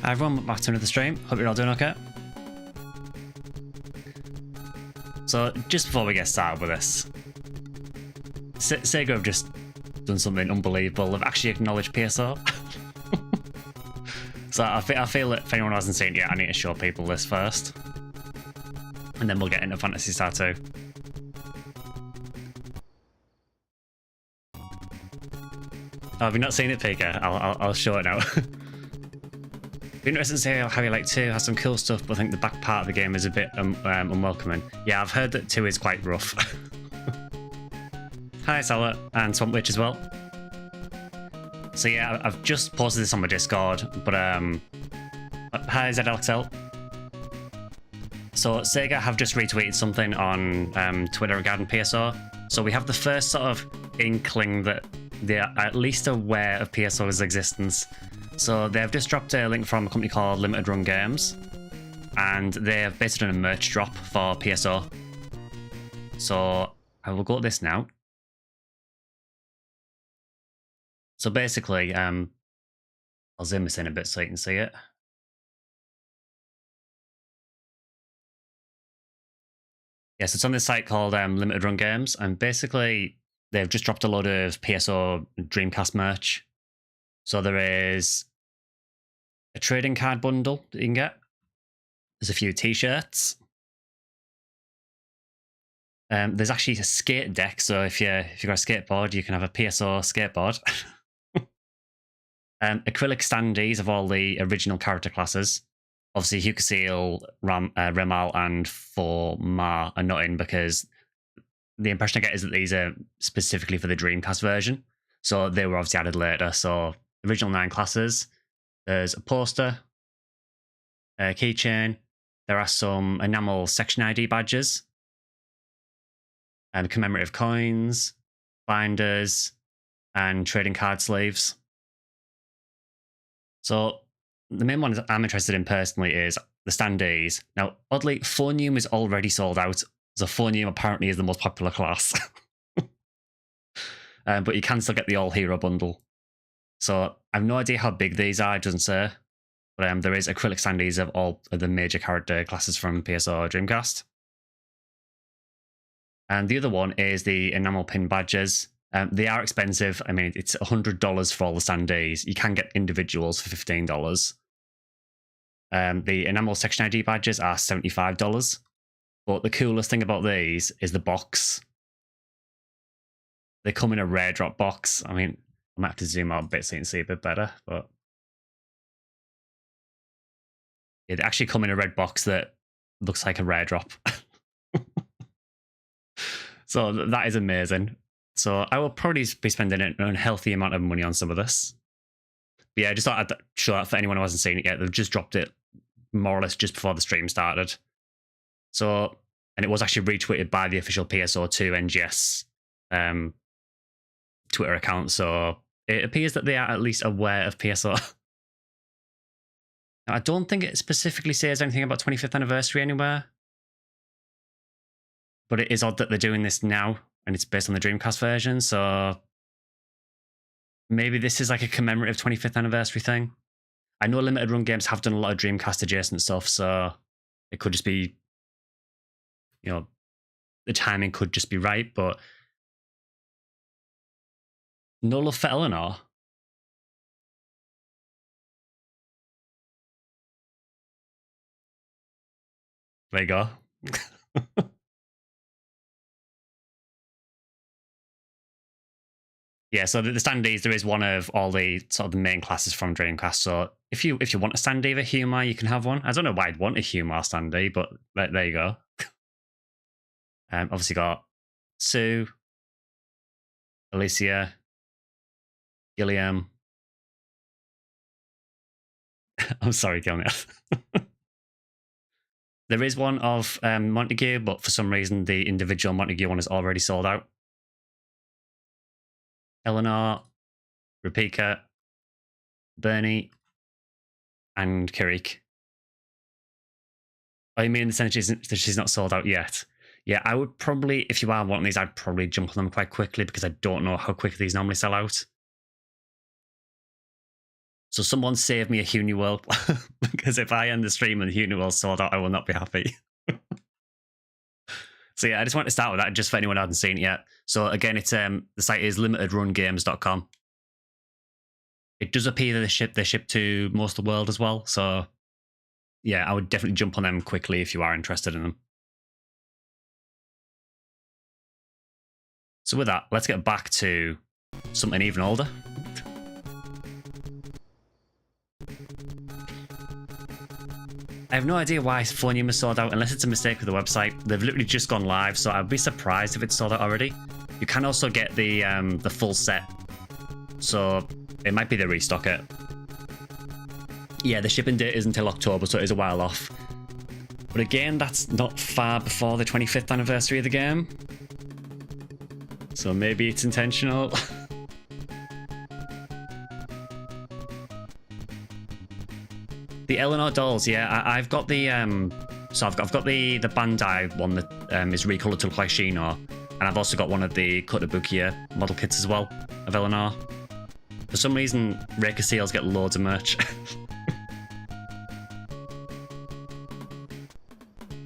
Hi everyone, back to another stream. Hope you're all doing okay. So, just before we get started with this, Sega have just done something unbelievable. They've actually acknowledged PSO. So I feel that if anyone hasn't seen it yet, I need to show people this first. And then we'll get into Phantasy Star II. Oh, have you not seen it, Pika? I'll show it now. Be interesting to see how you like 2. Has some cool stuff, but I think the back part of the game is a bit unwelcoming. Yeah, I've heard that 2 is quite rough. Hi, Salah, and Swamp Witch as well. So yeah, I've just posted this on my Discord, but hi ZLXL. So Sega have just retweeted something on Twitter regarding PSO. So we have the first sort of inkling that they're at least aware of PSO's existence. So they've just dropped a link from a company called Limited Run Games, and they've basically done a merch drop for PSO. So I will go to this now. So basically, I'll zoom this in a bit so you can see it. Yes, it's on this site called Limited Run Games, and basically they've just dropped a load of PSO Dreamcast merch. So there is a trading card bundle that you can get. There's a few t-shirts. There's actually a skate deck, so if you've got a skateboard, you can have a PSO skateboard. Acrylic standees of all the original character classes. Obviously, Hukasil, Remal, and Formar are not in because the impression I get is that these are specifically for the Dreamcast version. So they were obviously added later. So original 9 classes. There's a poster, a keychain. There are some enamel section ID badges, and commemorative coins, binders, and trading card sleeves. So the main one I'm interested in personally is the standees. Now, oddly, Phonium is already sold out. So Phonium apparently is the most popular class. But you can still get the All Hero bundle. So I have no idea how big these are, it doesn't say. But there is acrylic standees of all of the major character classes from PSO Dreamcast. And the other one is the enamel pin badges. They are expensive. I mean, it's $100 for all the standees. You can get individuals for $15. The enamel section ID badges are $75. But the coolest thing about these is the box. They come in a rare drop box. I mean, I might have to zoom out a bit so you can see a bit better. But yeah, they actually come in a red box that looks like a rare drop. So that is amazing. So I will probably be spending an unhealthy amount of money on some of this. But yeah, I just thought I'd show that for anyone who hasn't seen it yet. They've just dropped it more or less just before the stream started. So, and it was actually retweeted by the official PSO2 NGS Twitter account. So it appears that they are at least aware of PSO. Now, I don't think it specifically says anything about 25th anniversary anywhere. But it is odd that they're doing this now, and it's based on the Dreamcast version, so maybe this is like a commemorative 25th anniversary thing. I know Limited Run Games have done a lot of Dreamcast adjacent stuff, so it could just be, you know, the timing could just be right, but no love for Eleanor. There you go. Yeah, so the standees, there is one of all the sort of the main classes from Dreamcast. So if you want a standee of a Humor, you can have one. I don't know why I'd want a Humor standee, but there you go. Obviously got Sue, Alicia, Gilliam. I'm sorry, Gilliam. There is one of Montague, but for some reason the individual Montague one is already sold out. Eleanor, Rupika, Bernie, and Kirik. Oh, you mean in the sense she's not sold out yet? Yeah, I would probably, if you are wanting these, I'd probably jump on them quite quickly because I don't know how quick these normally sell out. So someone save me a Huny World Because if I end the stream and the unit will sold out, I will not be happy. So yeah, I just want to start with that just for anyone who hasn't seen it yet. So again, it's the site is limitedrungames.com. It does appear that they ship to most of the world as well. So yeah, I would definitely jump on them quickly if you are interested in them. So with that, let's get back to something even older. I have no idea why Phonium is sold out unless it's a mistake with the website. They've literally just gone live, so I'd be surprised if it's sold out already. You can also get the full set, so it might be they restock it. Yeah, the shipping date is until October, so it is a while off. But again, that's not far before the 25th anniversary of the game. So maybe it's intentional. The Eleanor dolls, yeah, I've got the so I've got the Bandai one that is recolored to look like Shino, and I've also got one of the Kotobukiya model kits as well of Eleanor. For some reason, Reika Seals get loads of merch.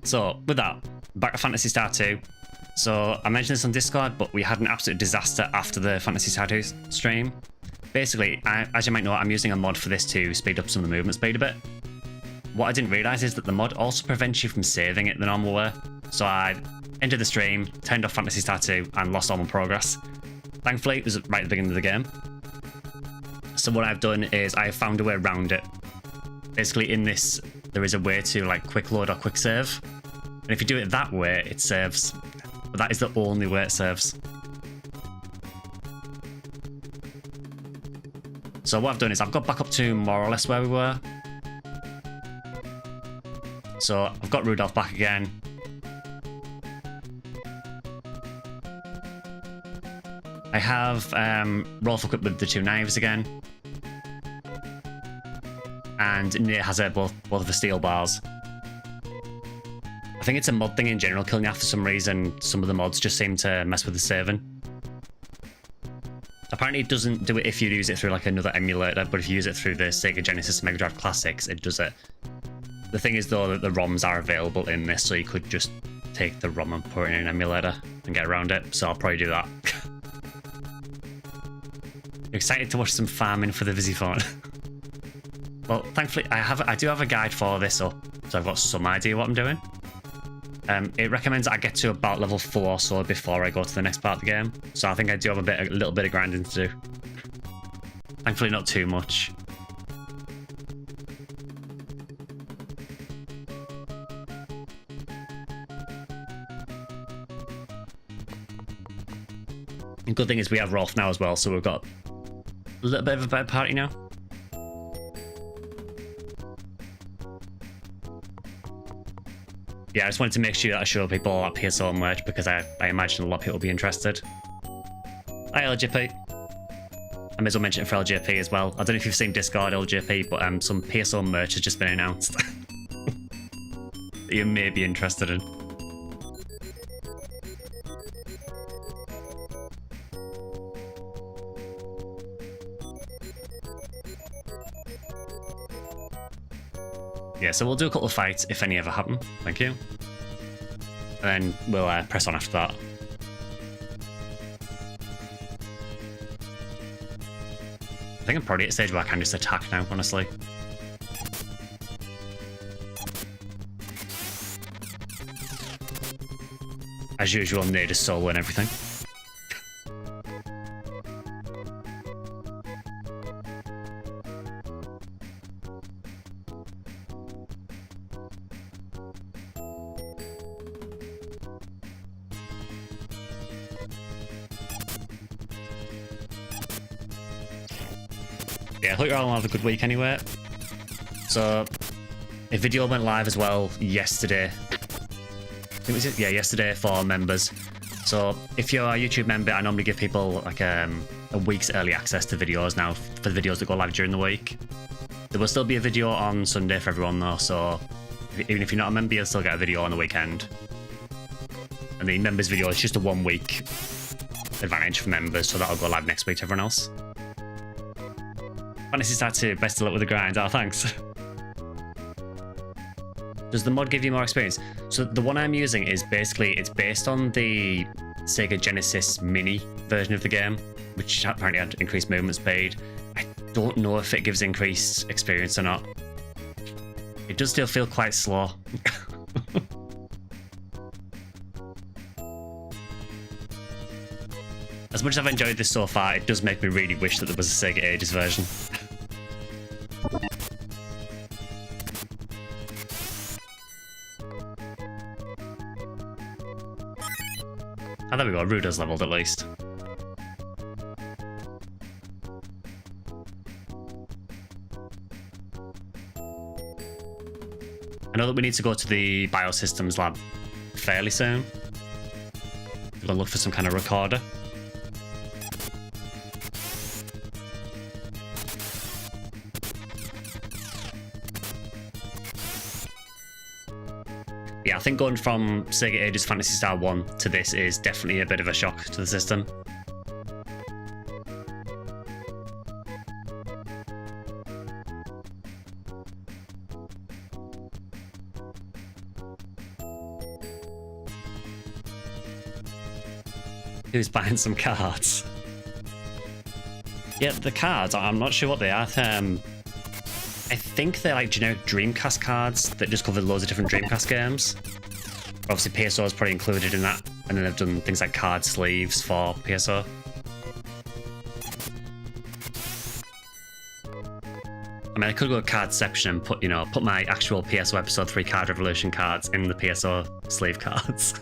So with that, back to Phantasy Star II. So I mentioned this on Discord, but we had an absolute disaster after the Phantasy Star II stream. Basically, as you might know, I'm using a mod for this to speed up some of the movement speed a bit. What I didn't realise is that the mod also prevents you from saving it the normal way. So I entered the stream, turned off Phantasy Star II, and lost all my progress. Thankfully, it was right at the beginning of the game. So what I've done is I've found a way around it. Basically, in this, there is a way to like quick load or quick save. And if you do it that way, it saves. But that is the only way it saves. So what I've done is I've got back up to more or less where we were. So I've got Rudolph back again. I have Rolf equipped with the 2 knives again. And Nate has both of the steel bars. I think it's a mod thing in general, killing off for some reason. Some of the mods just seem to mess with the saving. Apparently it doesn't do it if you use it through like another emulator, but if you use it through the Sega Genesis Mega Drive Classics, it does it. The thing is though that the ROMs are available in this, so you could just take the ROM and put it in an emulator and get around it, so I'll probably do that. Excited to watch some farming for the Visiphone. Well, thankfully I do have a guide for this up, so I've got some idea what I'm doing. It recommends I get to about level 4 or so before I go to the next part of the game. So I think I do have a little bit of grinding to do. Thankfully not too much. The good thing is we have Rolf now as well, so we've got a little bit of a better party now. Yeah, I just wanted to make sure that I show people all that PSO merch because I imagine a lot of people will be interested. Hi LJP. I may as well mention it for LJP as well. I don't know if you've seen Discord LJP, but some PSO merch has just been announced that you may be interested in. Yeah, so we'll do a couple of fights if any ever happen. Thank you. And then we'll press on after that. I think I'm probably at a stage where I can just attack now, honestly. As usual, Nate is solo and everything. Yeah, I hope you all have a good week anyway. So, a video went live as well yesterday. I think it was, yeah, yesterday for members. So, if you're a YouTube member, I normally give people like a week's early access to videos now for the videos that go live during the week. There will still be a video on Sunday for everyone though, so even if you're not a member, you'll still get a video on the weekend. And the members video is just a 1 week advantage for members, so that'll go live next week to everyone else. Phantasy Star II, best of luck with the grind. Oh, thanks. Does the mod give you more experience? So the one I'm using is basically, it's based on the Sega Genesis Mini version of the game, which apparently had increased movement speed. I don't know if it gives increased experience or not. It does still feel quite slow. As much as I've enjoyed this so far, it does make me really wish that there was a Sega Ages version. Oh, there we go, Rudo's leveled at least. I know that we need to go to the Biosystems lab fairly soon. We're gonna look for some kind of recorder. Yeah, I think going from Sega Ages Phantasy Star 1 to this is definitely a bit of a shock to the system. Who's buying some cards? Yeah, the cards, I'm not sure what they are. I think they're like generic Dreamcast cards that just cover loads of different Dreamcast games. Obviously, PSO is probably included in that, and then they've done things like card sleeves for PSO. I mean, I could go to Cardception and put my actual PSO Episode 3 Card Revolution cards in the PSO sleeve cards.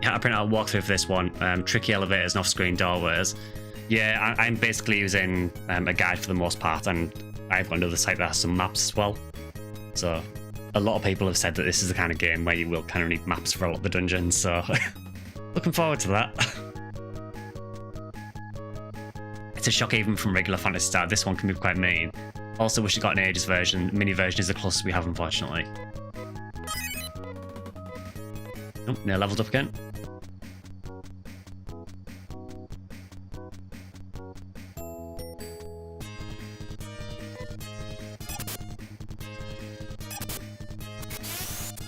Yeah, I printed out a walkthrough for this one. Tricky elevators and off-screen doorways. Yeah, I'm basically using a guide for the most part, and I've got another site that has some maps as well. So a lot of people have said that this is the kind of game where you will kind of need maps for a lot of the dungeons, so looking forward to that. It's a shock even from regular Phantasy Star. This one can be quite mean. Also wish it got an Ages version. Mini version is the closest we have, unfortunately. Nope, now leveled up again.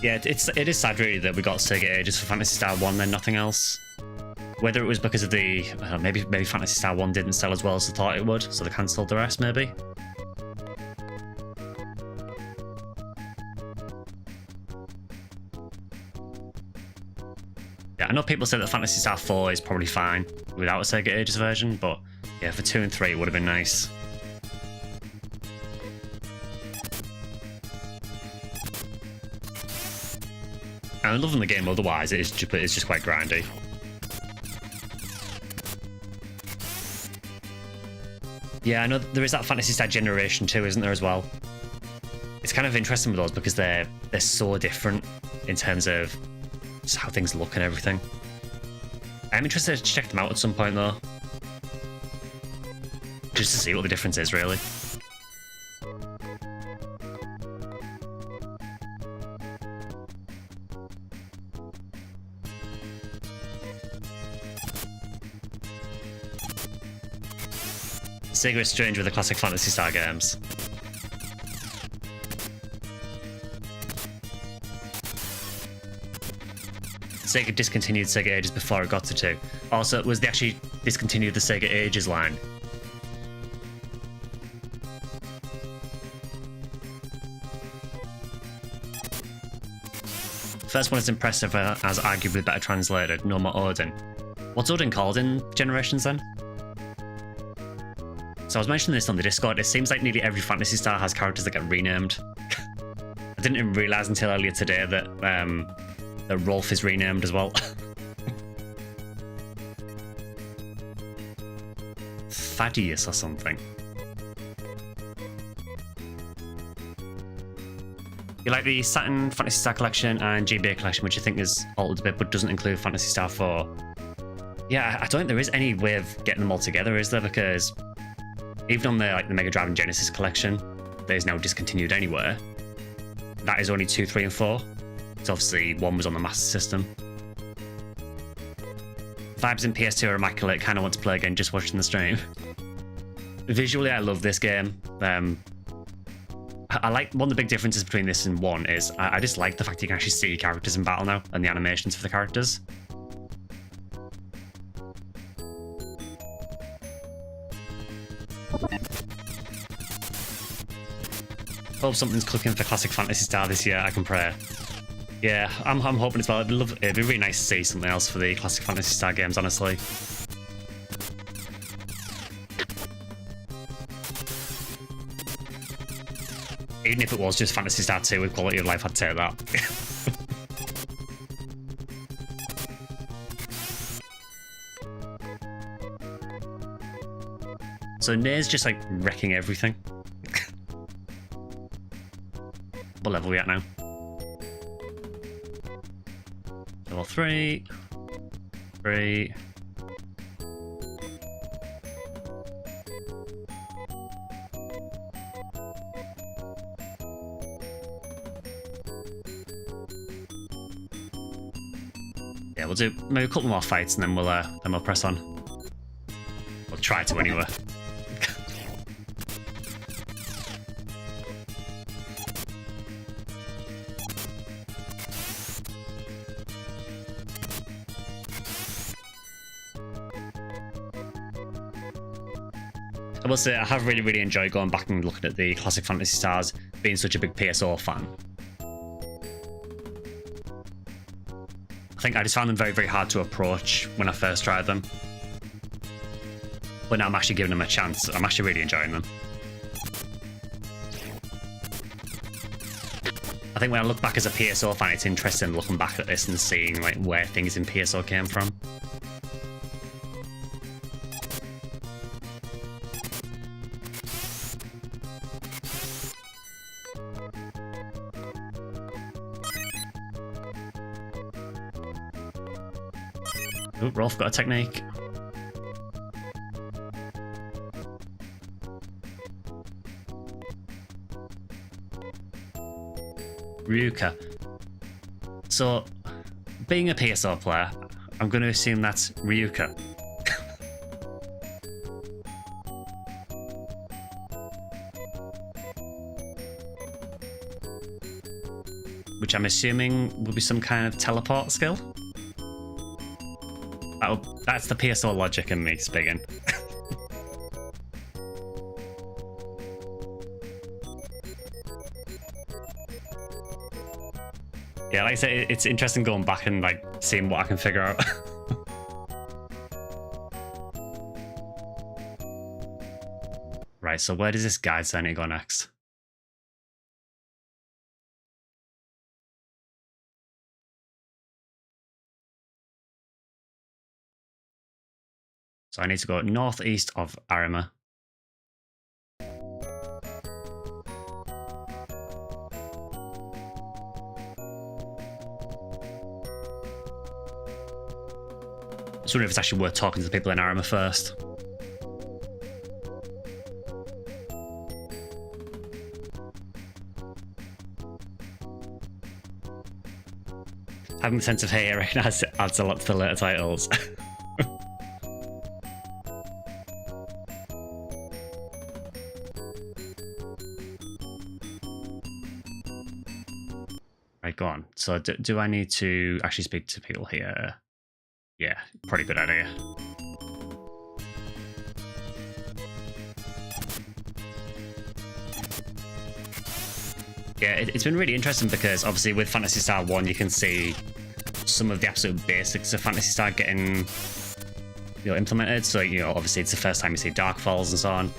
Yeah, it is sad really that we got Sega Ages for Phantasy Star 1 then nothing else. Whether it was because of the... maybe Phantasy Star 1 didn't sell as well as they thought it would, so they cancelled the rest maybe. Yeah, I know people say that Phantasy Star 4 is probably fine without a Sega Ages version, but yeah, for 2 and 3 it would have been nice. I'm loving the game otherwise, it's just quite grindy. Yeah, I know there is that Phantasy Star Generation 2, isn't there, as well? It's kind of interesting with those because they're so different in terms of just how things look and everything. I'm interested to check them out at some point, though. Just to see what the difference is, really. Sega is strange with the classic Phantasy Star games. Sega discontinued Sega Ages before it got to 2. Also, was they actually discontinued the Sega Ages line? First one is impressive as arguably better translated, no more Odin. What's Odin called in Generations then? So I was mentioning this on the Discord, it seems like nearly every Phantasy Star has characters that get renamed. I didn't even realise until earlier today that that Rolf is renamed as well. Thaddeus or something. You like the Saturn Phantasy Star Collection and GBA Collection, which I think is altered a bit but doesn't include Phantasy Star 4. Yeah, I don't think there is any way of getting them all together, is there? Because even on the Mega Drive and Genesis Collection, that is now discontinued anywhere, that is only 2, 3, and 4. So obviously 1 was on the Master System. Vibes in PS2 are immaculate, kind of want to play again just watching the stream. Visually, I love this game. I like one of the big differences between this and 1 is I just like the fact you can actually see characters in battle now and the animations for the characters. Hope something's cooking for Classic Phantasy Star this year. I can pray. Yeah, I'm hoping as well. It'd be really nice to see something else for the Classic Phantasy Star games, honestly. Even if it was just Phantasy Star 2 with quality of life, I'd take that. So Nair's just like wrecking everything. What level are we at now? Level 3. 3. Yeah, we'll do maybe a couple more fights and then we'll press on. We'll try to anyway. I will say I have really enjoyed going back and looking at the Classic Phantasy Stars, being such a big PSO fan. I think I just found them very hard to approach when I first tried them. But now I'm actually giving them a chance. I'm actually really enjoying them. I think when I look back as a PSO fan, it's interesting looking back at this and seeing like where things in PSO came from. Oh, Rolf got a technique. Ryuka. So, being a PSO player, I'm going to assume that's Ryuka. Which I'm assuming will be some kind of teleport skill. That's the PSO logic in me speaking. Yeah, like I say, it's interesting going back and like seeing what I can figure out. Right, so where does this guide say I need to go next? So I need to go northeast of Arima. I was wondering if it's actually worth talking to the people in Arima first. Having the sense of hey, I recognise it adds a lot to the later titles. Right, go on. So do I need to actually speak to people here? Yeah, pretty good idea. Yeah, it's been really interesting because obviously with Phantasy Star 1 you can see some of the absolute basics of Phantasy Star getting implemented. So obviously it's the first time you see Dark Falls and so on.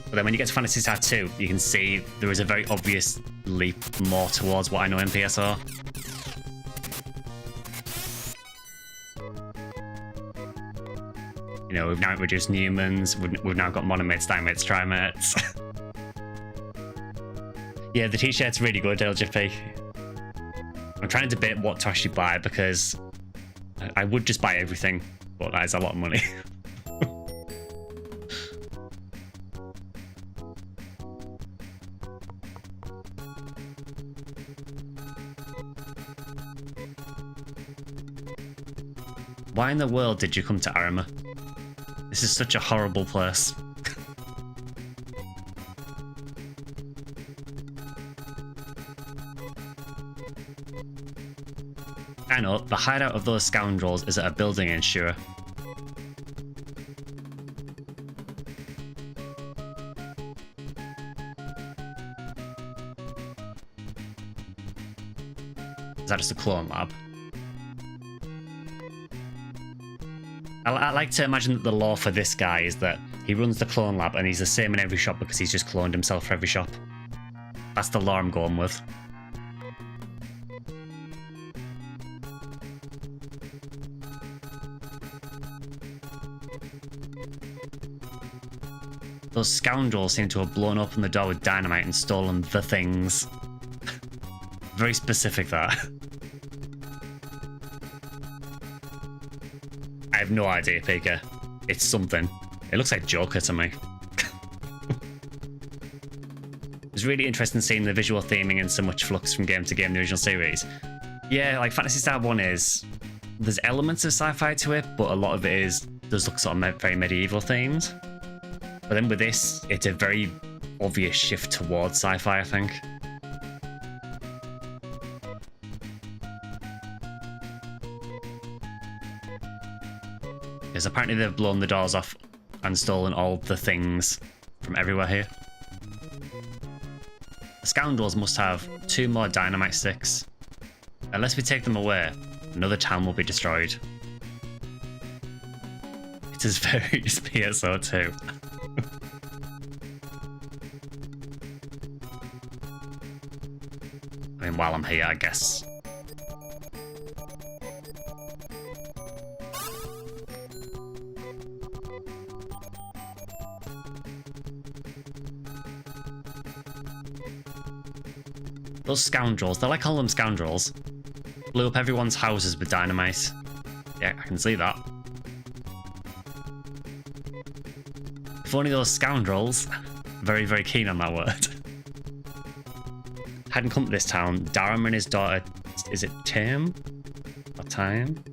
But then when you get to Phantasy Star 2, you can see there is a very obvious leap more towards what I know in PSO. We've now introduced Newmans, we've now got monomates, dimates, trimates. Yeah, the t-shirt's really good, LGP. I'm trying to debate what to actually buy because I would just buy everything, but that is a lot of money. Why in the world did you come to Arima? This is such a horrible place. I know, the hideout of those scoundrels is at a building in Shura. Is that just a clone lab? I like to imagine that the law for this guy is that he runs the clone lab and he's the same in every shop because he's just cloned himself for every shop. That's the law I'm going with. Those scoundrels seem to have blown open the door with dynamite and stolen the things. Very specific, that. I have no idea, Pika. It's something. It looks like Joker to me. It's really interesting seeing the visual theming and so much flux from game to game in the original series. Yeah, like Phantasy Star 1 is... There's elements of sci-fi to it, but a lot of it does look sort of very medieval themed. But then with this, it's a very obvious shift towards sci-fi, I think. Because apparently they've blown the doors off and stolen all the things from everywhere here. The scoundrels must have 2 more dynamite sticks. Unless we take them away, another town will be destroyed. It is very PSO 2. I mean, while I'm here, I guess. Those scoundrels, they like calling them scoundrels, blew up everyone's houses with dynamite. Yeah, I can see that. If only those scoundrels, very, very keen on that word, hadn't come to this town, Dharma and his daughter, is it Tim? Or Time?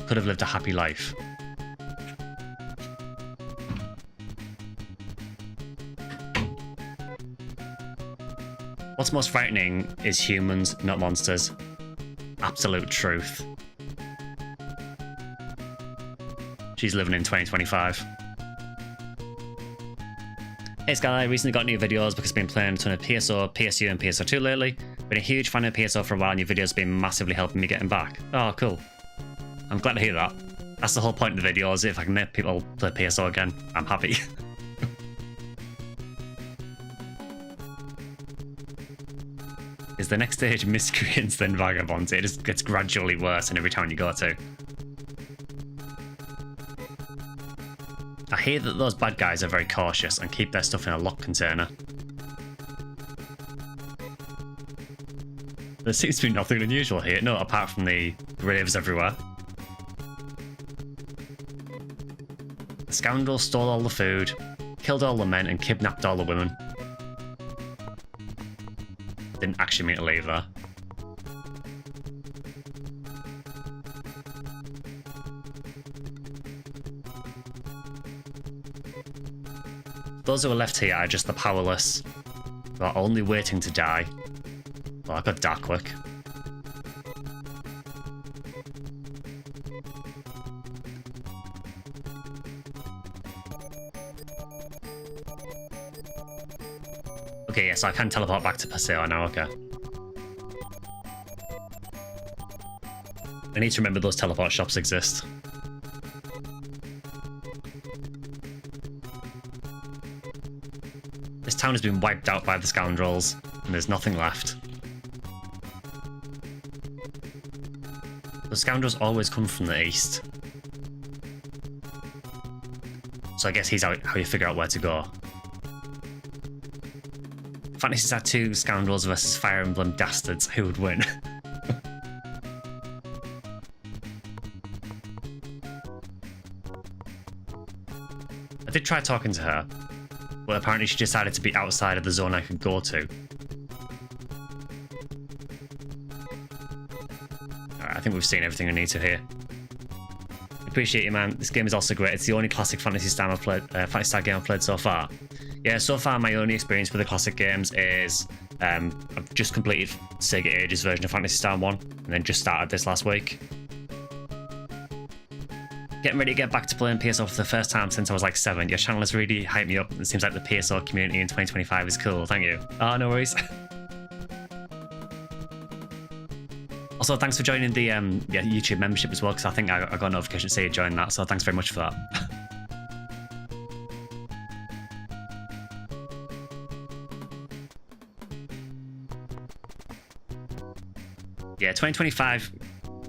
Could have lived a happy life. What's most frightening is humans, not monsters. Absolute truth. She's living in 2025. Hey Skyly, I recently got new videos because I've been playing a ton of PSO, PSU and PSO2 lately. Been a huge fan of PSO for a while and your videos have been massively helping me getting back. Oh, cool. I'm glad to hear that. That's the whole point of the videos. If I can make people play PSO again, I'm happy. Is the next stage miscreants then vagabonds? It just gets gradually worse in every town you go to. I hear that those bad guys are very cautious and keep their stuff in a locked container. There seems to be nothing unusual here, no, apart from the graves everywhere. The scoundrels stole all the food, killed all the men and kidnapped all the women. Didn't actually mean to leave there. Those who are left here are just the powerless, who are only waiting to die. Well, I got dark quick. Okay, yes, I can teleport back to Paseo now, okay. I need to remember those teleport shops exist. This town has been wiped out by the scoundrels, and there's nothing left. The scoundrels always come from the east. So I guess he's how you figure out where to go. Phantasy Star II scoundrels versus Fire Emblem dastards. Who would win? I did try talking to her, but apparently she decided to be outside of the zone I could go to. Alright, I think we've seen everything we need to here. Appreciate you, man. This game is also great. It's the only classic Phantasy Star Phantasy Star game I've played so far. Yeah, so far my only experience with the classic games is I've just completed Sega Ages version of Phantasy Star 1 and then just started this last week. Getting ready to get back to playing PSO for the first time since I was like 7. Your channel has really hyped me up. It seems like the PSO community in 2025 is cool. Thank you. Oh, no worries. Also, thanks for joining the YouTube membership as well, because I think I got a notification to say you joined that, so thanks very much for that. Yeah, 2025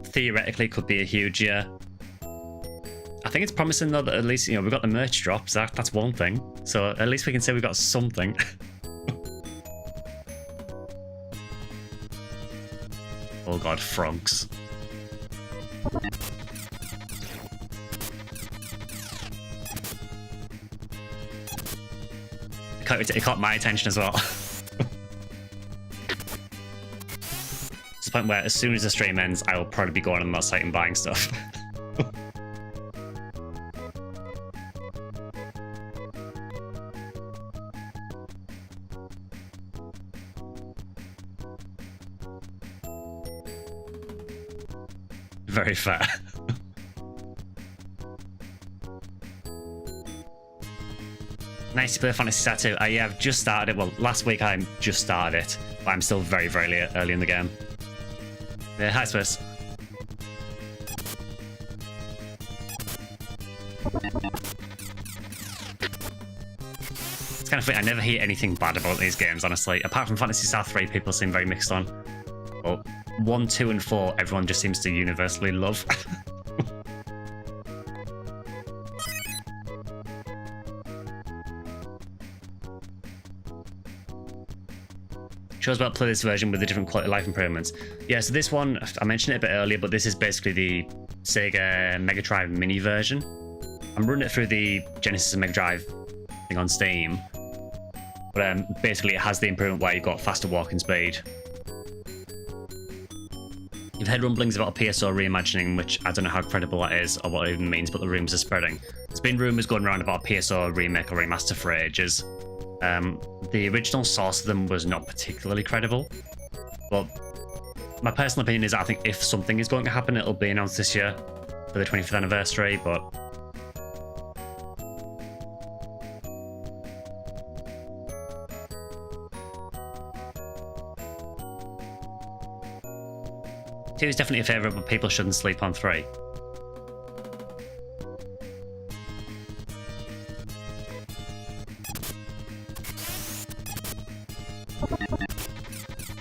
theoretically could be a huge year. I think it's promising though that at least, we've got the merch drops. That's one thing. So at least we can say we've got something. Oh god, frogs. It caught my attention as well. To the point where as soon as the stream ends, I will probably be going on that site and buying stuff. Very fair. Nice to play Phantasy Star II. Yeah, I've just started it. Well, last week I just started it, but I'm still very, very early in the game. Yeah, hi, Swiss. It's kind of funny. I never hear anything bad about these games, honestly. Apart from Phantasy Star III, people seem very mixed on. Well, 1, 2, and 4, everyone just seems to universally love. Shows about play this version with the different quality of life improvements. Yeah, so this one, I mentioned it a bit earlier, but this is basically the Sega Mega Drive mini version. I'm running it through the Genesis and Mega Drive thing on Steam. But basically it has the improvement where you've got faster walking speed. You've heard rumblings about a PSO reimagining, which I don't know how credible that is or what it even means, but the rumours are spreading. There's been rumours going around about a PSO remake or remaster for ages. The original source of them was not particularly credible. Well, my personal opinion is I think if something is going to happen, it'll be announced this year for the 25th anniversary, but... Two is definitely a favourite, but people shouldn't sleep on 3.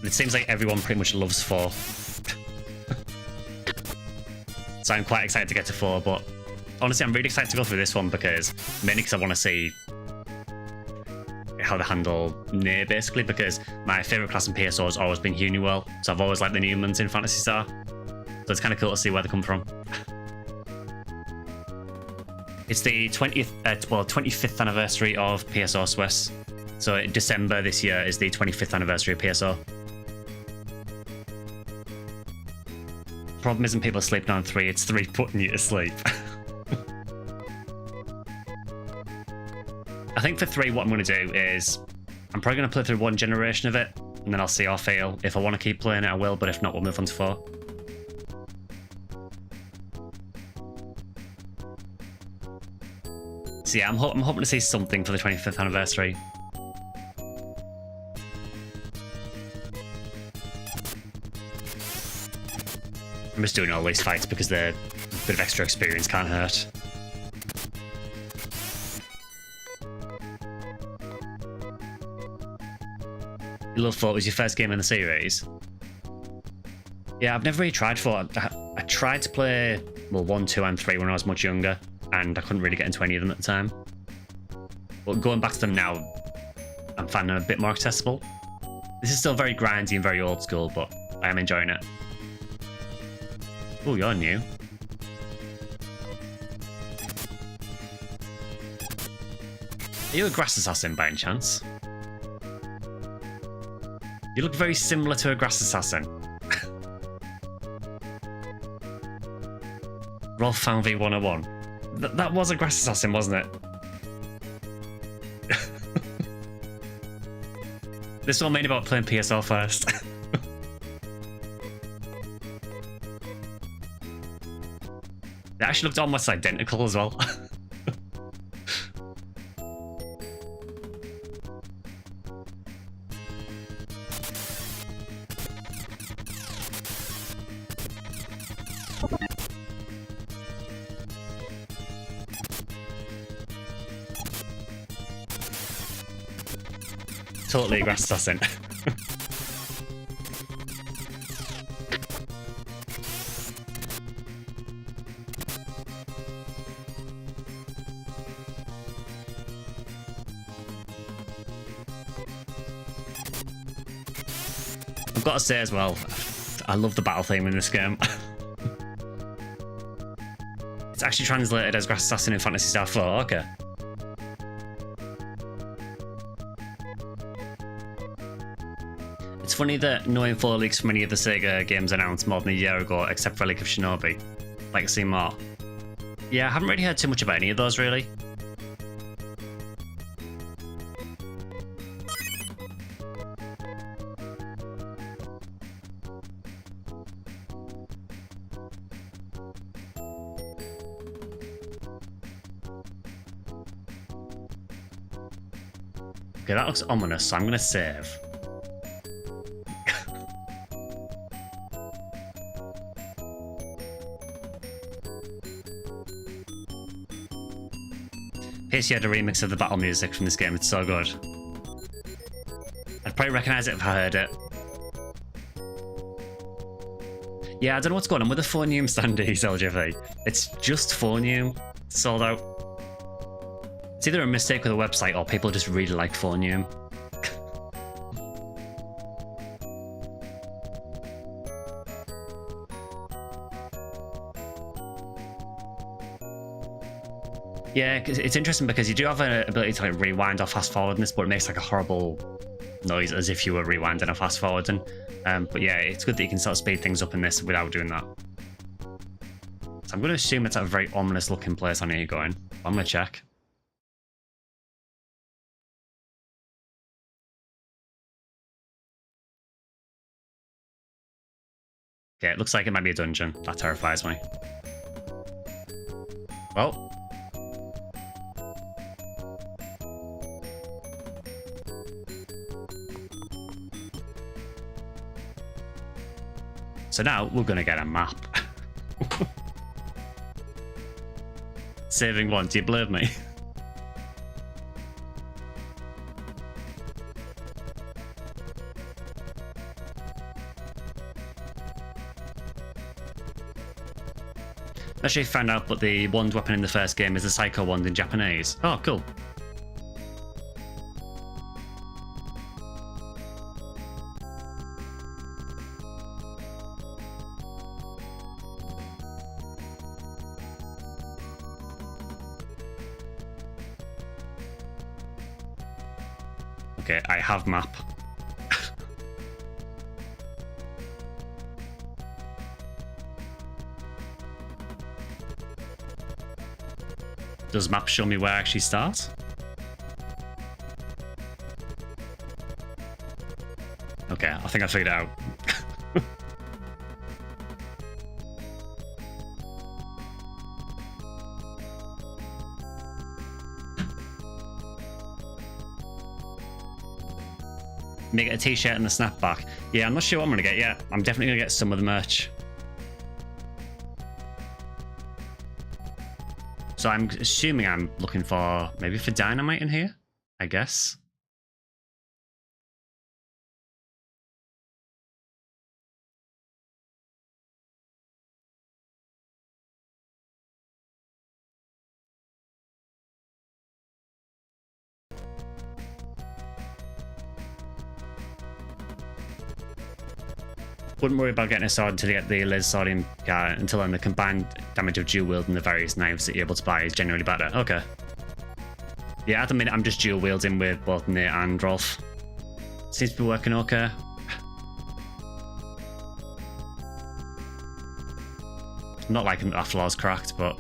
It seems like everyone pretty much loves 4. So I'm quite excited to get to 4, but honestly I'm really excited to go through this one mainly because I want to see how they handle Near, basically, because my favourite class in PSO has always been Honeywell, so I've always liked the Newmans in Phantasy Star. So it's kind of cool to see where they come from. It's the 25th anniversary of PSO Swiss. So December this year is the 25th anniversary of PSO. Problem isn't people sleeping on 3, it's 3 putting you to sleep. I think for 3 what I'm going to do is I'm probably going to play through 1 generation of it and then I'll see how I feel. If I want to keep playing it I will, but if not we'll move on to 4. So yeah, I'm hoping to see something for the 25th anniversary. I'm just doing all these fights because a bit of extra experience can't hurt. You love 4 was your first game in the series? Yeah, I've never really tried 4. I tried to play, well, 1, 2, and 3 when I was much younger, and I couldn't really get into any of them at the time. But going back to them now, I'm finding them a bit more accessible. This is still very grindy and very old school, but I am enjoying it. Oh, you're new. Are you a grass assassin by any chance? You look very similar to a grass assassin. Rolf found V101. That was a grass assassin, wasn't it? This one made about playing PSL first. They actually looked almost identical as well. Totally grass assassin. I've got to say as well, I love the battle theme in this game. It's actually translated as Grass Assassin in Phantasy Star IV, okay. It's funny that no info leaks from any of the Sega games announced more than a year ago, except Relic of Shinobi. Like to see more. Yeah, I haven't really heard too much about any of those, really. Okay, that looks ominous, so I'm gonna save. Pacey had a remix of the battle music from this game, it's so good. I'd probably recognise it if I heard it. Yeah, I don't know what's going on with the Phonium standees, LJV. It's just Phonium, sold out. It's either a mistake with a website or people just really like Phonium. Yeah, it's interesting because you do have an ability to like rewind or fast forward in this, but it makes like a horrible noise as if you were rewinding or fast forwarding. But yeah, it's good that you can sort of speed things up in this without doing that. So I'm going to assume it's at a very ominous looking place I need to go in. I'm going to check. Okay, it looks like it might be a dungeon. That terrifies me. Well. So now we're going to get a map. Saving one, do you believe me? Actually found out that the wand weapon in the first game is the Psycho Wand in Japanese. Oh, cool. Okay, I have map. Does map show me where I actually start? Okay, I think I figured it out. Make it a t-shirt and a snapback. Yeah, I'm not sure what I'm gonna get yet. I'm definitely gonna get some of the merch. So I'm assuming I'm looking for, maybe for dynamite in here, I guess. Wouldn't worry about getting a sword until you get the Liz sword in, until then the combined damage of dual wielding the various knives that you're able to buy is generally better. Okay. Yeah, at the minute I'm just dual wielding with both Nate and Rolf. Seems to be working okay. Not like after law's cracked, but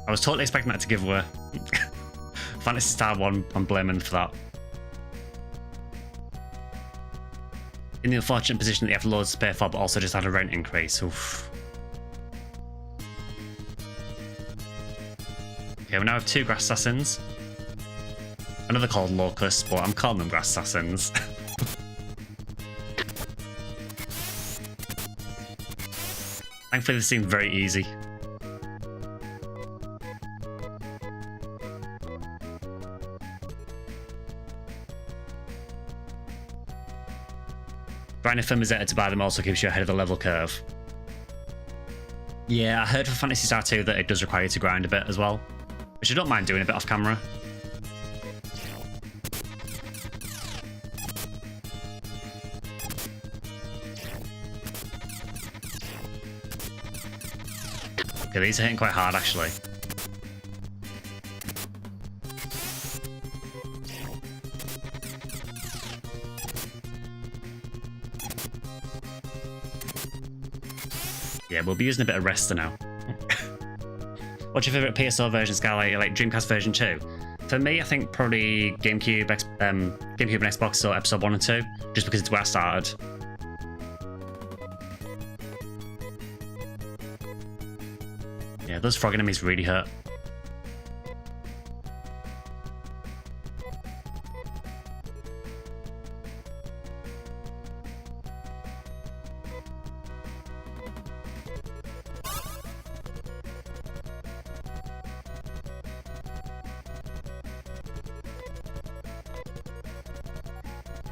I was totally expecting that to give away. Phantasy Star 1, I'm blaming for that. in the unfortunate position that you have loads to pay for, but also just had a rent increase. Oof. Okay, we now have 2 grass assassins. I know they're called locusts, but I'm calling them grass assassins. Thankfully, they seem very easy. Grinding a Thermometer to buy them also keeps you ahead of the level curve. Yeah, I heard for Phantasy Star II that it does require you to grind a bit as well, which I don't mind doing a bit off camera. Okay, these are hitting quite hard actually. Yeah, we'll be using a bit of Resta now. What's your favourite PSO version, Skyly? Like Dreamcast version 2? For me, I think probably GameCube, GameCube and Xbox, so episode 1 and 2, just because it's where I started. Yeah, those frog enemies really hurt.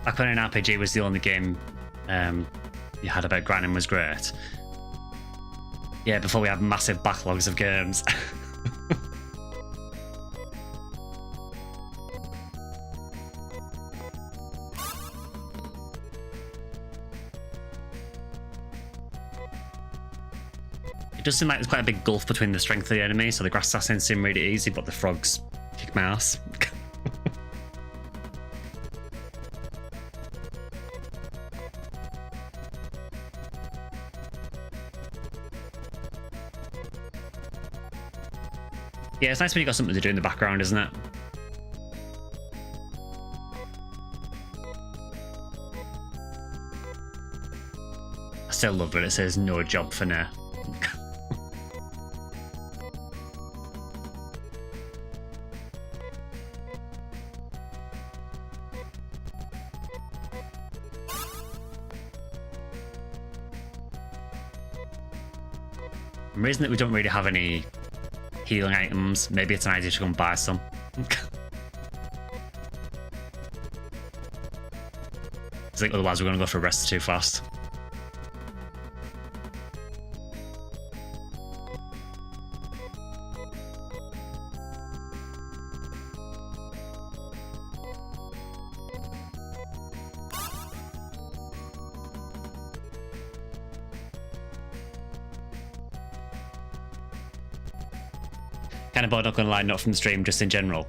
Back when an RPG was the only game you had about grinding was great. Yeah, before we had massive backlogs of games. It does seem like there's quite a big gulf between the strength of the enemy, so the grass assassins seem really easy, but the frogs kick my ass. Yeah, it's nice when you got something to do in the background, isn't it? I still love that it says no job for now. The reason that we don't really have any healing items, maybe it's an idea to go and buy some. I think otherwise we're going to go for a rest too fast. Kind of bored, not gonna lie, not from the stream, just in general.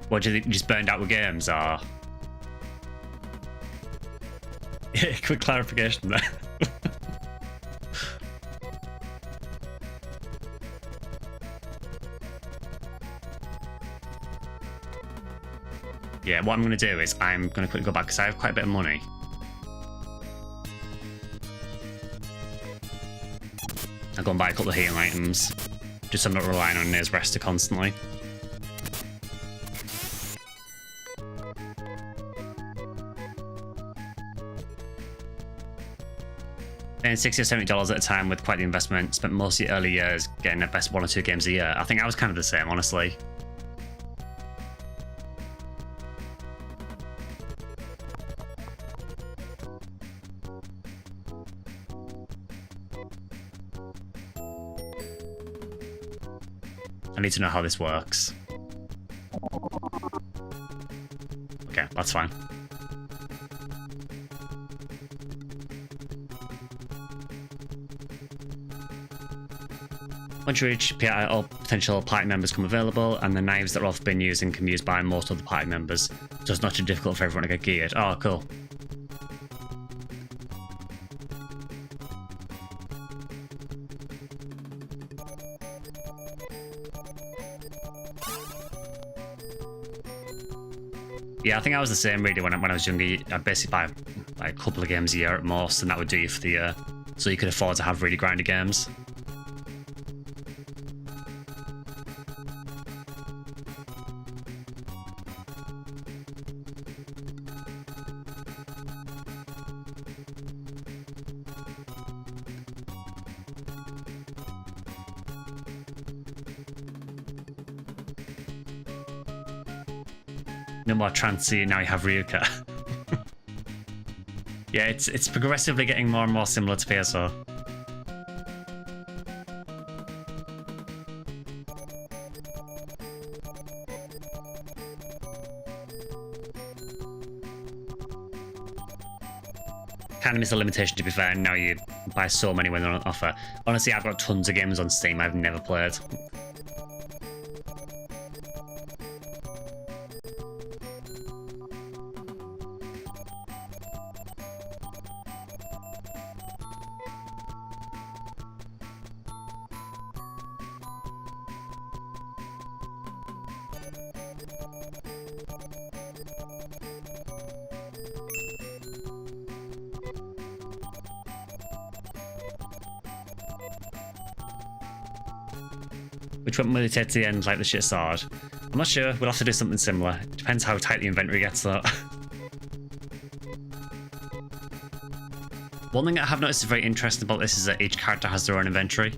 What do you think? You just burned out with games, or? Yeah, quick clarification there. Yeah, what I'm gonna do is I'm gonna quickly go back because I have quite a bit of money. I'll go and buy a couple of healing items. Just so I'm not relying on his Resta constantly. Paying $60 or $70 at a time with quite the investment, spent most of the early years getting at best 1 or 2 games a year. I think I was kind of the same, honestly. I need to know how this works. Okay, that's fine. Once you reach PI, all potential party members come available, and the knives that Rolf been using can be used by most of the party members, so it's not too difficult for everyone to get geared. Oh, cool. Yeah, I think I was the same really when I was younger. I'd basically buy like a couple of games a year at most, and that would do you for the year. So you could afford to have really grindy games. No more Transy, now you have Ryuka. Yeah, it's progressively getting more and more similar to PSO. Kind of miss the limitation, to be fair, and now you buy so many when they're on offer. Honestly, I've got tons of games on Steam I've never played. Which won't really take to the end like the shit sword. I'm not sure, we'll have to do something similar. It depends how tight the inventory gets though. One thing I have noticed is very interesting about this is that each character has their own inventory.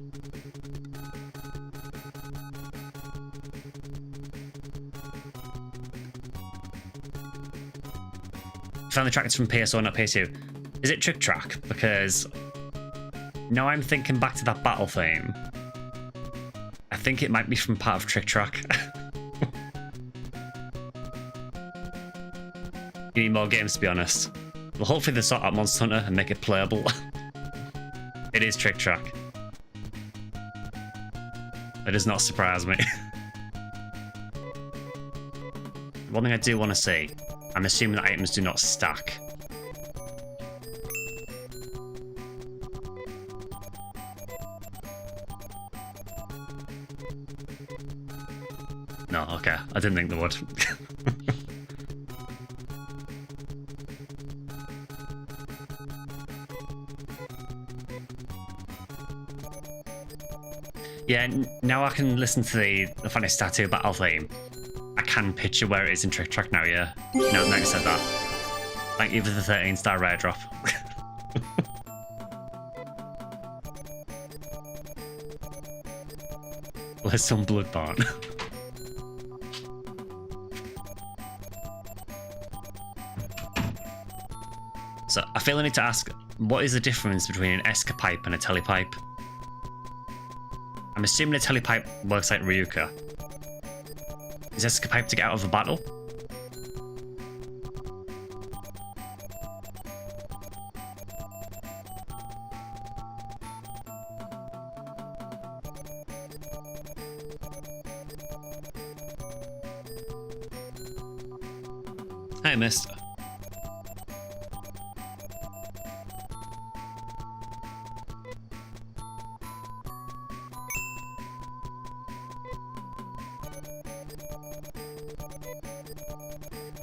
Found the track it's from PSO, not PS2. Is it Trick Track? Because now I'm thinking back to that battle theme. I think it might be from part of Trick Track. You need more games, to be honest. Well, hopefully they sort out Monster Hunter and make it playable. It is Trick Track. That does not surprise me. One thing I do want to see, I'm assuming that items do not stack. No, okay. I didn't think they would. Yeah, now I can listen to the Phantasy Star II battle theme. I can picture where it is in Trick Track now, yeah. No, you said that. Thank you for the 13-star rare drop. There's some Bloodborne. So I feel I need to ask, what is the difference between an escapipe and a telepipe? I'm assuming a telepipe works like Ryuka. Is escapipe to get out of a battle? I missed.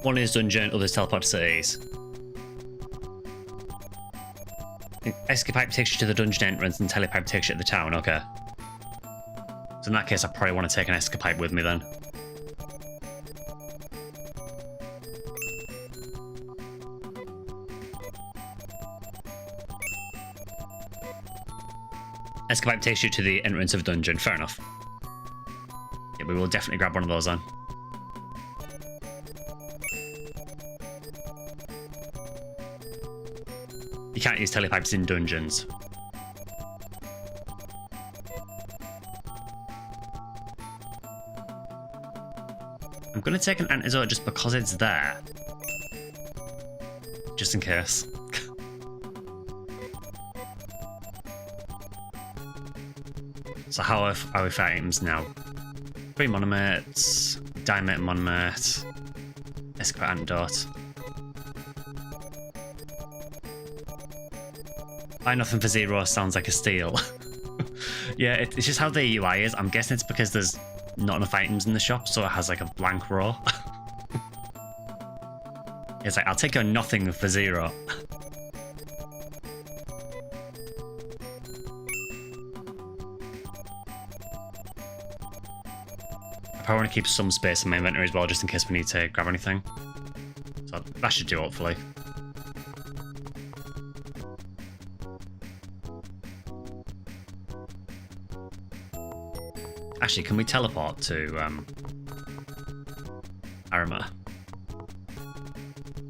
One is dungeon, others teleport to cities. Escapipe takes you to the dungeon entrance and telepipe takes you to the town, okay. So in that case, I probably want to take an escapipe with me then. Escapipe takes you to the entrance of dungeon, fair enough. Yeah, we will definitely grab one of those then. You can't use telepipes in dungeons. I'm going to take an antidote just because it's there. Just in case. So how are we fighting items now? 3 monomates, diamate monomate, escape antidote. Buy nothing for 0 sounds like a steal. Yeah, it's just how the UI is. I'm guessing it's because there's not enough items in the shop, so it has like a blank row. It's like, I'll take your nothing for 0. I probably want to keep some space in my inventory as well, just in case we need to grab anything. So that should do, hopefully. Actually, can we teleport to Arima?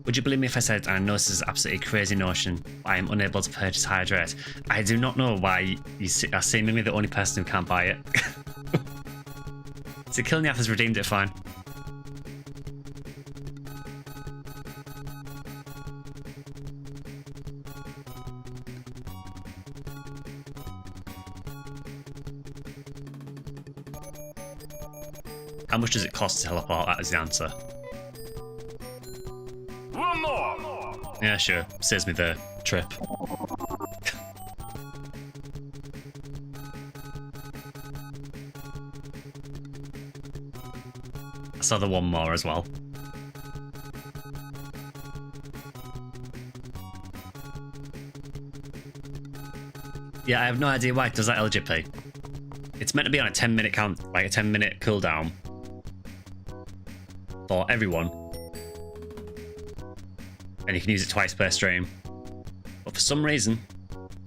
Would you believe me if I said, I know this is absolutely crazy notion, but I am unable to purchase Hydrate? I do not know why you are seemingly the only person who can't buy it. So Kilniath has redeemed it fine. How much does it cost to teleport? That is the answer. One more. Yeah, sure. Saves me the trip. I saw the one more as well. Yeah, I have no idea why it does that LGP. It's meant to be on a 10-minute count, like a 10-minute cooldown for everyone. And you can use it twice per stream. But for some reason,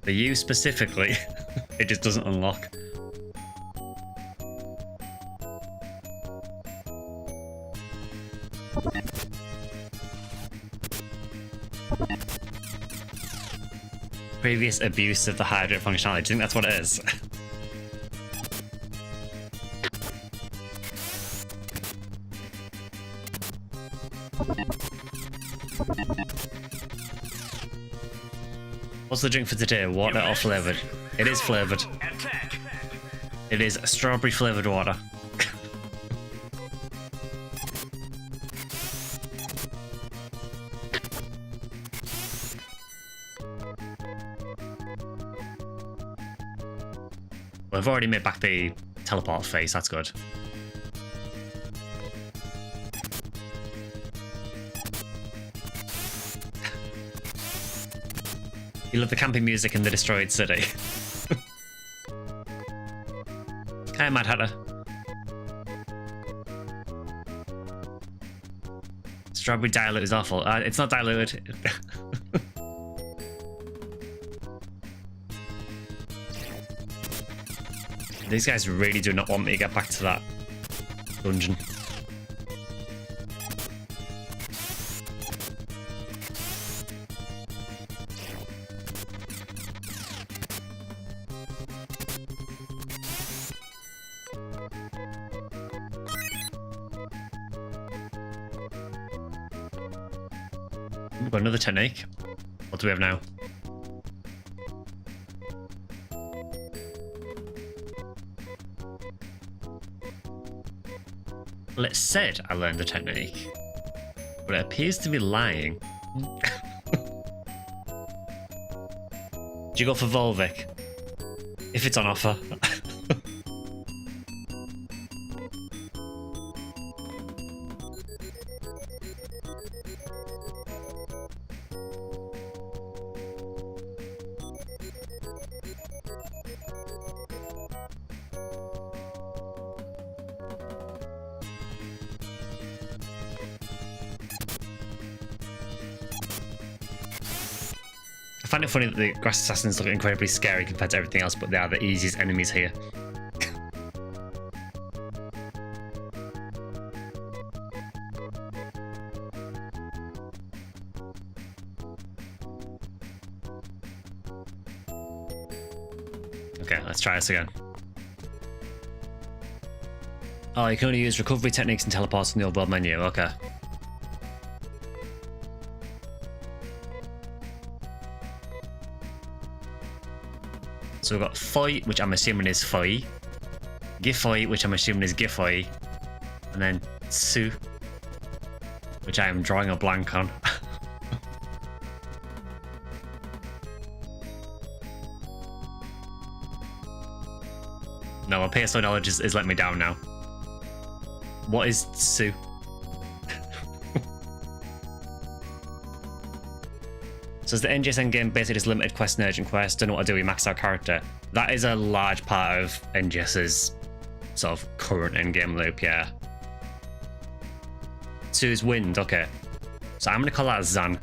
for you specifically, it just doesn't unlock. Previous abuse of the hydrate functionality. Do you think that's what it is? What's the drink for today? Water or flavoured? It is flavoured. It is strawberry flavoured water. Well, I've already made back the teleport face, that's good. You love the camping music in the destroyed city. Hi, Mad Hatter. Strawberry dilute is awful. It's not diluted. These guys really do not want me to get back to that dungeon. We've got another technique. What do we have now? Well, it said I learned the technique, but it appears to be lying. Do you go for Volvic? If it's on offer. I find it funny that the grass assassins look incredibly scary compared to everything else, but they are the easiest enemies here. Okay, let's try this again. Oh, you can only use recovery techniques and teleports in the overworld menu. Okay. So we've got Foy, which I'm assuming is Foy, Gifoy, which I'm assuming is Gifoy, and then Tsu, which I am drawing a blank on. No, my PSO knowledge is letting me down now. What is Tsu? So is the NGS endgame basically just limited quest and urgent quest? Don't know what to do, we maxed out character. That is a large part of NGS's sort of current endgame loop, yeah. 2 is wind, okay. So I'm gonna call that Zan.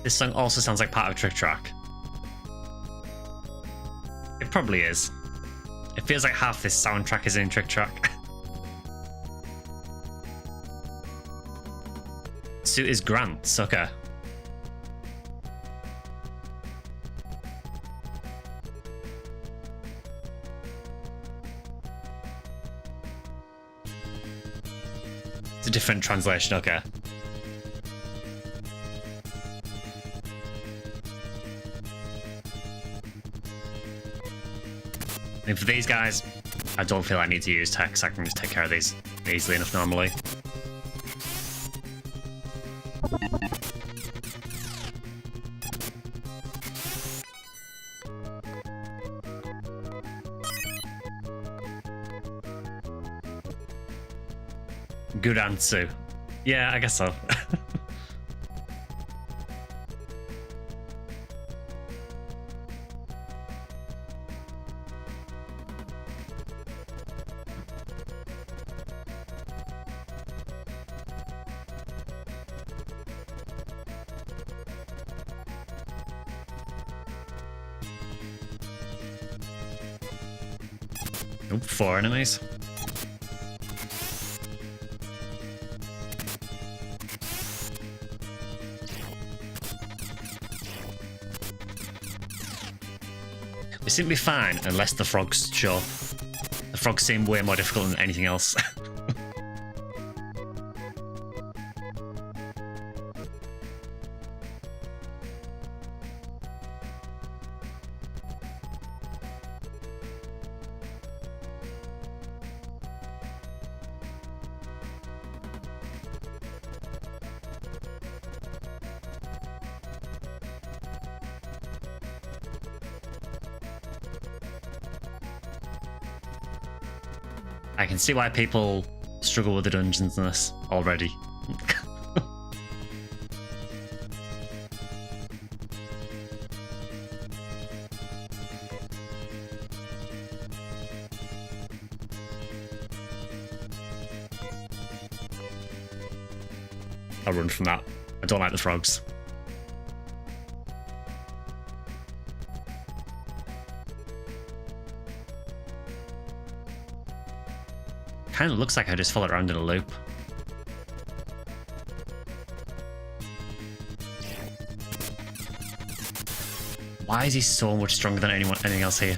This song also sounds like part of Trick Track. It probably is. It feels like half this soundtrack is in Trick Track. Suit is Grant, sucker. It's a different translation, okay. And for these guys, I don't feel I need to use tech, so I can just take care of these easily enough normally. Good answer. Yeah, I guess so. Nope, 4 enemies. We seem to be fine unless the frogs show. The frogs seem way more difficult than anything else. I can see why people struggle with the dungeons in this already. I'll run from that. I don't like the frogs. Kind of looks like I just followed around in a loop. Why is he so much stronger than anything else here?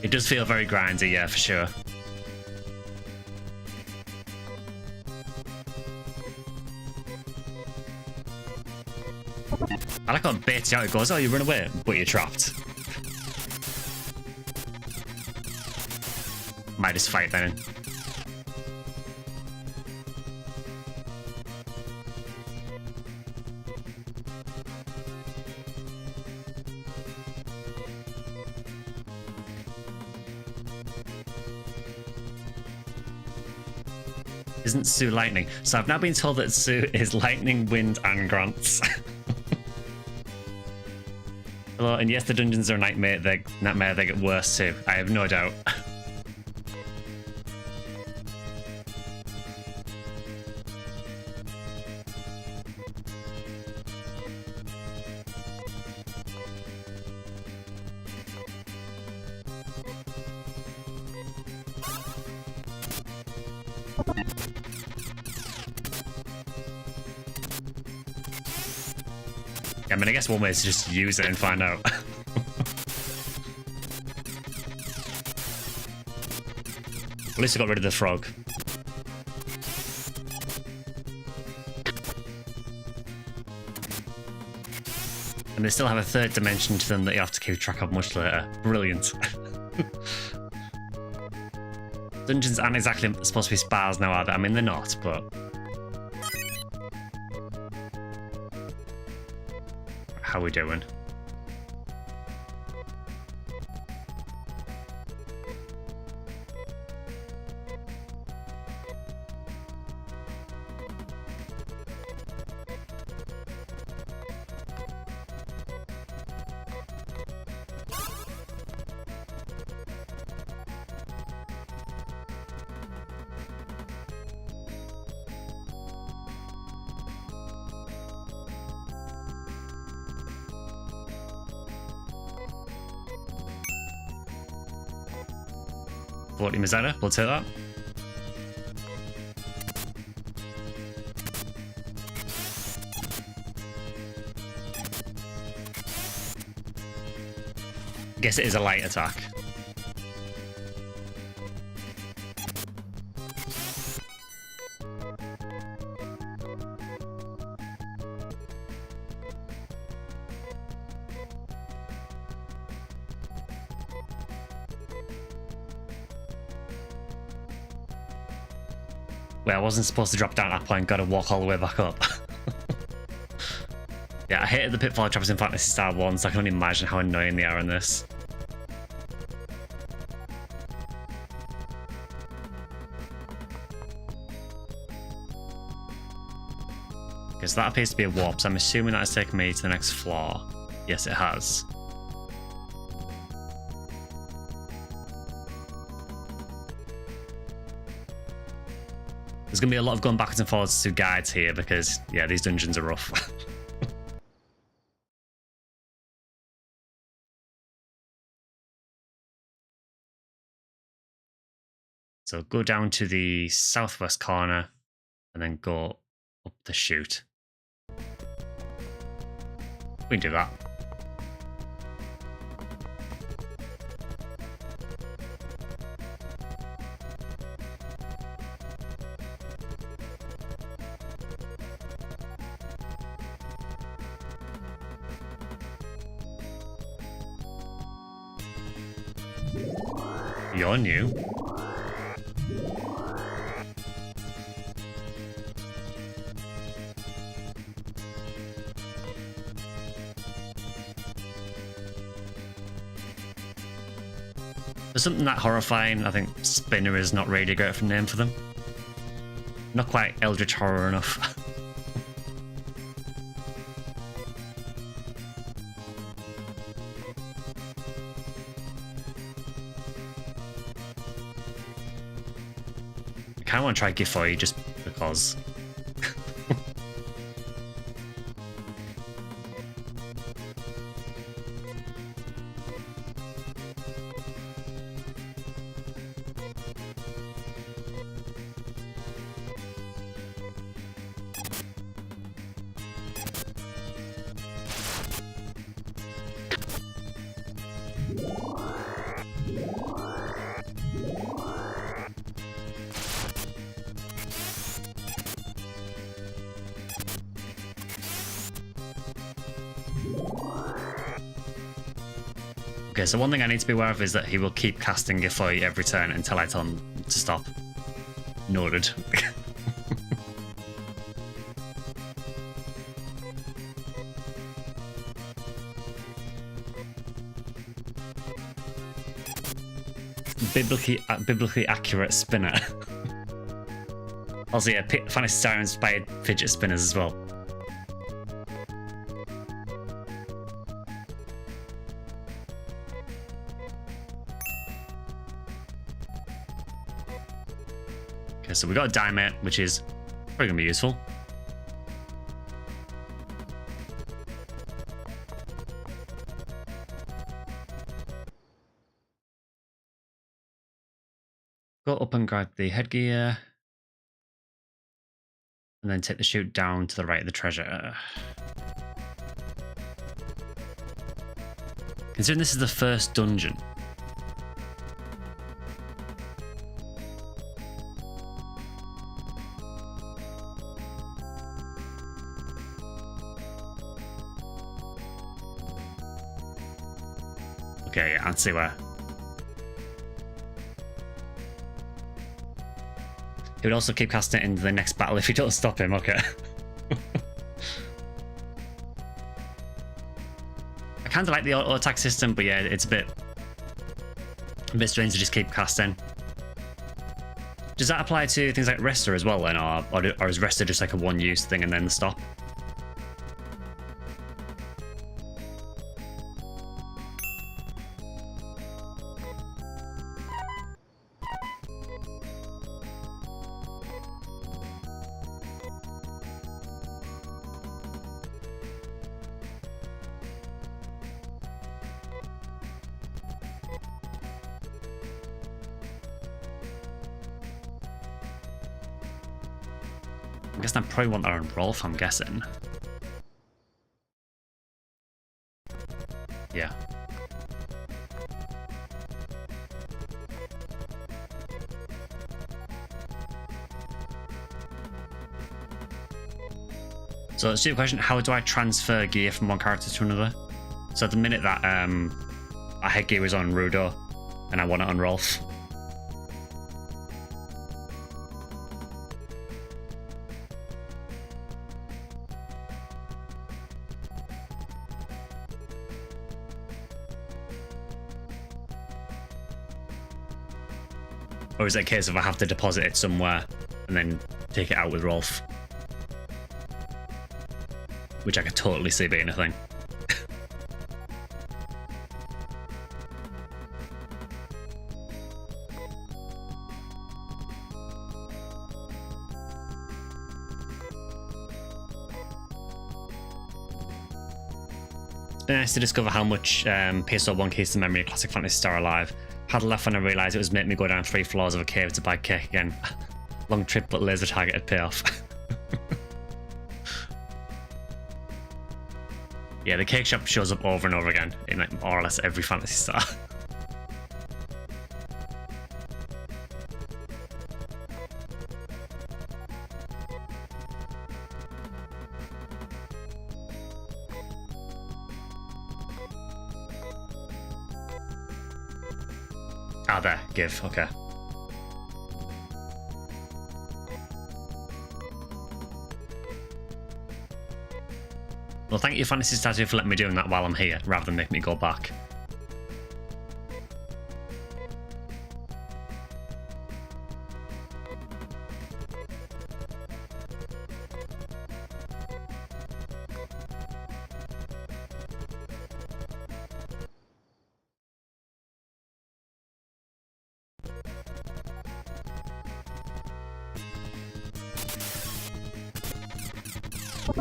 It does feel very grindy, yeah, for sure. I like how it baits you out. It goes, oh, you run away, but you're trapped. Might just fight then. Isn't Sue lightning? So I've now been told that Sue is lightning, wind, and grants. Hello, and yes, the dungeons are a nightmare. They get worse too. I have no doubt. I mean, I guess one way is to just use it and find out. At least I got rid of the frog. And they still have a third dimension to them that you have to keep track of much later. Brilliant. Dungeons aren't exactly supposed to be spas now, are they? I mean, they're not, but... how we doing? Mizeta, we'll take that. Guess it is a light attack. Wait, I wasn't supposed to drop down at that point, gotta walk all the way back up. Yeah, I hated the pitfall traps in Phantasy Star 1, so I can only imagine how annoying they are in this. Okay, so that appears to be a warp, so I'm assuming that has taken me to the next floor. Yes, it has. There's going to be a lot of going backwards and forwards to guides here because, yeah, these dungeons are rough. So go down to the southwest corner and then go up the chute. We can do that. You're new. For something that horrifying, I think Spinner is not really a great name for them. Not quite Eldritch Horror enough. I kind of want to try Gifoy just because. Okay, so one thing I need to be aware of is that he will keep casting Gifoy every turn until I tell him to stop. Noted. Biblically accurate spinner. Also, yeah, Phantasy Star inspired fidget spinners as well. Okay, so we got a diamond, which is probably gonna be useful. Go up and grab the headgear. And then take the chute down to the right of the treasure. Considering this is the first dungeon. Okay, yeah, I'll see where. He would also keep casting it into the next battle if you don't stop him, okay. I kind of like the auto attack system, but yeah, it's a bit strange to just keep casting. Does that apply to things like Resta as well then, or is Resta just like a one-use thing and then stop? I guess I probably want that on Rolf, I'm guessing. Yeah. So let's do a question, how do I transfer gear from one character to another? So at the minute that our headgear is on Rudo and I want it on Rolf. Or is it a case of I have to deposit it somewhere and then take it out with Rolf? Which I could totally see being a thing. It's been nice to discover how much PSO1 keeps the memory of classic Phantasy Star alive. Had left when I realised it was making me go down 3 floors of a cave to buy cake again. Long trip, but laser targeted payoff. Yeah, the cake shop shows up over and over again in like more or less every Phantasy Star. Ah, there, give, okay. Well, thank you, Phantasy Star II, for letting me do that while I'm here, rather than making me go back.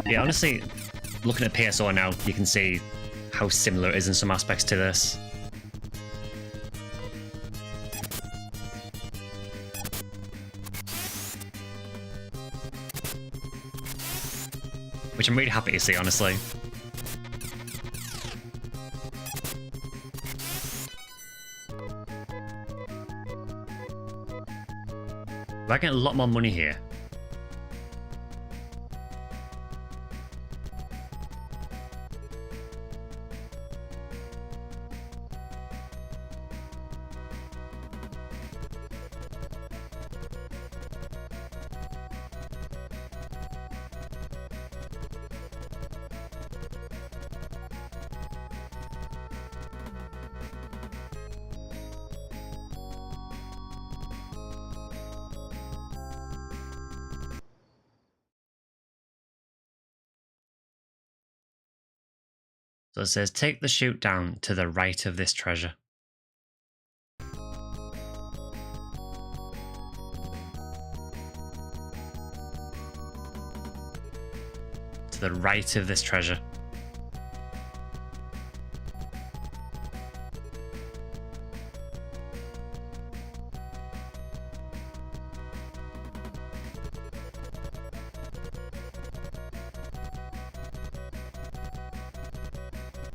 Yeah, honestly, looking at PSO now, you can see how similar it is in some aspects to this. Which I'm really happy to see, honestly. I get a lot more money here. So it says, take the chute down to the right of this treasure. To the right of this treasure.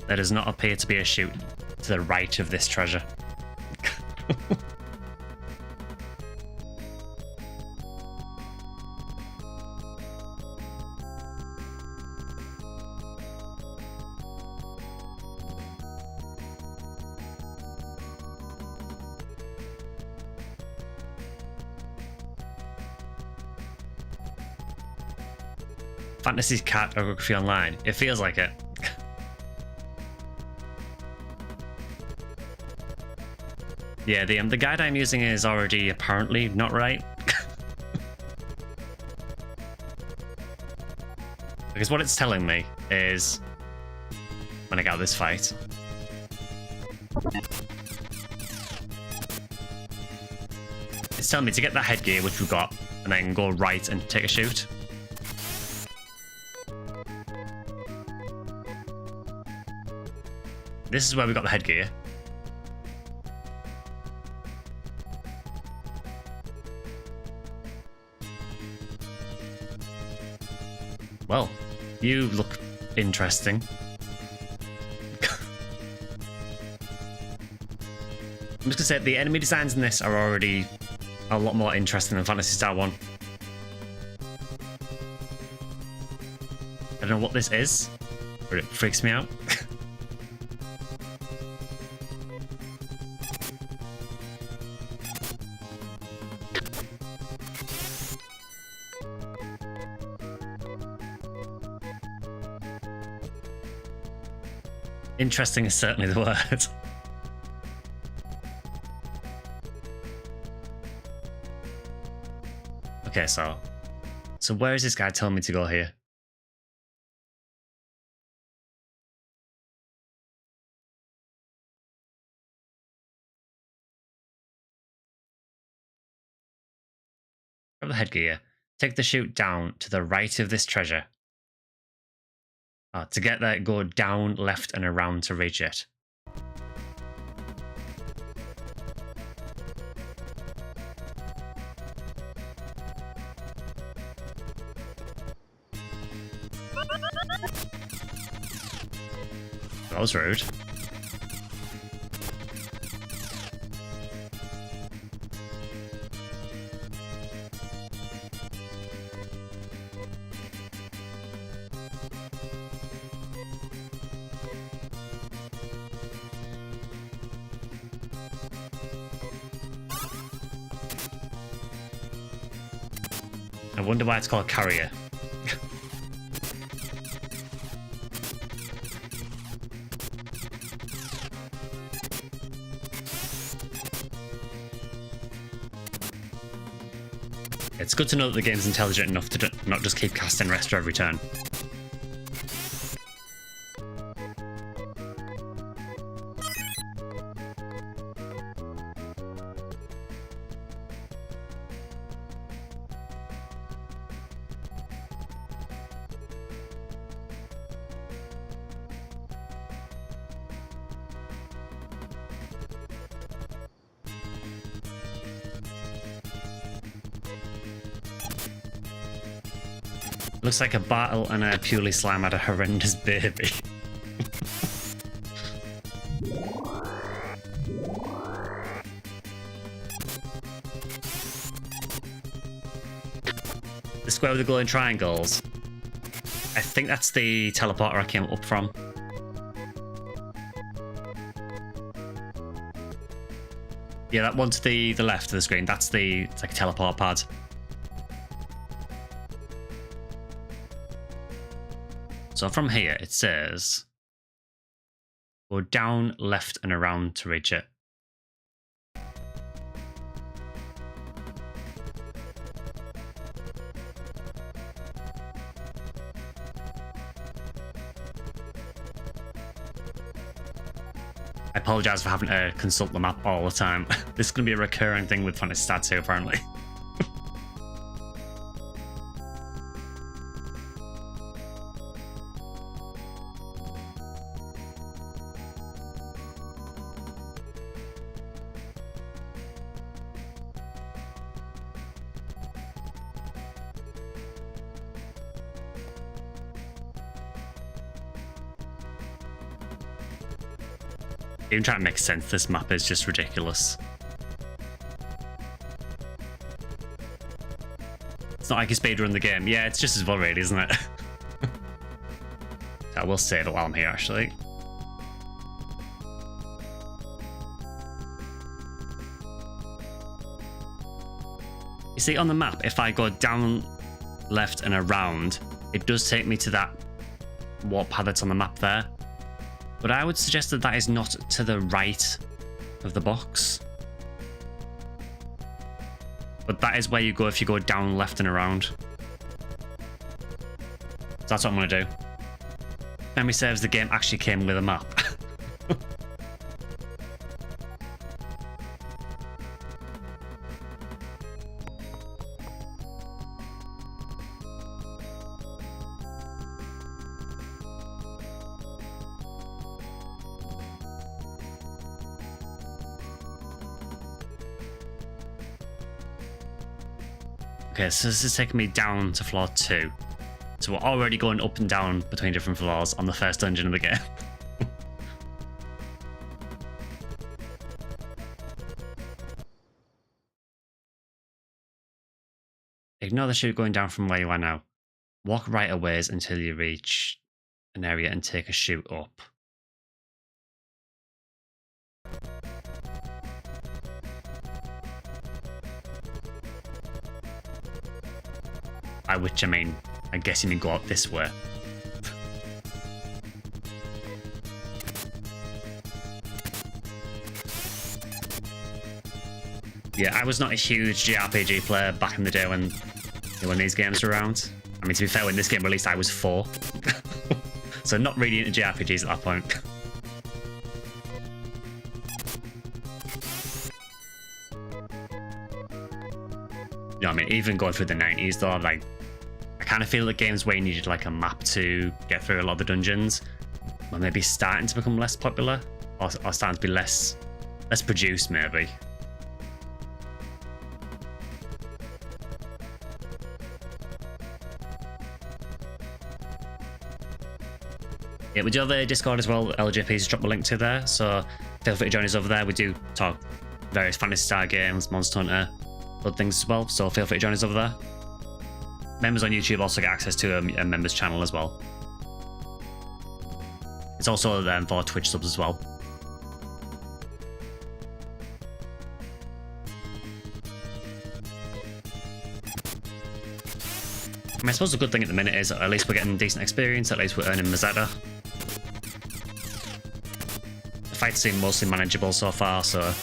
There does not appear to be a chute to the right of this treasure. Fantasy cartography online. It feels like it. Yeah, the guide I'm using is already apparently not right. Because what it's telling me is, when I get out of this fight, it's telling me to get that headgear, which we've got, and then go right and take a shoot. This is where we got the headgear. Well, you look interesting. I'm just gonna say the enemy designs in this are already a lot more interesting than Phantasy Star 1. I don't know what this is, but it freaks me out. Interesting is certainly the word. Okay, so where is this guy telling me to go here? Grab the headgear. Take the chute down to the right of this treasure. To get there, go down, left, and around to reach it. That was rude. I wonder why it's called carrier. It's good to know that the game's intelligent enough to not just keep casting Rester every turn. Looks like a battle and a purely slime had a horrendous baby. The square with the glowing triangles. I think that's the teleporter I came up from. Yeah, that one to the left of the screen. It's like a teleport pad. So from here, it says, go down, left, and around to reach it. I apologize for having to consult the map all the time. This is going to be a recurring thing with Phantasy Star II, apparently. Even trying to make sense, this map is just ridiculous. It's not like a speedrun the game. Yeah, it's just as well, really, isn't it? I will save it while I'm here, actually. You see, on the map, if I go down, left, and around, it does take me to that warp pad that's on the map there. But I would suggest that that is not to the right of the box. But that is where you go if you go down, left, and around. So that's what I'm going to do. Memory serves, the game actually came with a map. Okay, so this is taking me down to floor 2. So we're already going up and down between different floors on the first dungeon of the game. Ignore the chute going down from where you are now. Walk right a ways until you reach an area and take a chute up. By which I mean, I guess you mean go out this way. Yeah, I was not a huge JRPG player back in the day when these games were around. I mean, to be fair, when this game released, I was 4. So not really into JRPGs at that point. You know what I mean? Even going through the 90s though, like, I kind of feel that games where you needed like a map to get through a lot of the dungeons were maybe starting to become less popular, or starting to be less produced maybe. Yeah, we do have a Discord as well. LJP's dropped the link to there, so feel free to join us over there. We do talk various Phantasy Star games, Monster Hunter, other things as well, so feel free to join us over there. Members on YouTube also get access to a members channel as well. It's also for Twitch subs as well. I mean, I suppose the good thing at the minute is at least we're getting decent experience, at least we're earning Mazetta. The fights seem mostly manageable so far, so...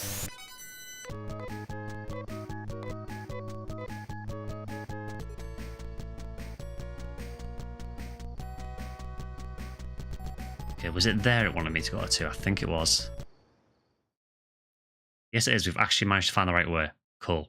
Okay, was it there it wanted me to go to? I think it was. Yes, it is. We've actually managed to find the right way. Cool.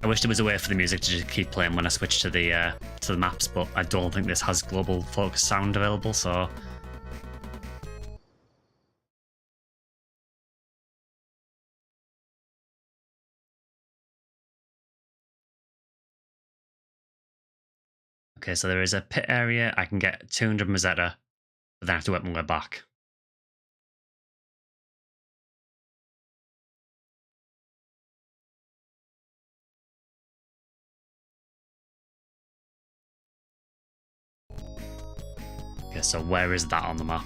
I wish there was a way for the music to just keep playing when I switch to the maps, but I don't think this has global focus sound available, so... Okay, so there is a pit area. I can get 200 Mazetta, but then I have to work my way back. Okay, so where is that on the map?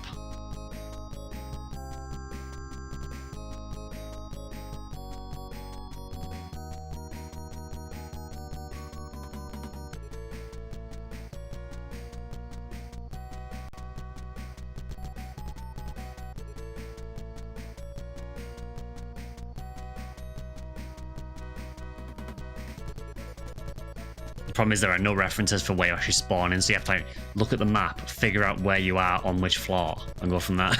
The problem is there are no references for where you actually spawn in, so you have to like look at the map, figure out where you are on which floor, and go from there.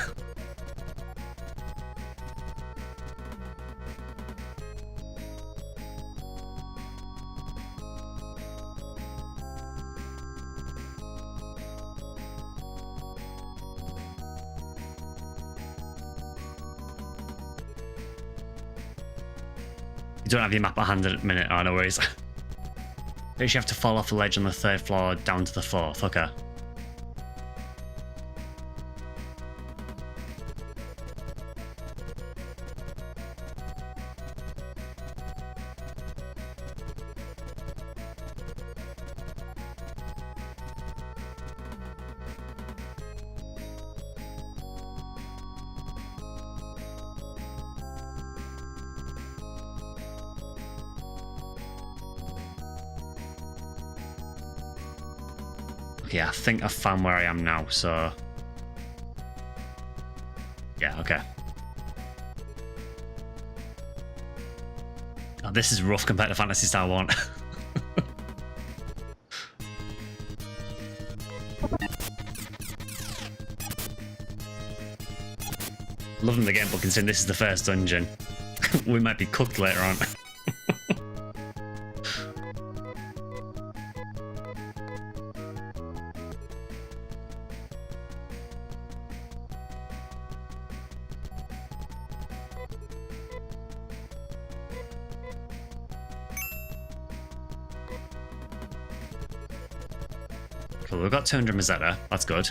You don't have your map at hand at a minute, oh no worries. You have to fall off the ledge on the 3rd floor down to the 4th, okay. Okay, I think I found where I am now, so... Yeah, okay. Oh, this is rough compared to Phantasy Star 1. Loving the game, but considering this is the first dungeon, we might be cooked later on. Cool, we've got 200 Mazetta, that's good.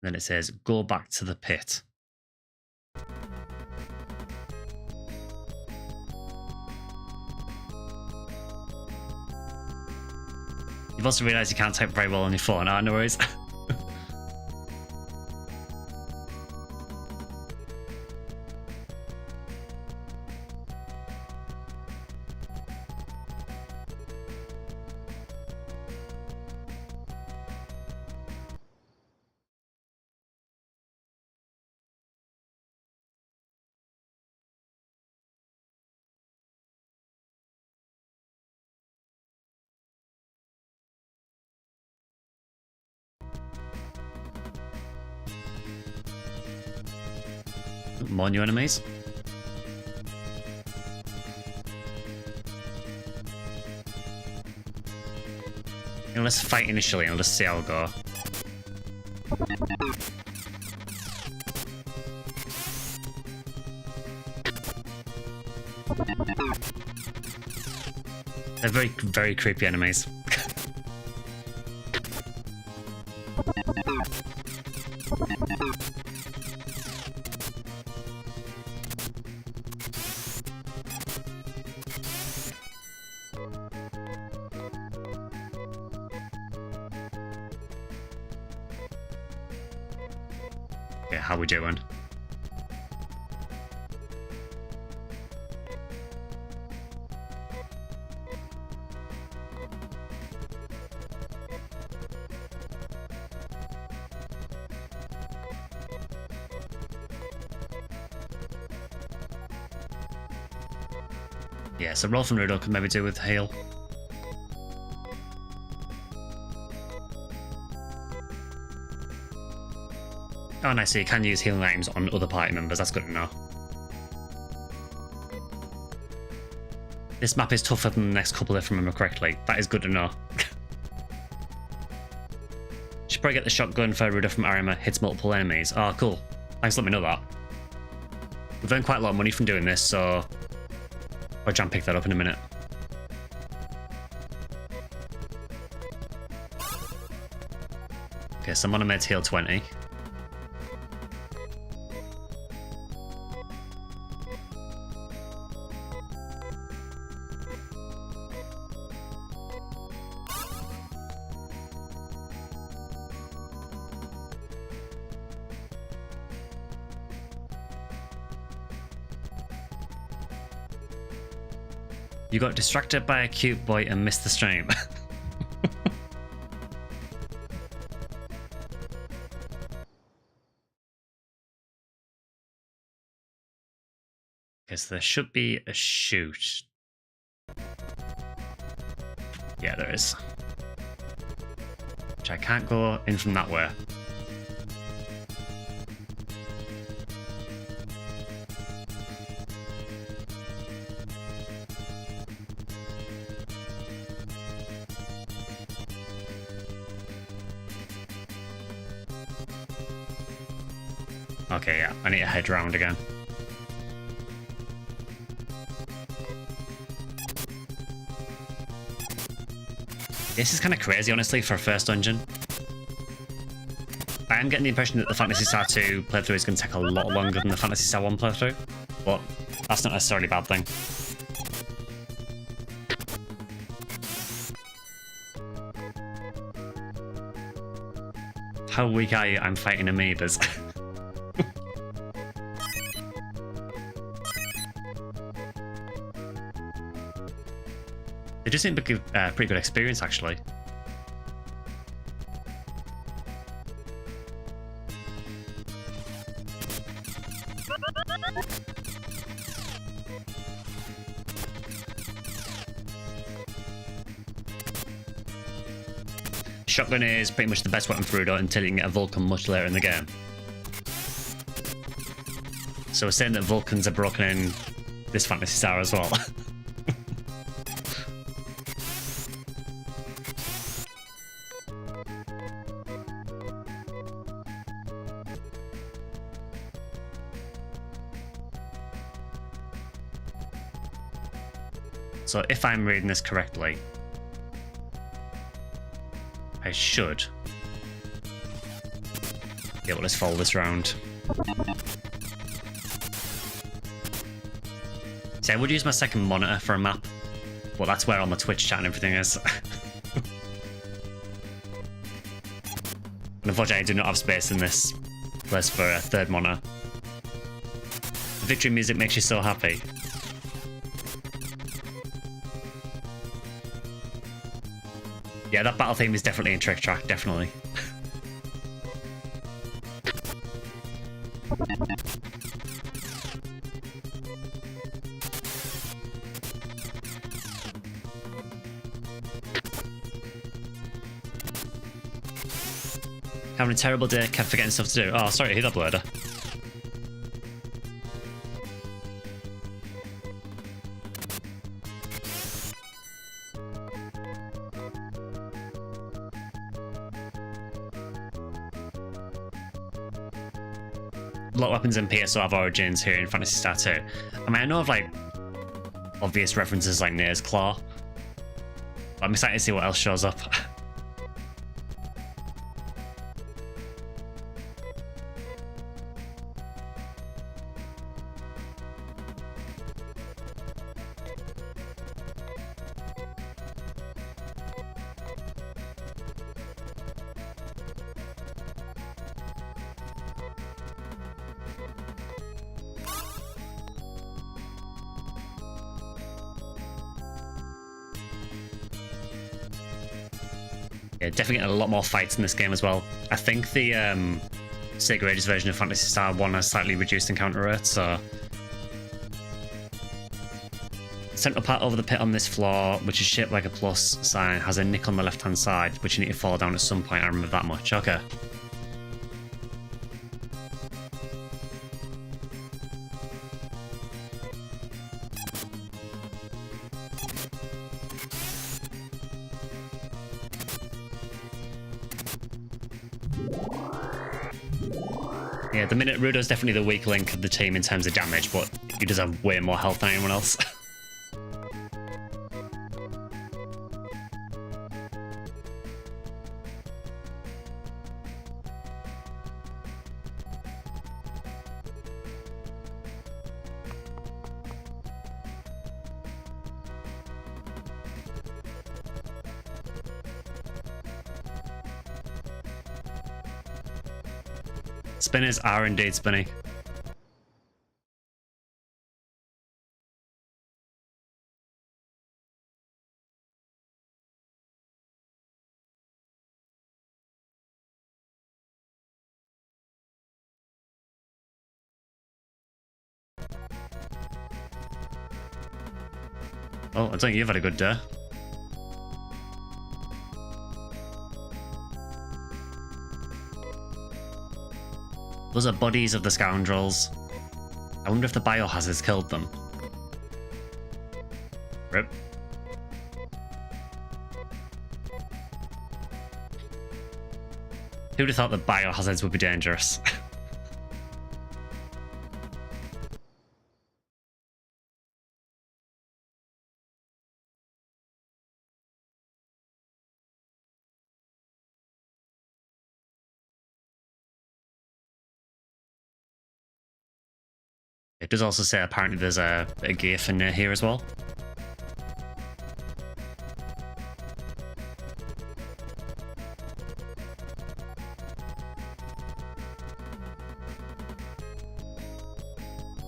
Then it says, go back to the pit. You've also realised you can't type very well on your phone, no worries. More new enemies. And let's fight initially and let's see how it go. They're very, very creepy enemies. Okay, how we doing? Yeah, so Rolf and Rudolph could maybe do with heal. Oh nice, so you can use healing items on other party members, that's good to know. This map is tougher than the next couple if I remember correctly. That is good to know. Should probably get the shotgun for Rudolph from Arima, hits multiple enemies. Oh cool, thanks for letting me know that. We've earned quite a lot of money from doing this, so I'll try and pick that up in a minute. Okay, so I'm on a meds heal 20. You got distracted by a cute boy and missed the stream. Okay, so there should be a chute. Yeah, there is. Which I can't go in from that way. Okay, yeah, I need to head round again. This is kind of crazy, honestly, for a first dungeon. I am getting the impression that the Phantasy Star II playthrough is going to take a lot longer than the Phantasy Star 1 playthrough, but that's not necessarily a bad thing. how weak are you? I'm fighting amoebas. They just seem to give pretty good experience, actually. Shotgun is pretty much the best weapon for Rudo until you can get a Vulcan much later in the game. So we're saying that Vulcans are broken in this Phantasy Star as well. So if I'm reading this correctly, I should be able to follow this round. See, I would use my second monitor for a map, but that's where all my Twitch chat and everything is. And unfortunately, I do not have space in this place for a third monitor. The victory music makes you so happy. Yeah, that battle theme is definitely in Trick Track, definitely. Having a terrible day, kept forgetting stuff to do. Oh, sorry to hear that, Blurder. A lot of weapons in PSO have origins here in Phantasy Star II. I mean, I know of like obvious references like Nair's Claw, but I'm excited to see what else shows up. Yeah, definitely getting a lot more fights in this game as well. I think the Sega Ages version of Phantasy Star 1 has slightly reduced encounter rate, so... The central part over the pit on this floor, which is shaped like a plus sign, has a nick on the left-hand side, which you need to fall down at some point. I remember that much. Okay. Yeah, the minute Rudo's definitely the weak link of the team in terms of damage, but he does have way more health than anyone else. Spinners are indeed spinning. Oh, I don't think you've had a good day. Those are bodies of the scoundrels. I wonder if the biohazards killed them. Rip. Who'd have thought that biohazards would be dangerous? It does also say apparently there's a gear for near here as well.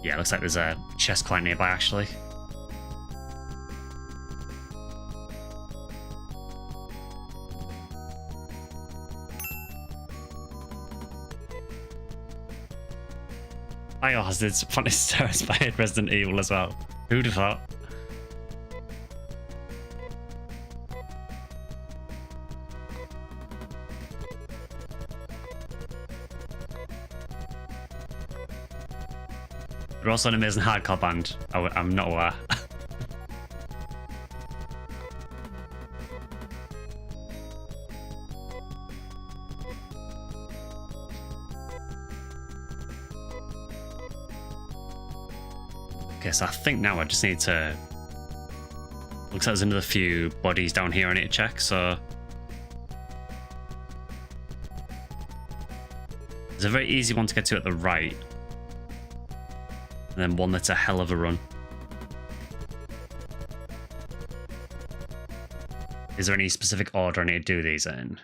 Yeah, looks like there's a chest quite nearby, actually. Biohazard's Phantasy Star inspired Resident Evil as well. Who'd have thought? They're also an amazing hardcore band. I'm not aware. Okay, so I think now I just need to... Looks like there's another few bodies down here I need to check, so... There's a very easy one to get to at the right. And then one that's a hell of a run. Is there any specific order I need to do these in?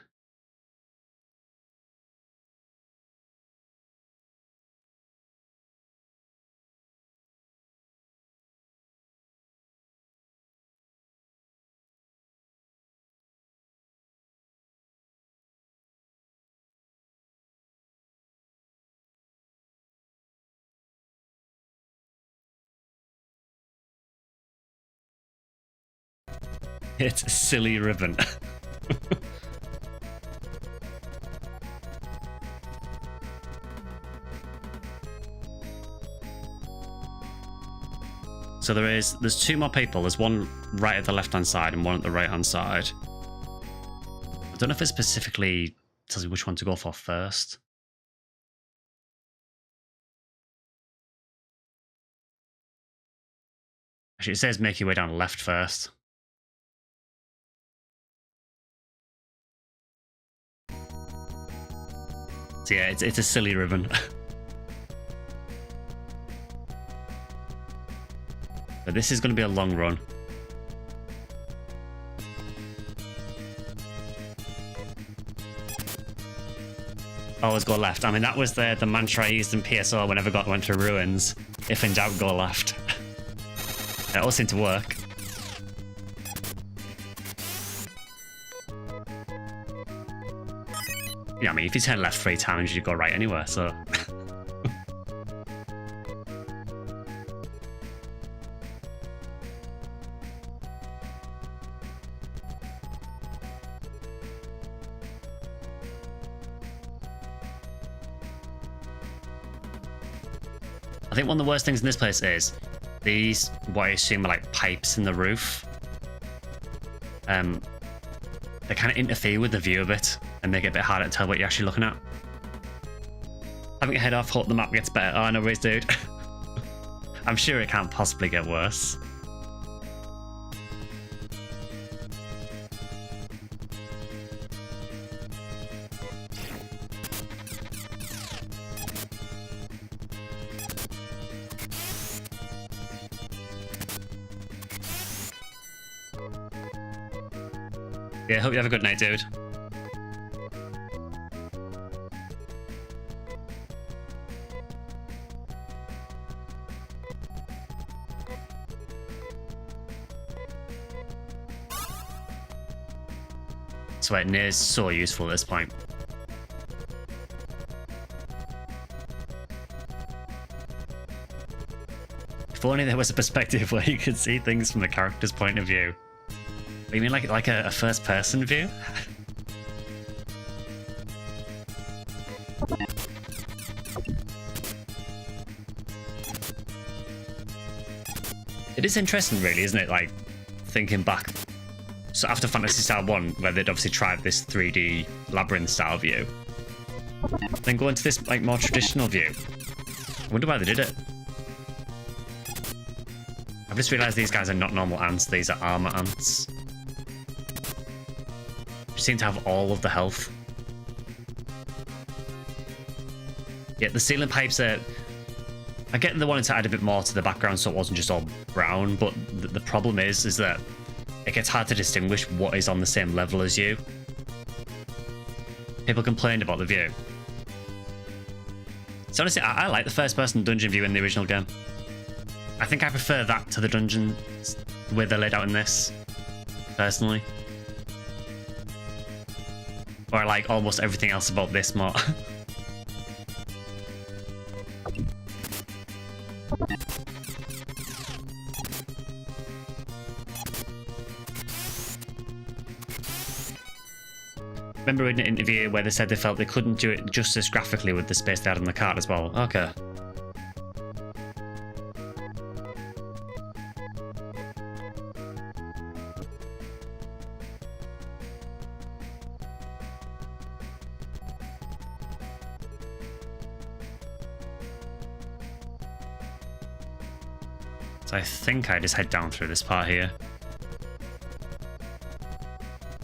It's a silly ribbon. So there's two more people. There's one right at the left-hand side and one at the right-hand side. I don't know if it specifically tells you which one to go for first. Actually, it says make your way down left first. So yeah, it's a silly ribbon. But this is going to be a long run. Always go left. I mean, that was the mantra I used in PSO whenever I went to ruins. If in doubt, go left. It all seemed to work. Yeah, I mean, if you turn left 3 times, you go right anywhere, so... I think one of the worst things in this place is these, what I assume are like pipes in the roof. They kind of interfere with the view a bit and make it a bit harder to tell what you're actually looking at. Having a head off, hope the map gets better. Oh, no worries, dude. I'm sure it can't possibly get worse. Yeah, hope you have a good night, dude. Sweat is so useful at this point. If only there was a perspective where you could see things from the character's point of view. You mean like a first-person view? It is interesting, really, isn't it? Like, thinking back. So after Phantasy Star 1, where they'd obviously tried this 3D labyrinth-style view, then go into this like more traditional view. I wonder why they did it. I've just realised these guys are not normal ants; these are armor ants. Seem to have all of the health. Yeah, the ceiling pipes are... I get they wanted to add a bit more to the background so it wasn't just all brown, but the problem is that it gets hard to distinguish what is on the same level as you. People complained about the view. So honestly, I like the first-person dungeon view in the original game. I think I prefer that to the dungeons the way they're laid out in this, personally. Or I like almost everything else about this more. Remember reading an interview where they said they felt they couldn't do it justice graphically with the space they had on the card as well. Okay. So I think I just head down through this part here.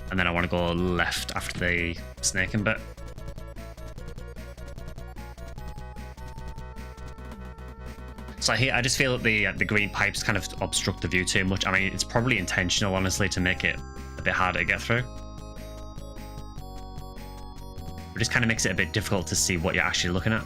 And then I want to go left after the snaking bit. So here, I just feel that the green pipes kind of obstruct the view too much. I mean, it's probably intentional, honestly, to make it a bit harder to get through. It just kind of makes it a bit difficult to see what you're actually looking at.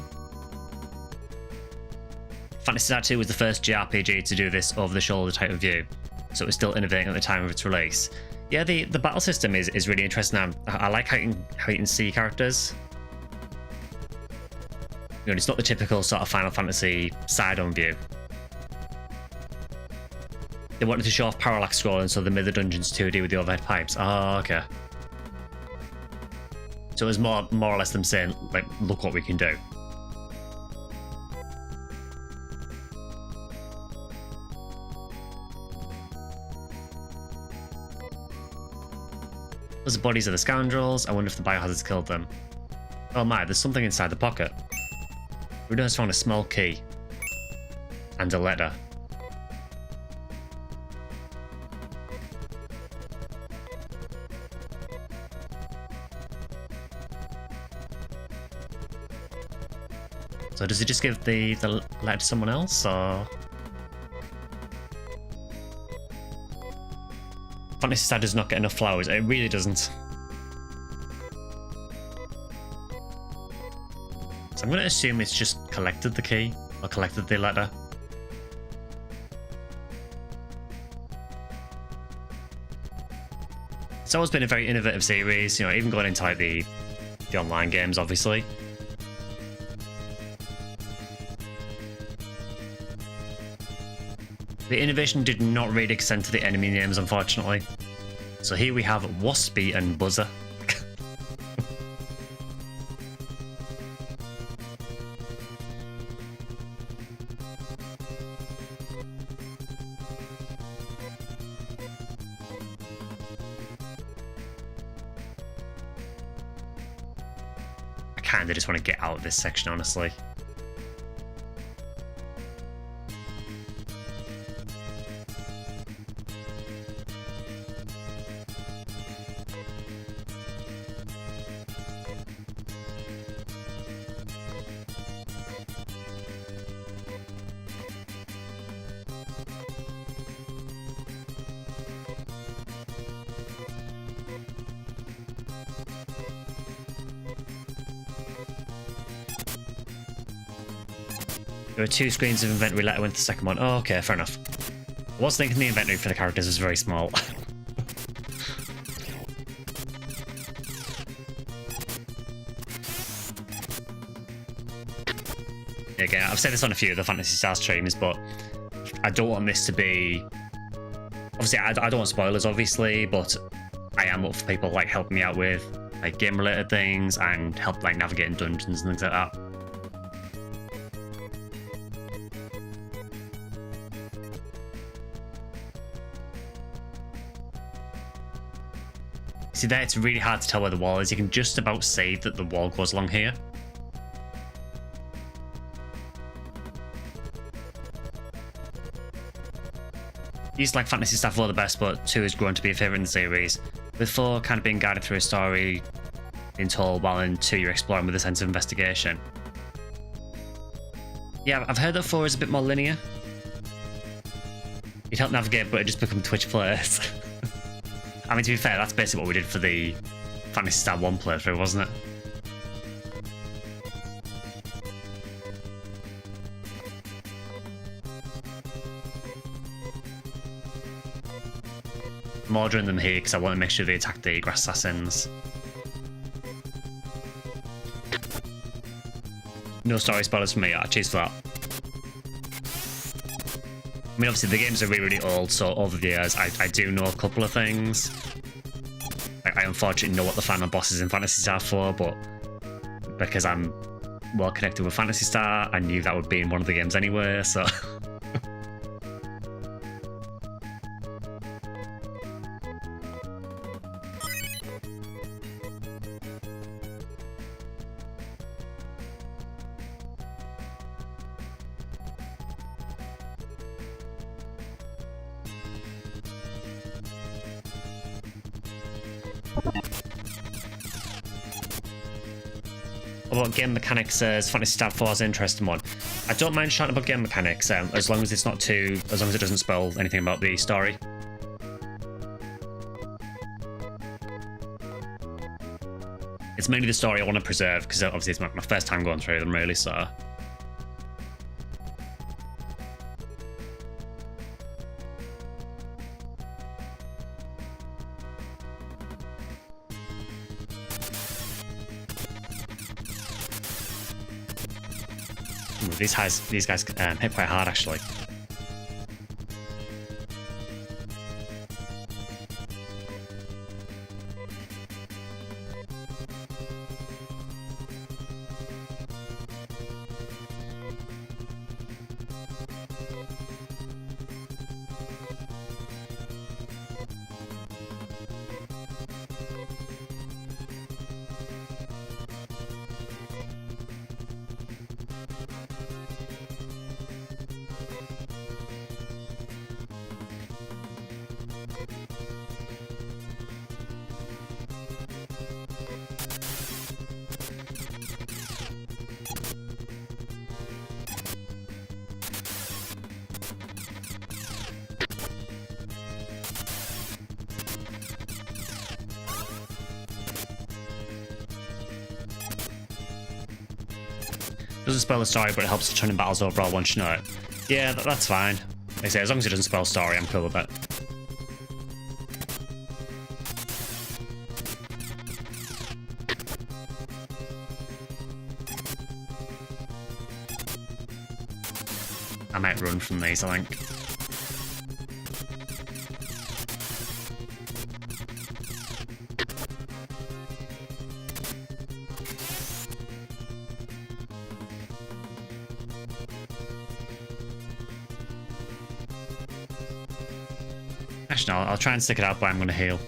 Phantasy Star II was the first JRPG to do this over-the-shoulder type of view, so it was still innovating at the time of its release. Yeah, the battle system is really interesting. I like how you can see characters. You know, it's not the typical sort of Final Fantasy side-on view. They wanted to show off parallax scrolling, so they made the dungeons 2D with the overhead pipes. Oh, okay. So it was more or less them saying, like, look what we can do. Those are bodies of the scoundrels. I wonder if the biohazards killed them. Oh my, there's something inside the pocket. We just found a small key. And a letter. So does he just give the letter to someone else, or...? Phantasy Star does not get enough flowers. It really doesn't. So I'm going to assume it's just collected the key, or collected the letter. It's always been a very innovative series, you know, even going into like the online games, obviously. The innovation did not really extend to the enemy names, unfortunately. So here we have Waspy and Buzzer. I kinda just want to get out of this section, honestly. There are 2 screens of inventory, let I went to the second one. Oh, okay, fair enough. I was thinking the inventory for the characters was very small. Again, I've said this on a few of the Phantasy Star streams, but I don't want this to be... Obviously, I don't want spoilers, obviously, but I am up for people like helping me out with like game-related things and help like navigating dungeons and things like that. See there, it's really hard to tell where the wall is. You can just about say that the wall goes along here. Used like Phantasy Star 4 the best, but 2 has grown to be a favourite in the series, with 4 kind of being guided through a story being told, while in 2 you're exploring with a sense of investigation. Yeah, I've heard that 4 is a bit more linear. You'd help navigate, but it just become Twitch players. I mean, to be fair, that's basically what we did for the Phantasy Star 1 playthrough, wasn't it? I'm ordering them here because I want to make sure they attack the grass assassins. No story spoilers for me. Cheers for that. I mean, obviously the games are really old, so over the years I do know a couple of things. I unfortunately know what the final boss is in Phantasy Star 4, but because I'm well connected with Phantasy Star, I knew that would be in one of the games anyway, so... About game mechanics, Phantasy Star 4 is an interesting one. I don't mind shouting about game mechanics, as long as it's not too, as long as it doesn't spoil anything about the story. It's mainly the story I want to preserve, because obviously it's my first time going through them, really, so... Ooh, these guys hit quite hard, actually. Doesn't spoil the story, but it helps to turn in battles overall once you know it. Yeah, that's fine. Like I say, as long as it doesn't spoil story, I'm cool with it. I might run from these, I think. Actually, no, I'll try and stick it out, but I'm going to heal.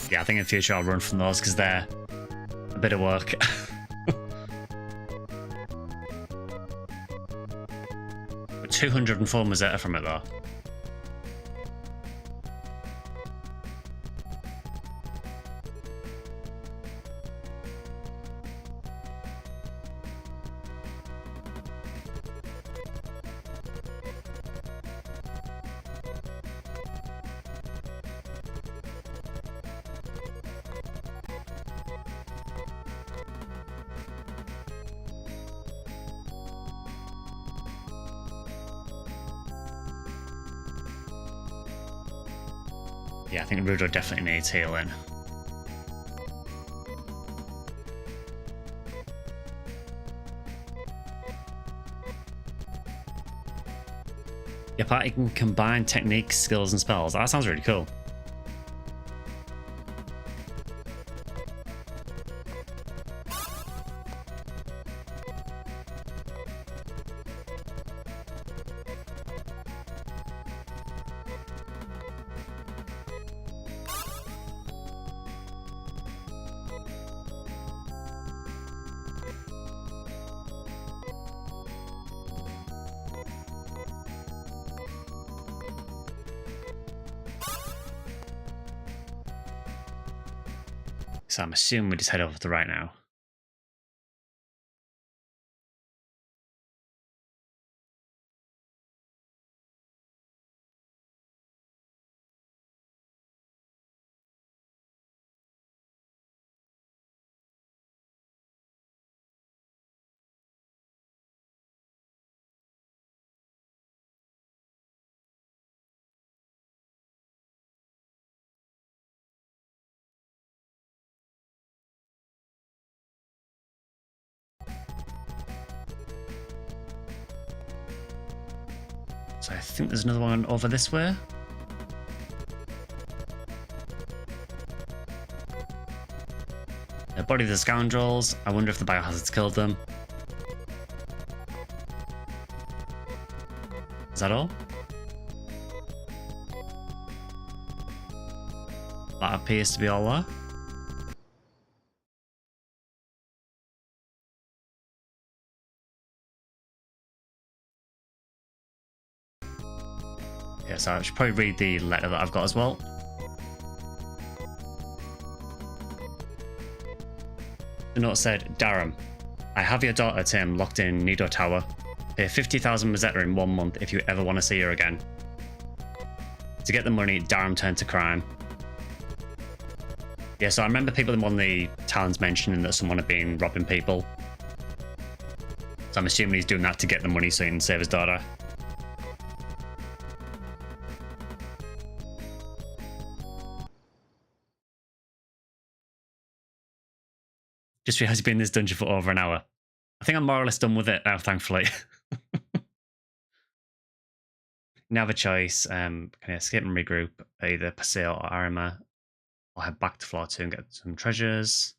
Yeah, I think in future I'll run from those because they're a bit of work. 204 Mazetta from it though. Yeah, I think Rudo definitely needs healing. Your party can combine techniques, skills, and spells. That sounds really cool. So I'm assuming we just head over to the right now. So I think there's another one over this way. The body of the scoundrels. I wonder if the biohazards killed them. Is that all? That appears to be all there. Yeah, so I should probably read the letter that I've got as well. The note said, Darren, I have your daughter Tim locked in Nido Tower. Pay 50,000 Mazetta in 1 month if you ever want to see her again. To get the money, Darren turned to crime. Yeah, so I remember people in one of the towns mentioning that someone had been robbing people. So I'm assuming he's doing that to get the money so he can save his daughter. Just realised he's been in this dungeon for over an hour. I think I'm more or less done with it now, thankfully. Now have a choice. Can I escape and regroup? Either Paseo or Arima. I'll head back to floor 2 and get some treasures.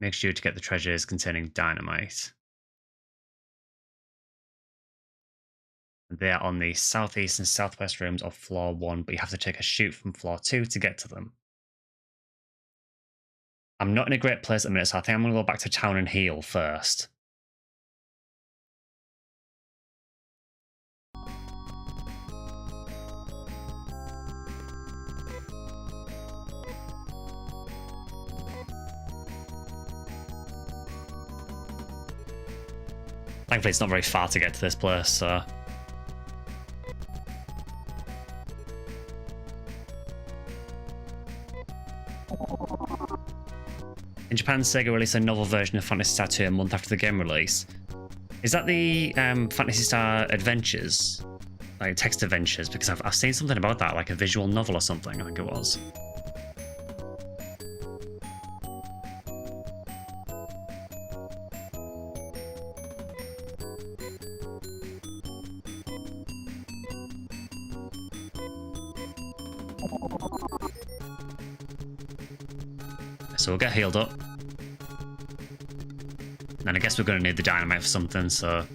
Make sure to get the treasures containing dynamite. They are on the southeast and southwest rooms of floor 1, but you have to take a chute from floor 2 to get to them. I'm not in a great place at the minute, so I think I'm going to go back to town and heal first. Thankfully, it's not very far to get to this place, so... In Japan, Sega released a novel version of Phantasy Star II a month after the game release. Is that the Phantasy Star Adventures? Like text adventures? Because I've seen something about that, like a visual novel or something, I think it was. So we'll get healed up. And I guess we're going to need the dynamite for something, so...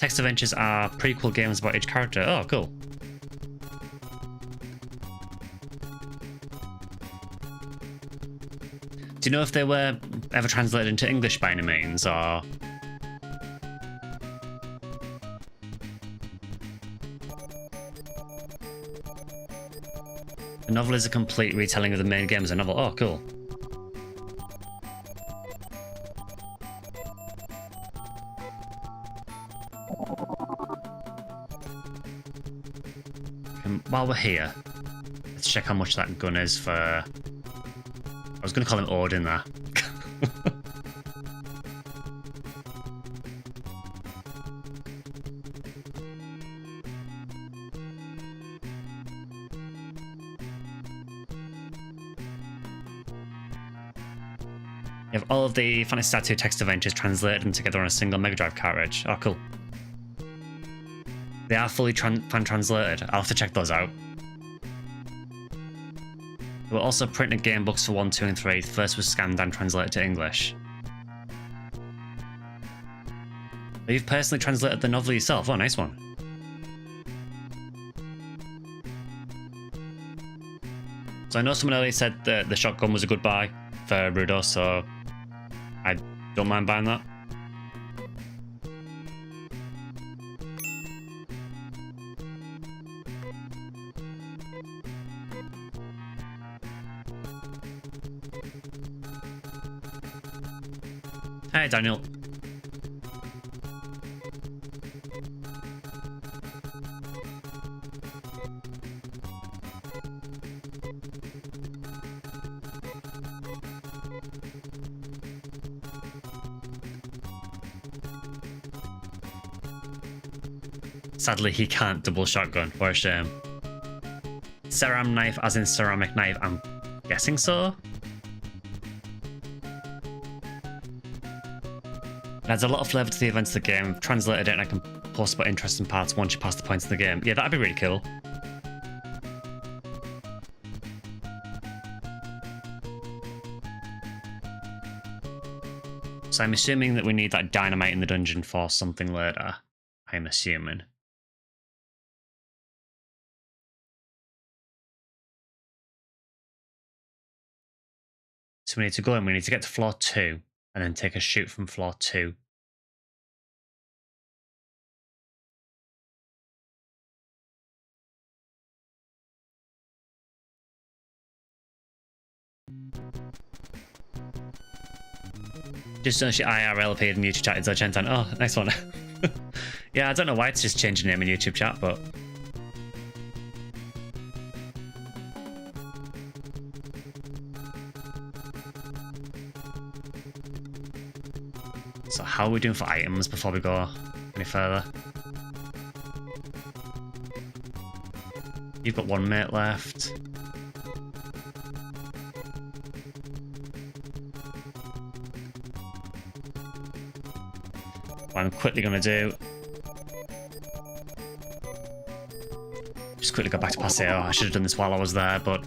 Text adventures are prequel games about each character. Oh, cool. Do you know if they were ever translated into English by any means, or... The novel is a complete retelling of the main game as a novel. Oh, cool. While we're here, let's check how much that gun is for... I was going to call him Odin there. You have all of the Phantasy Star II text adventures translated them together on a single Mega Drive cartridge. Oh, cool. They are fully fan-translated. I'll have to check those out. We'll also print game books for 1, 2, and 3. The first was scanned and translated to English. You've personally translated the novel yourself. Oh, nice one. So I know someone earlier said that the shotgun was a good buy for Rudo, so I don't mind buying that. Hey, Daniel. Sadly, he can't double shotgun. What a shame. Ceram knife, as in ceramic knife. I'm guessing so. It adds a lot of flavour to the events of the game. I've translated it and I can post about interesting parts once you pass the points of the game. Yeah, that'd be really cool. So I'm assuming that we need that dynamite in the dungeon for something later. I'm assuming. So we need to go in, we need to get to floor 2 and then take a shoot from floor 2. Just actually IRL appeared in YouTube chat. It's Argentan. Oh, nice one. Yeah, I don't know why it's just changing name in YouTube chat, but so how are we doing for items before we go any further? You've got one mate left. What I'm quickly going to do, just quickly go back to Paseo. I should have done this while I was there, but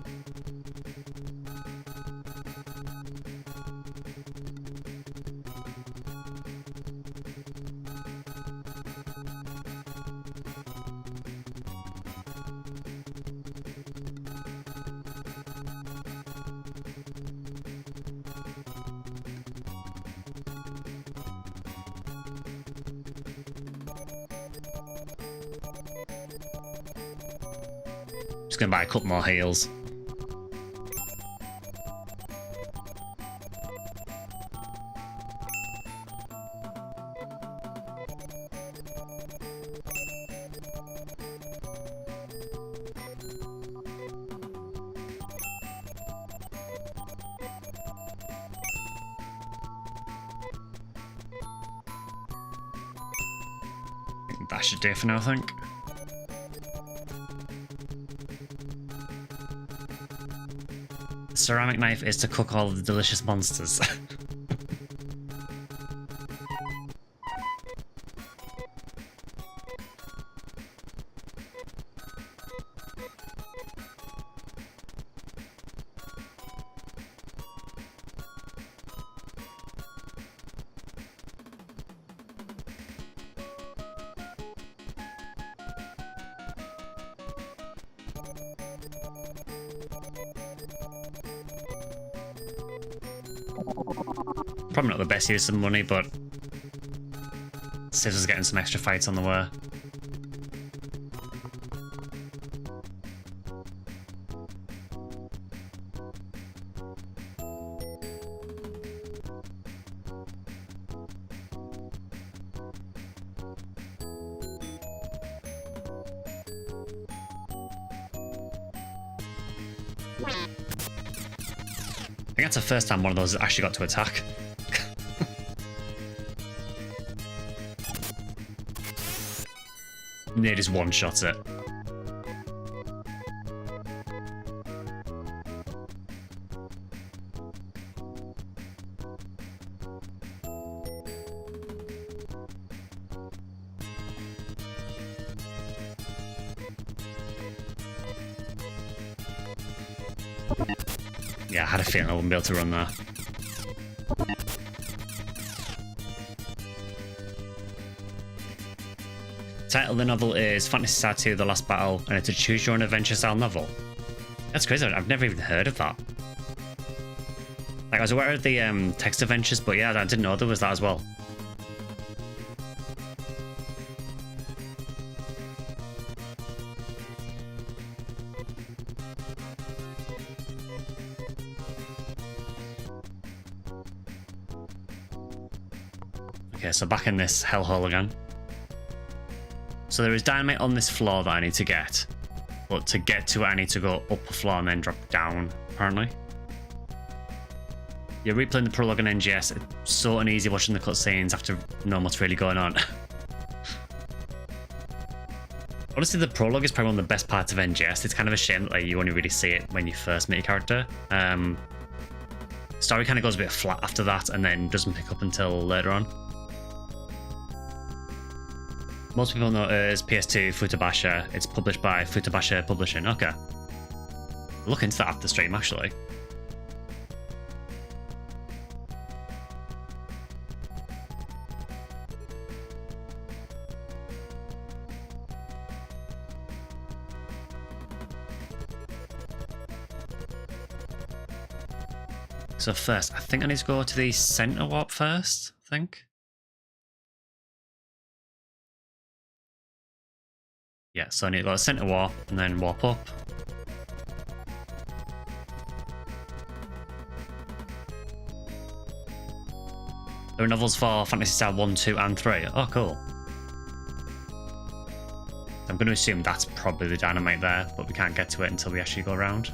just going to buy a couple more heals. That should do for now, I think. The ceramic knife is to cook all of the delicious monsters. Probably not the best use of money, but saves us getting some extra fights on the way. I think that's the first time one of those actually got to attack. They just one-shot it. Yeah, I had a feeling I wouldn't be able to run there. Title of the novel is Phantasy Star II: The Last Battle, and it's a choose-your-own adventure-style novel. That's crazy. I've never even heard of that. Like, I was aware of the text adventures, but yeah, I didn't know there was that as well. Okay, so back in this hellhole again. So there is dynamite on this floor that I need to get. But to get to it, I need to go up a floor and then drop down, apparently. You're replaying the prologue on NGS. It's so uneasy watching the cutscenes after knowing what's really going on. Honestly, the prologue is probably one of the best parts of NGS. It's kind of a shame that like, you only really see it when you first meet your character. Story kind of goes a bit flat after that and then doesn't pick up until later on. Most people know it as PS2 Futabasha. It's published by Futabasha Publishing. Okay. I'll look into that after the stream, actually. So first, I think I need to go to the center warp first, I think. Yeah, so I need to go to center warp and then warp up. There are novels for Phantasy Star 1, 2, and 3. Oh, cool. I'm going to assume that's probably the dynamite there, but we can't get to it until we actually go around.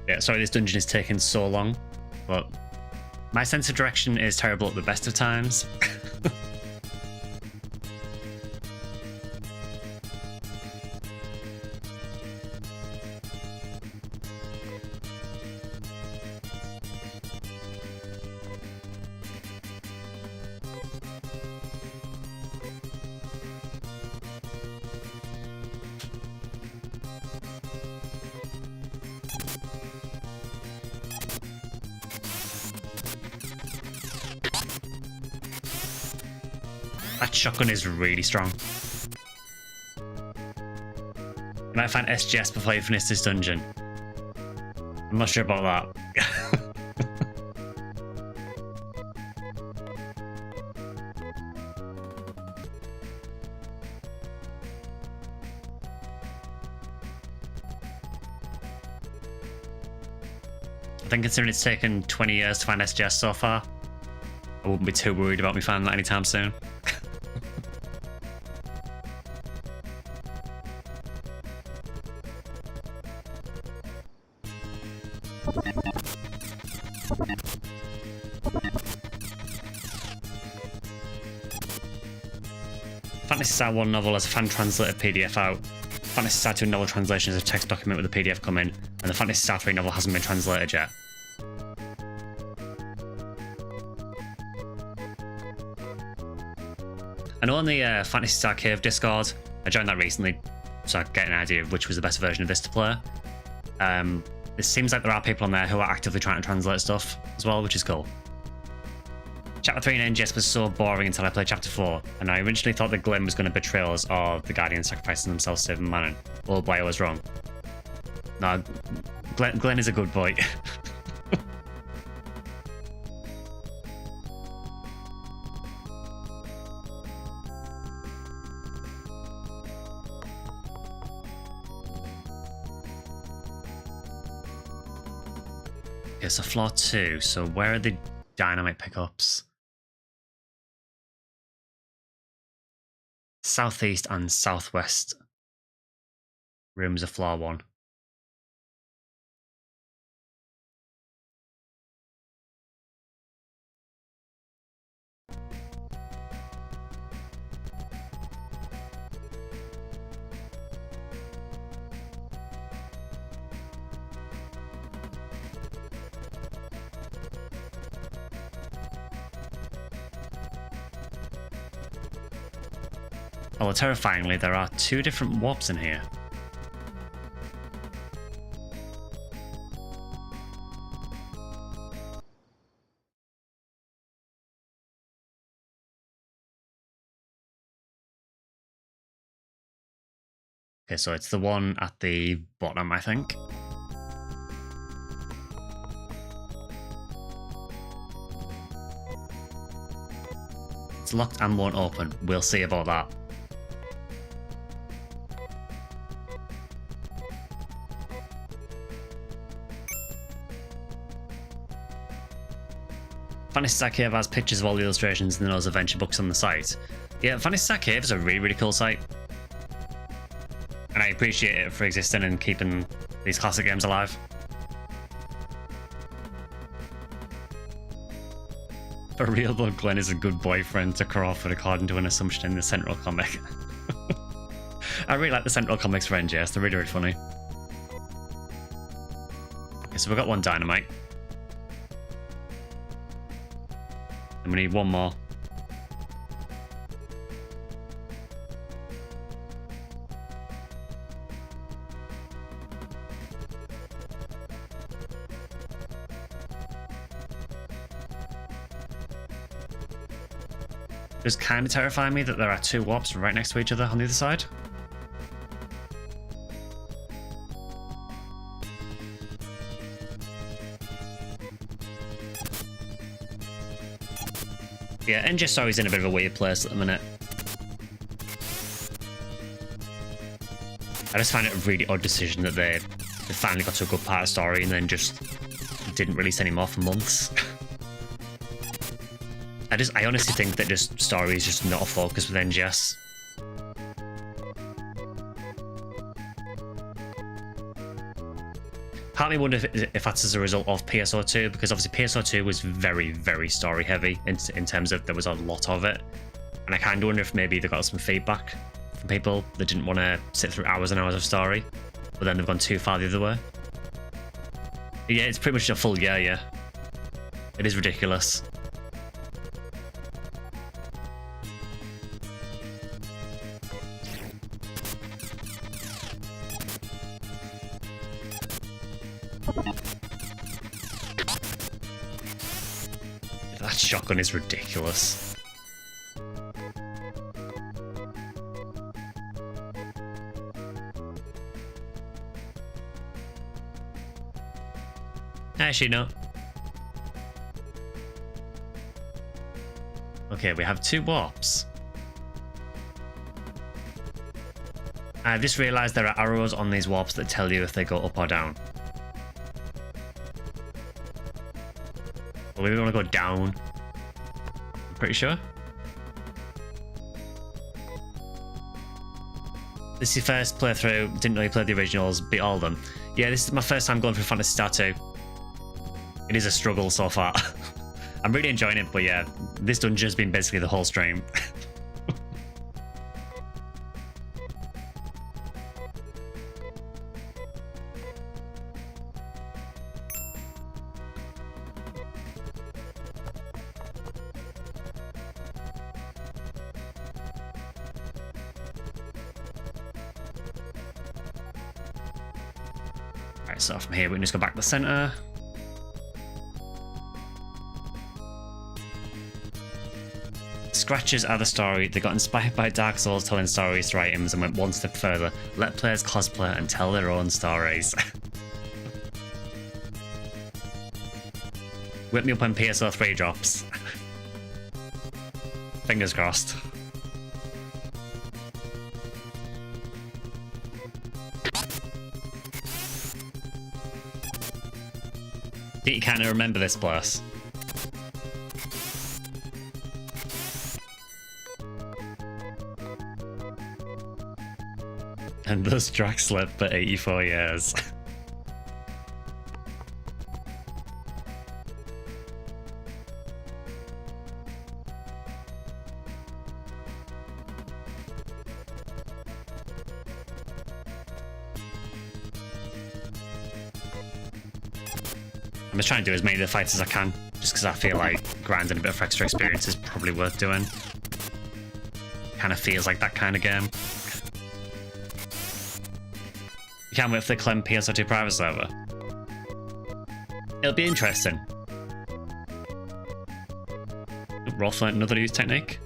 Yeah, sorry this dungeon is taking so long, but my sense of direction is terrible at the best of times. That shotgun is really strong. You might find SGS before you finish this dungeon. I'm not sure about that. I think considering it's taken 20 years to find SGS so far, I wouldn't be too worried about me finding that anytime soon. Phantasy Star 1 novel has a fan-translated PDF out. Phantasy Star 2 novel translation is a text document with a PDF coming, and the Phantasy Star 3 novel hasn't been translated yet. I know on the Phantasy Star Cave Discord, I joined that recently, so I get an idea of which was the best version of this to play. It seems like there are people on there who are actively trying to translate stuff as well, which is cool. Chapter 3 in NGS was so boring until I played Chapter 4, and I originally thought that Glenn was going to betray us or the Guardians sacrificing themselves to save Manon. Oh boy, I was wrong. No, Glenn is a good boy. Okay, so floor 2. So where are the dynamite pickups? Southeast and southwest rooms of floor 1. Although terrifyingly, there are 2 different warps in here. Okay, so it's the one at the bottom, I think. It's locked and won't open. We'll see about that. Phantasy Star Cave has pictures of all the illustrations in those adventure books on the site. Yeah, Phantasy Star Cave is a really, really cool site. And I appreciate it for existing and keeping these classic games alive. For real though, Glenn is a good boyfriend to Crawford according to an assumption in the Central comic. I really like the Central comics for NGS, they're really, really funny. Okay, so we've got one dynamite. And we need one more. It's kind of terrifying me that there are two warps right next to each other on the other side. Yeah, NGS Story's in a bit of a weird place at the minute. I just find it a really odd decision that they finally got to a good part of the story and then just didn't release any more for months. I honestly think that just story is just not a focus with NGS. Part of me wonder if that's as a result of PSO2, because obviously PSO2 was very, very story heavy in terms of there was a lot of it. And I kind of wonder if maybe they got some feedback from people that didn't want to sit through hours and hours of story, but then they've gone too far the other way. But yeah, it's pretty much a full year, yeah. It is ridiculous. That shotgun is ridiculous. Actually, no. Okay, we have two warps. I've just realised there are arrows on these warps that tell you if they go up or down. Well, we want to go down. I'm pretty sure. This is your first playthrough. Didn't know you played the originals. Beat all of them. Yeah, this is my first time going through Phantasy Star II. It is a struggle so far. I'm really enjoying it, but yeah, this dungeon has been basically the whole stream. Alright, so from here we can just go back to the centre. Scratches are the story. They got inspired by Dark Souls telling stories through items and went one step further. Let players cosplay and tell their own stories. Whip me up when PSO3 drops. Fingers crossed. Do you kind of remember this place? And those tracks slept for 84 years. I'm just trying to do as many of the fights as I can, just because I feel like grinding a bit of extra experience is probably worth doing. Kind of feels like that kind of game. Can't wait for the Clem PSO2 private server. It'll be interesting. Rolf learned another use technique.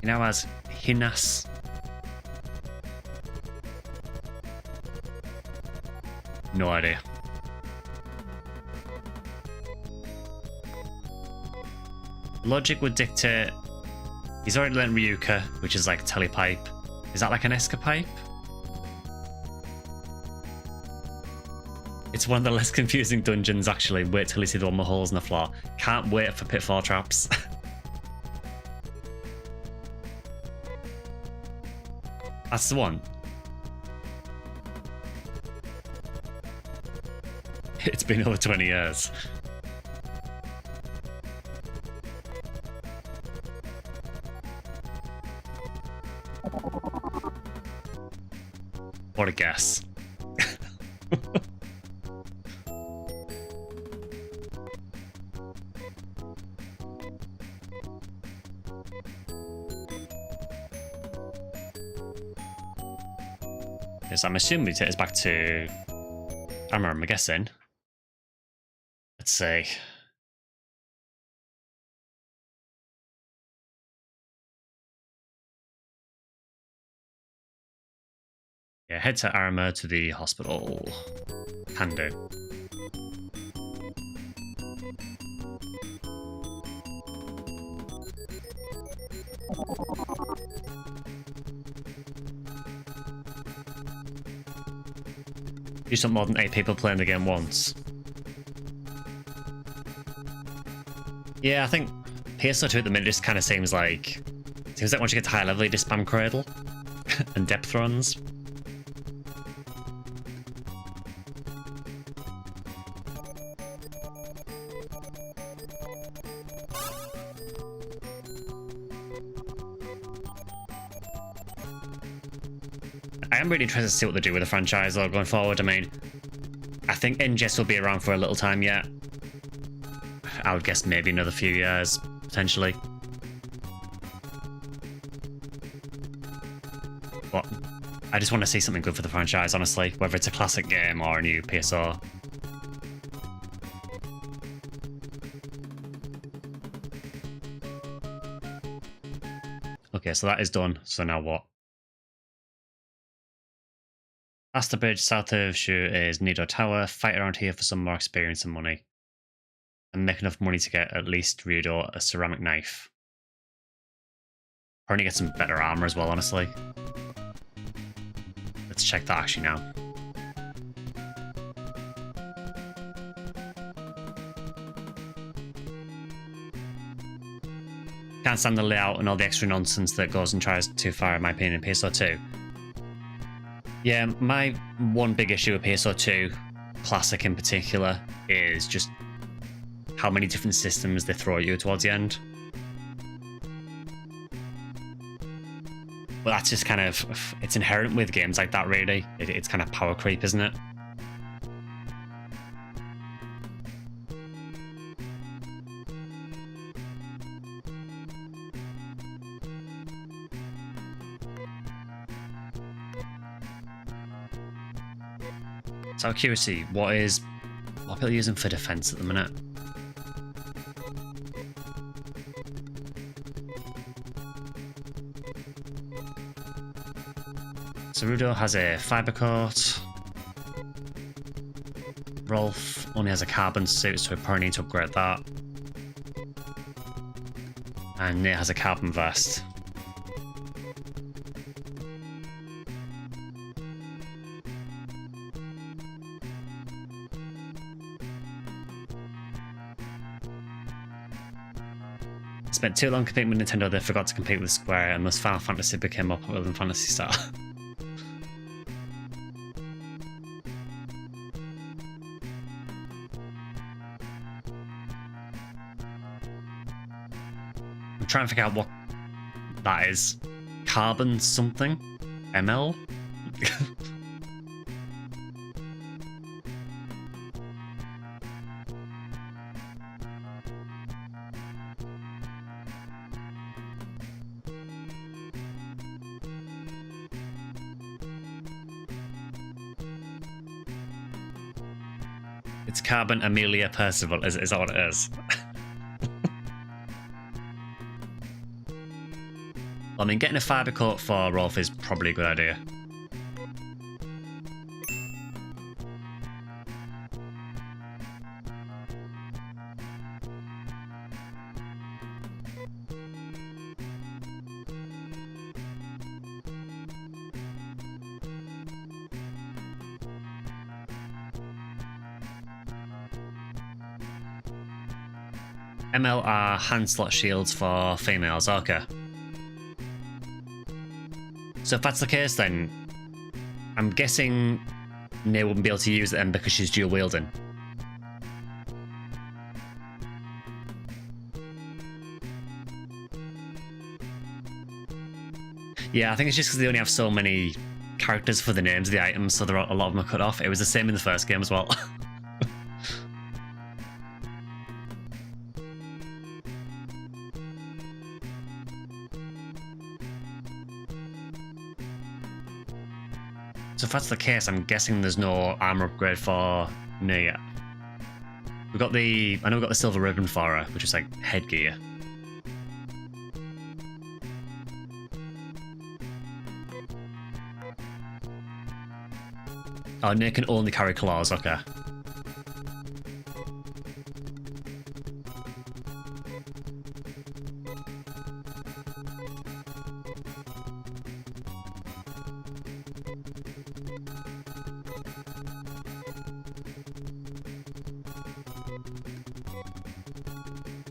He now has Hinas. No idea. Logic would dictate. He's already learned Ryuka, which is like telepipe. Is that like an escapipe? It's one of the less confusing dungeons, actually. Wait till you see the one with holes in the floor. Can't wait for pitfall traps. That's the one. It's been over 20 years. What a guess. Yes, I'm assuming we take us back to I'm guessing. Let's see. Yeah, head to Arima to the hospital. Can do. You saw more than 8 people playing the game once. Yeah, I think PSO2 at the minute just kind of seems like once you get to higher level, you just spam Cradle and depth runs. I am really interested to see what they do with the franchise though going forward. I mean, I think NGS will be around for a little time yet. I would guess maybe another few years, potentially. But I just want to see something good for the franchise, honestly, whether it's a classic game or a new PSO. Okay, so that is done. So now what? Past the bridge south of Shu is Nido Tower. Fight around here for some more experience and money. And make enough money to get at least Ryudo a ceramic knife. Probably get some better armor as well, honestly. Let's check that actually now. Can't stand the layout and all the extra nonsense that goes and tries too far, in my opinion, in PSO2. Yeah, my one big issue with PSO2, Classic in particular, is just how many different systems they throw at you towards the end. But that's just kind of, it's inherent with games like that, really. It's kind of power creep, isn't it? So I'm curious to see, what are people using for defense at the minute? So Rudo has a fiber coat. Rolf only has a carbon suit, so we probably need to upgrade that. And Nate has a carbon vest. Spent too long competing with Nintendo, they forgot to compete with Square, and thus Final Fantasy became more popular than Phantasy Star. I'm trying to figure out what that is. Carbon something? ML? It's Carbon Amelia Percival, is that what it is? I mean, getting a fiber coat for Rolf is probably a good idea. ML are hand slot shields for females. Okay. So if that's the case, then I'm guessing Nea wouldn't be able to use them because she's dual wielding. Yeah, I think it's just because they only have so many characters for the names of the items, so a lot of them are cut off. It was the same in the first game as well. So if that's the case, I'm guessing there's no armor upgrade for Nea yet. I know we've got the silver ribbon for her, which is like headgear. Oh, Nea can only carry claws, okay.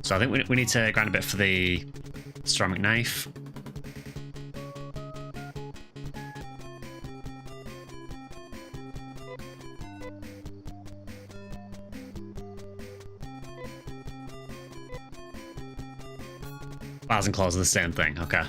So I think we need to grind a bit for the ceramic knife. Bars and claws are the same thing, okay.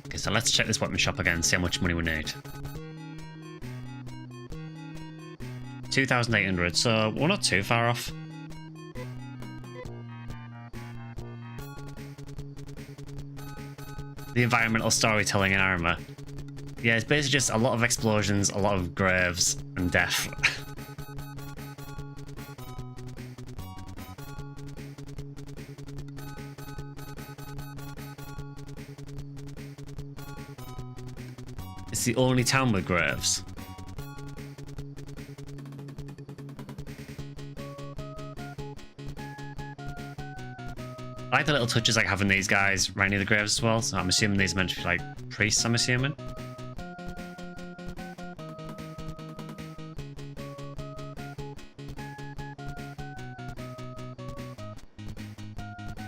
Okay, so let's check this weapon shop again, see how much money we need. 2,800, so we're not too far off. The environmental storytelling in armor. Yeah, it's basically just a lot of explosions, a lot of graves, and death. It's the only town with graves. I like the little touches like having these guys right near the graves as well, so I'm assuming these are meant to be like priests, I'm assuming.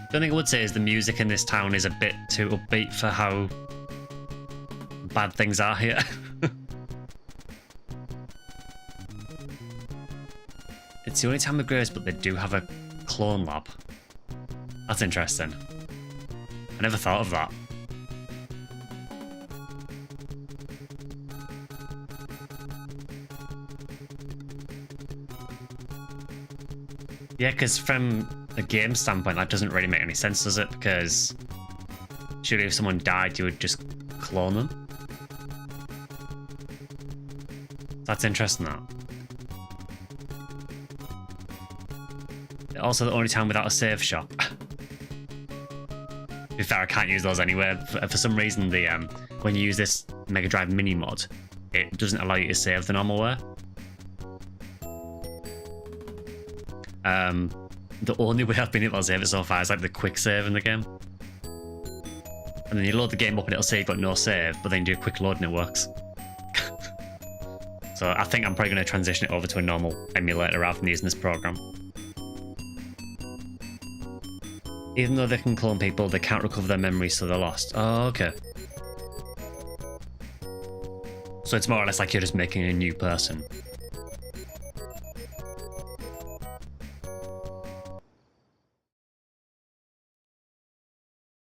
The only thing I would say is the music in this town is a bit too upbeat for how bad things are here. It's the only town with graves, but they do have a clone lab. That's interesting. I never thought of that. Yeah, because from a game standpoint, that doesn't really make any sense, does it? Because surely if someone died, you would just clone them. That's interesting, that. Also, the only town without a save shop. To be fair, I can't use those anyway. For some reason, the when you use this Mega Drive mini mod, it doesn't allow you to save the normal way. The only way I've been able to save it so far is like the quick save in the game. And then you load the game up and it'll say you've got no save, but then you do a quick load and it works. So I think I'm probably going to transition it over to a normal emulator rather than using this program. Even though they can clone people, they can't recover their memories, so they're lost. Oh, okay. So it's more or less like you're just making a new person.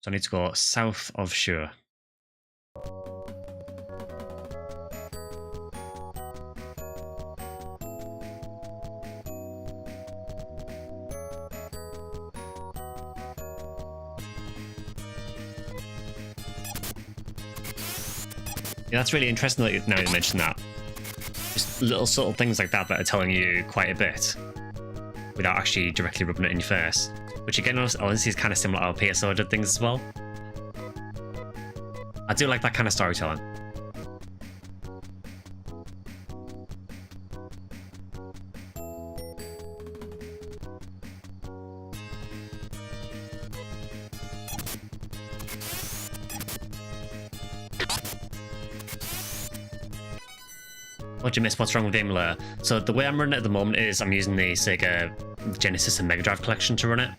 So I need to go south of Shore. Yeah, that's really interesting that now you mention that. Just little subtle things like that that are telling you quite a bit without actually directly rubbing it in your face. which again, honestly, is kind of similar to how PSO did things as well. I do like that kind of storytelling. What do you miss? What's wrong with the emulator? So the way I'm running it at the moment is I'm using the Sega Genesis and Mega Drive collection to run it.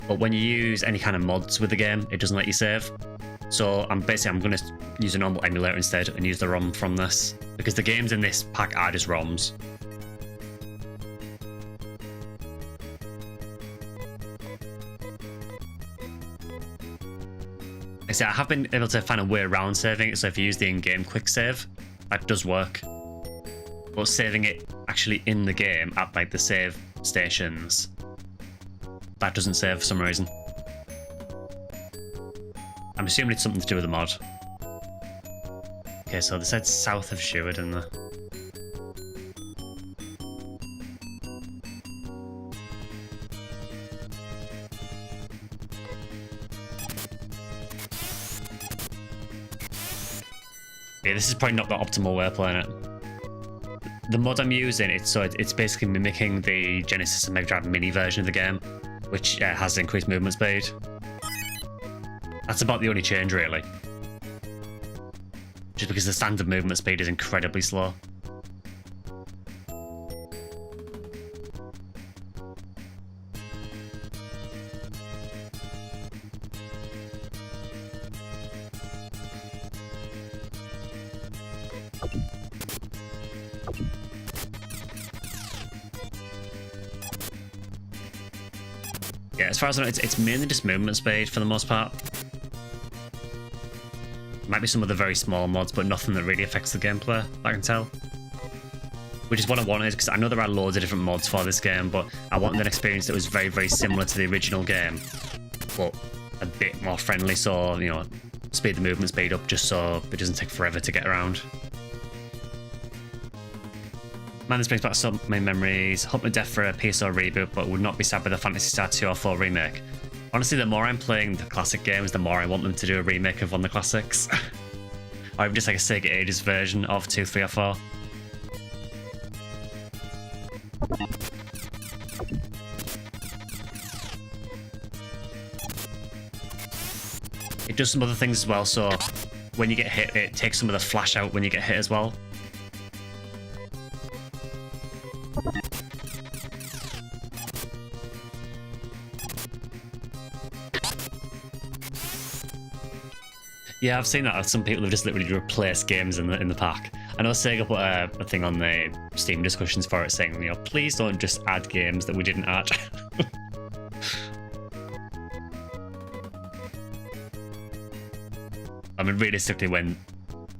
But when you use any kind of mods with the game, it doesn't let you save. So I'm going to use a normal emulator instead and use the ROM from this, because the games in this pack are just ROMs. I say I have been able to find a way around saving it, so if you use the in-game quick save, that does work. But saving it actually in the game at like the save stations, that doesn't save for some reason. I'm assuming it's something to do with the mod. Okay, so they said south of Sherwood, didn't they? Yeah, this is probably not the optimal way of playing it. The mod I'm using, it's basically mimicking the Genesis and Mega Drive mini version of the game, which has increased movement speed. That's about the only change, really. Just because the standard movement speed is incredibly slow. Yeah, as far as I know, it's mainly just movement speed for the most part. Might be some of the very small mods, but nothing that really affects the gameplay, I can tell. Which is what I wanted, because I know there are loads of different mods for this game, but I wanted an experience that was very, very similar to the original game, but a bit more friendly, so, you know, speed the movement speed up just so it doesn't take forever to get around. Man, this brings back some main memories. Hope to death for a PSO reboot, but would not be sad with a Phantasy Star II or 4 remake. Honestly, the more I'm playing the classic games, the more I want them to do a remake of one of the classics. Or even just like a Sega Ages version of 2, 3, or 4. It does some other things as well, so when you get hit, it takes some of the flash out when you get hit as well. Yeah, I've seen that. Some people have just literally replaced games in the pack. I know Sega put a thing on the Steam discussions for it saying, you know, please don't just add games that we didn't add. I mean, realistically, when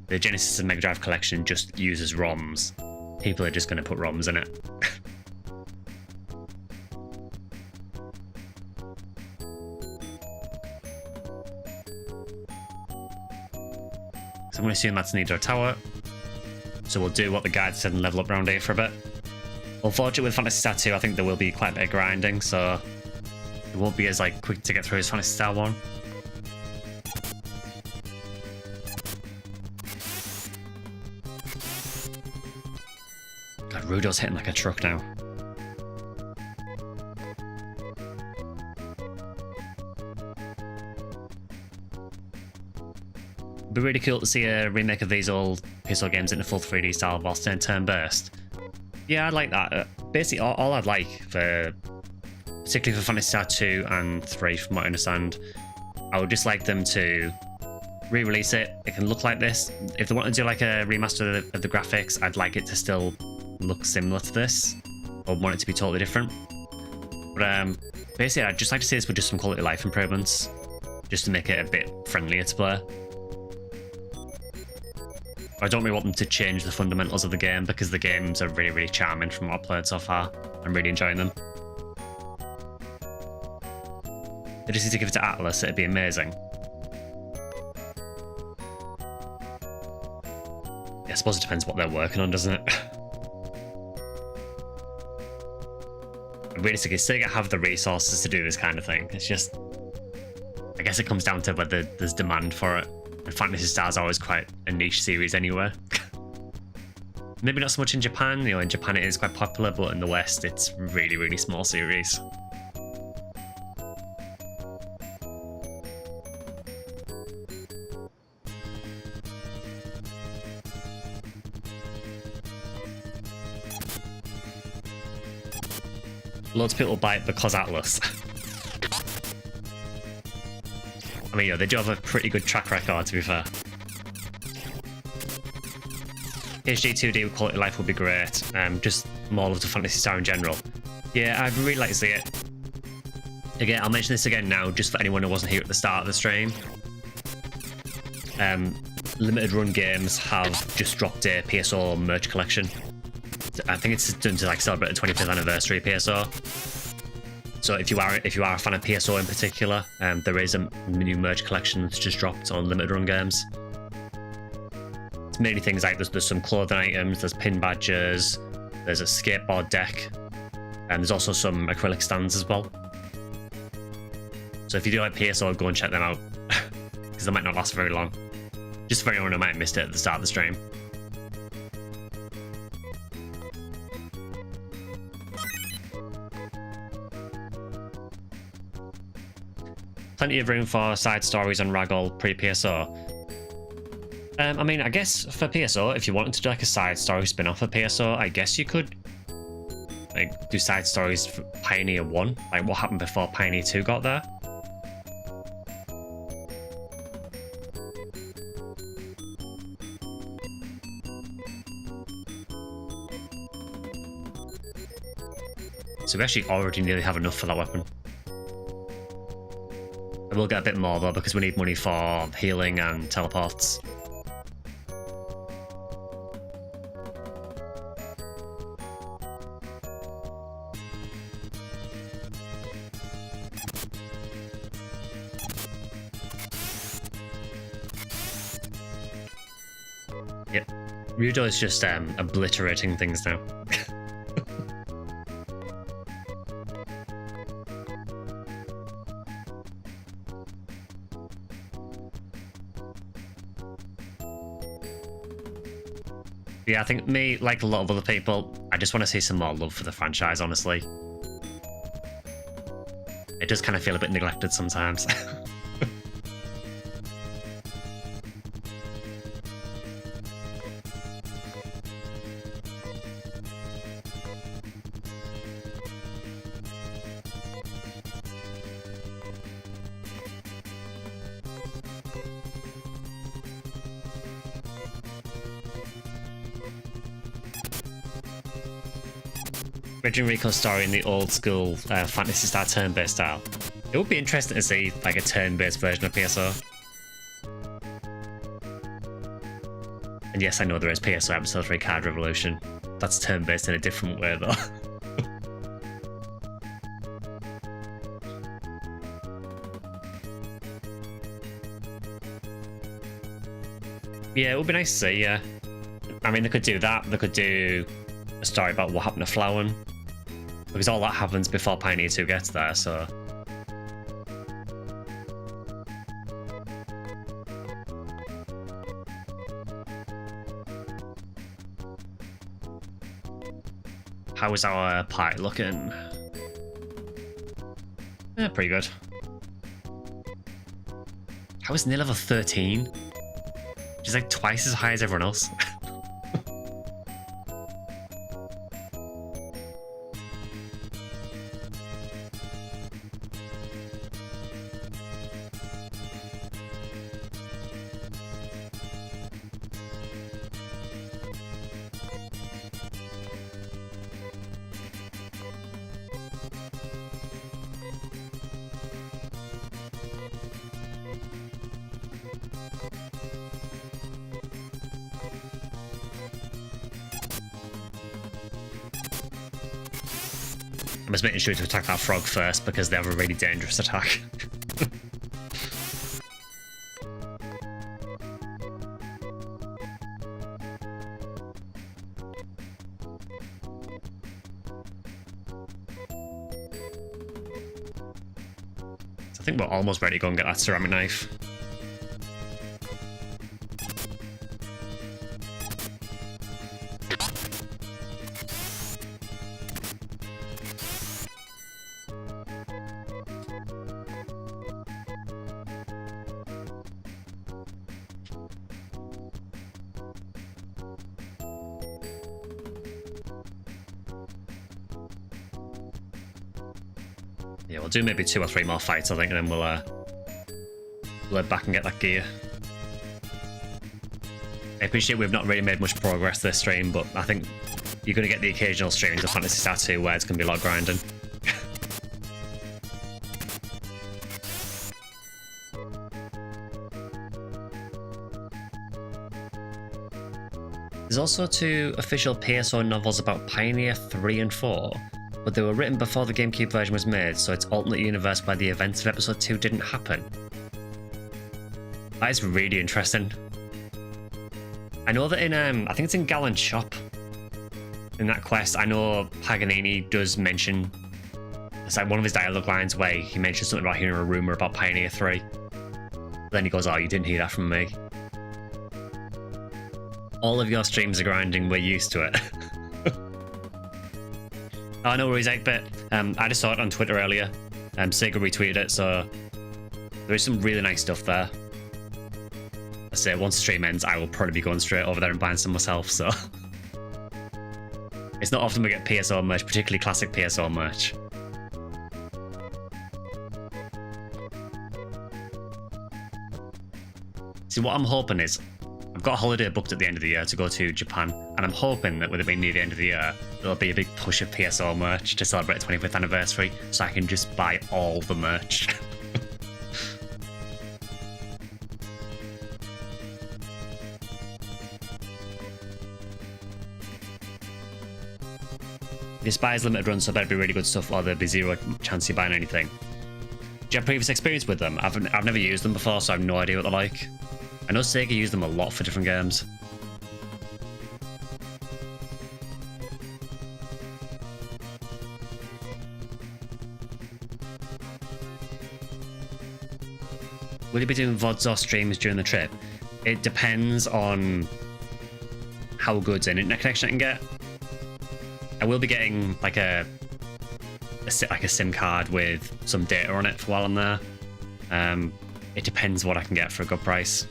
the Genesis and Mega Drive collection just uses ROMs, people are just going to put ROMs in it. So I'm going to assume that's Nido Tower. So we'll do what the guide said and level up round 8 for a bit. Unfortunately, with Phantasy Star 2, I think there will be quite a bit of grinding, so it won't be as like quick to get through as Phantasy Star 1. God, Rudo's hitting like a truck now. It'd be really cool to see a remake of these old PSO games in a full 3D style whilst in turn-based. Yeah, I'd like that. Basically, all I'd like, particularly for Phantasy Star 2 and 3, from what I understand, I would just like them to re-release it. It can look like this. If they want to do like a remaster of the graphics, I'd like it to still look similar to this. I want it to be totally different. But basically, I'd just like to see this with just some quality of life improvements, just to make it a bit friendlier to play. I don't really want them to change the fundamentals of the game, because the games are really, really charming from what I've played so far. I'm really enjoying them. They just need to give it to Atlas, it'd be amazing. Yeah, I suppose it depends what they're working on, doesn't it? realistically, still gotta have the resources to do this kind of thing. It's just, I guess it comes down to whether there's demand for it. And Phantasy Star is always quite a niche series anyway. Maybe not so much in Japan. You know, in Japan it is quite popular, but in the West it's really, really small series. Loads of people buy it because Atlas. I mean, you know, they do have a pretty good track record, to be fair. HD 2D quality of life would be great. Just more love to Phantasy Star in general. Yeah, I'd really like to see it. Again, I'll mention this again now, just for anyone who wasn't here at the start of the stream. Limited run games have just dropped a PSO merch collection. I think it's done to like celebrate the 25th anniversary of PSO. So if you are a fan of PSO in particular, there is a new merch collection that's just dropped on limited run games. It's mainly things like there's some clothing items, there's pin badges, there's a skateboard deck, and there's also some acrylic stands as well. So if you do like PSO, go and check them out, because they might not last very long. Just for anyone who might have missed it at the start of the stream. Plenty of room for side stories on Ragdoll pre-PSO. I mean, I guess for PSO, if you wanted to do like a side story spin-off of PSO, I guess you could like do side stories for Pioneer 1, like what happened before Pioneer 2 got there. So we actually already nearly have enough for that weapon. We'll get a bit more though, because we need money for healing and teleports. Yep, Ryudo is just obliterating things now. Yeah, I think me, like a lot of other people, I just want to see some more love for the franchise, honestly. It does kind of feel a bit neglected sometimes. Regin Rico's story in the old school Phantasy Star turn-based style. It would be interesting to see like a turn-based version of PSO. And yes, I know there is PSO Episode 3 Card Revolution. That's turn-based in a different way though. Yeah, it would be nice to see, yeah. I mean, they could do that. They could do a story about what happened to Flowen, because all that happens before Pioneer 2 gets there, so... How is our party looking? Yeah, pretty good. How is Nil level 13? She's like twice as high as everyone else. I'm just making sure to attack that frog first because they have a really dangerous attack. think we're almost ready to go and get that ceramic knife. Yeah, we'll do maybe 2 or 3 more fights, I think, and then we'll head back and get that gear. I appreciate we've not really made much progress this stream, but I think you're going to get the occasional streams of Phantasy Star II where it's going to be a lot of grinding. There's also 2 official PSO novels about Pioneer 3 and 4, but they were written before the GameCube version was made, so it's alternate universe where the events of episode 2 didn't happen. That is really interesting. I know that in, I think it's in Gallant Shop, in that quest, I know Paganini does mention, it's like one of his dialogue lines where he mentions something about hearing a rumour about Pioneer 3. Then he goes, oh, you didn't hear that from me. All of your streams are grinding, we're used to it. Oh, no worries, 8-bit. I just saw it on Twitter earlier. Sega retweeted it, so there is some really nice stuff there. I say once the stream ends, I will probably be going straight over there and buying some myself, so. It's not often we get PSO merch, particularly classic PSO merch. See, what I'm hoping is, I've got a holiday booked at the end of the year to go to Japan, and I'm hoping that with it being near the end of the year, there'll be a big push of PSO merch to celebrate the 25th anniversary, so I can just buy all the merch. The Aspire's limited run, so better be really good stuff, or there'll be 0 chance of buying anything. Do you have previous experience with them? I've never used them before, so I have no idea what they're like. I know Sega use them a lot for different games. Will you be doing VODs or streams during the trip? It depends on how good an internet connection I can get. I will be getting like a SIM card with some data on it for while I'm there. It depends what I can get for a good price.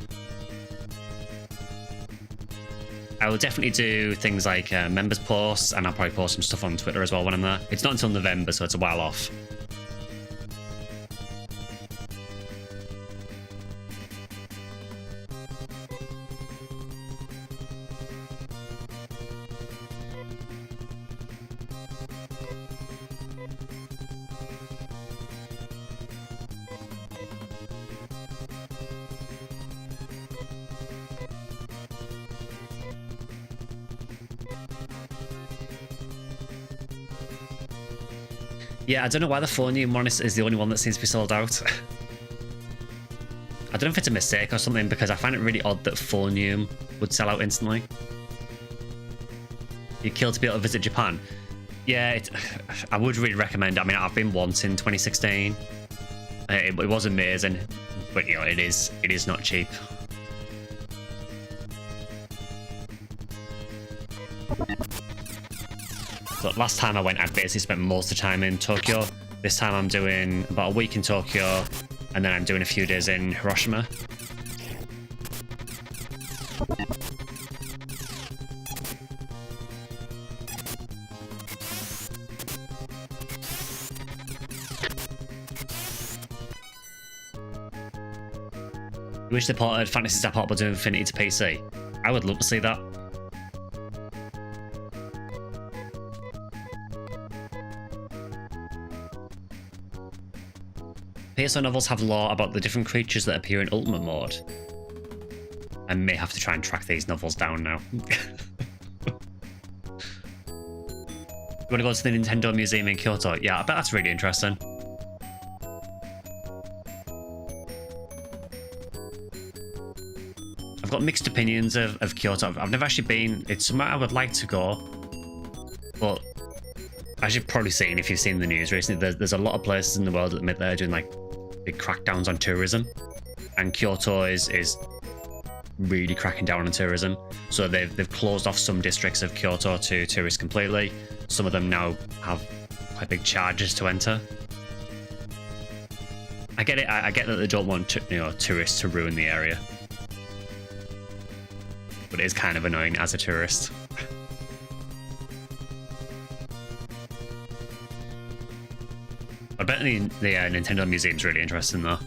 I will definitely do things like members posts, and I'll probably post some stuff on Twitter as well when I'm there. It's not until November, so it's a while off. Yeah, I don't know why the Phonium one is the only one that seems to be sold out. I don't know if it's a mistake or something, because I find it really odd that Phonium would sell out instantly. You'd kill to be able to visit Japan. Yeah, I would really recommend it. I mean, I've been once in 2016. It was amazing, but you know, it is not cheap. So last time I went, I basically spent most of the time in Tokyo. This time I'm doing about a week in Tokyo, and then I'm doing a few days in Hiroshima. You wish they ported Phantasy Star Portable to Infinity to PC? I would love to see that. PSO novels have lore about the different creatures that appear in Ultimate Mode. I may have to try and track these novels down now. You want to go to the Nintendo Museum in Kyoto? Yeah, I bet that's really interesting. I've got mixed opinions of Kyoto. I've never actually been. It's somewhere I would like to go, but as you've probably seen if you've seen the news recently, there's a lot of places in the world that admit they're doing like big crackdowns on tourism, and Kyoto is really cracking down on tourism. So they've closed off some districts of Kyoto to tourists completely. Some of them now have quite big charges to enter. I get it. I get that they don't want tourists to ruin the area, but it is kind of annoying as a tourist. I bet the Nintendo Museum's really interesting though.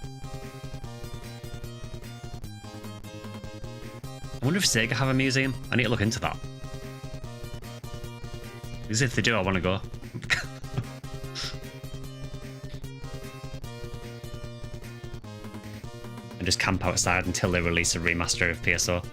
I wonder if Sega have a museum. I need to look into that. Because if they do, I want to go. And just camp outside until they release a remaster of PSO.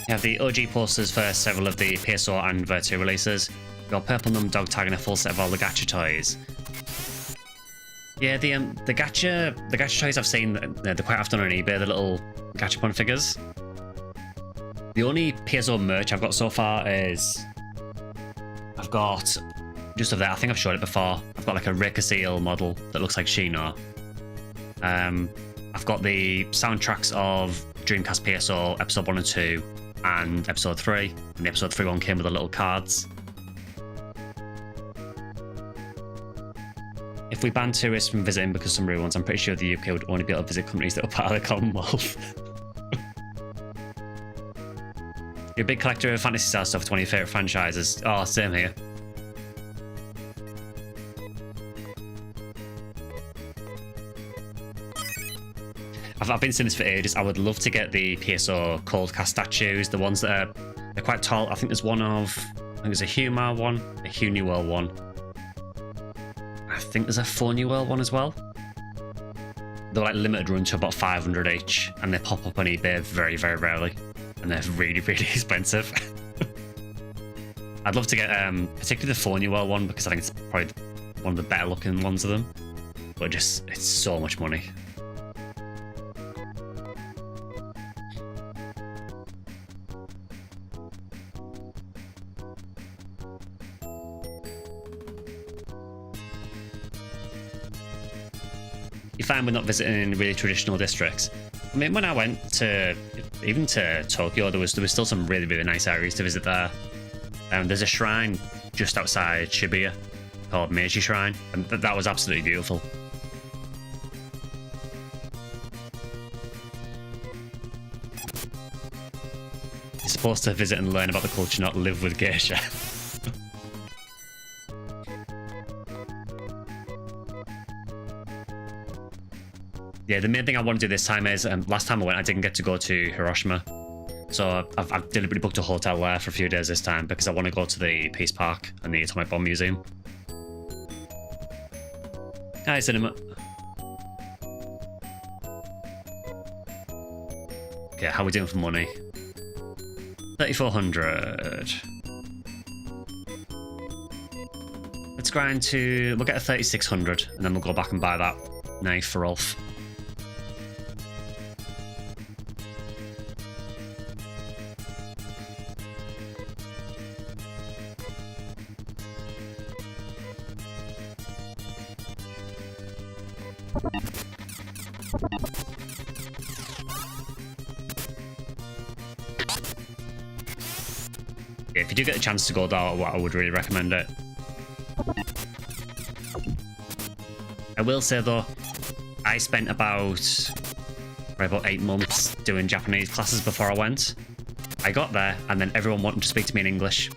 You have the OG posters for several of the PSO and Virtua releases. You got Purple Num Dog Tag and a full set of all the gacha toys. Yeah, the gacha toys I've seen, they're quite often on eBay, the little gachapon figures. The only PSO merch I've got so far is I've got just of that. I think I've showed it before. I've got like a Reika Seal model that looks like Shino. I've got the soundtracks of Dreamcast PSO episode 1 and 2 and episode 3. And the episode 3 one came with the little cards. If we ban tourists from visiting because some rude ones, I'm pretty sure the UK would only be able to visit companies that are part of the Commonwealth. You're a big collector of Phantasy Star stuff, 20 favourite franchises. Oh, same here. I've been saying this for ages. I would love to get the PSO cold cast statues, the ones that they're quite tall. I think there's one of, I think there's a Humar one, a Huniwell one. I think there's a Phoniwell one as well. They're like limited run to about 500 each, and they pop up on eBay very, very rarely, and they're really, really expensive. I'd love to get particularly the Phoniwell one because I think it's probably one of the better looking ones of them, but just it's so much money. You find we're not visiting really traditional districts. I mean, when I went to even to Tokyo, there was still some really, really nice areas to visit there. There's a shrine just outside Shibuya called Meiji Shrine, and that was absolutely beautiful. You're supposed to visit and learn about the culture, not live with geisha. Yeah, the main thing I want to do this time is, last time I went, I didn't get to go to Hiroshima. So I've deliberately booked a hotel there for a few days this time because I want to go to the Peace Park and the Atomic Bomb Museum. Hi, Cinema. Okay, how are we doing for money? 3,400. Let's grind to... We'll get a 3,600 and then we'll go back and buy that knife for Rolf. If you do get the chance to go there, I would really recommend it. I will say though, I spent about 8 months doing Japanese classes before I went. I got there and then everyone wanted to speak to me in English.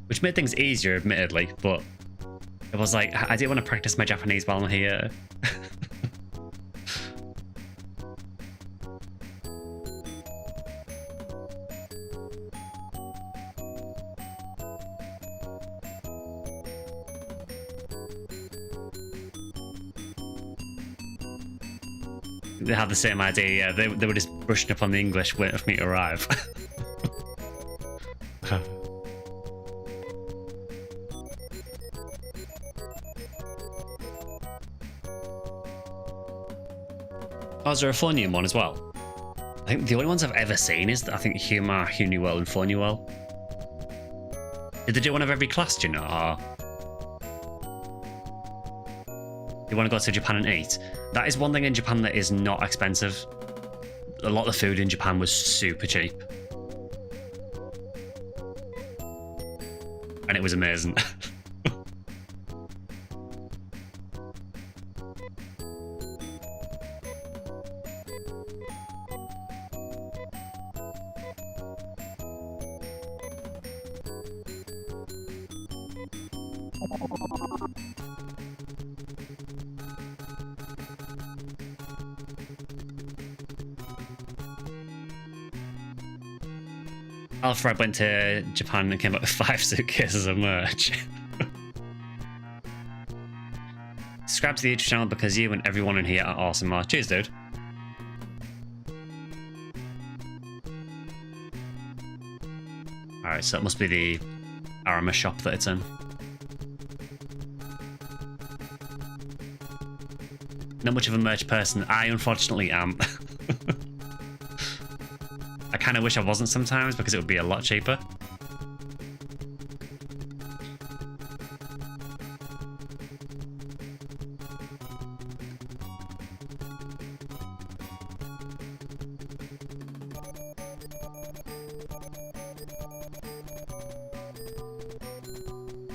Which made things easier, admittedly, but it was like, I didn't want to practice my Japanese while I'm here. They had the same idea. Yeah, they were just brushing up on the English, waiting for me to arrive. Oh, is there a Phonium one as well? I think the only ones I've ever seen is, I think, Humor, Huniwell, and Phoniwell. Did they do one of every class, do you know? Or... you want to go to Japan and eat? That is one thing in Japan that is not expensive. A lot of the food in Japan was super cheap. And it was amazing. Alfred went to Japan and came back with 5 suitcases of merch. Subscribe to the YouTube channel because you and everyone in here are awesome. Oh, cheers, dude. Alright, so it must be the Arama shop that it's in. Not much of a merch person. I unfortunately am. I kind of wish I wasn't sometimes because it would be a lot cheaper.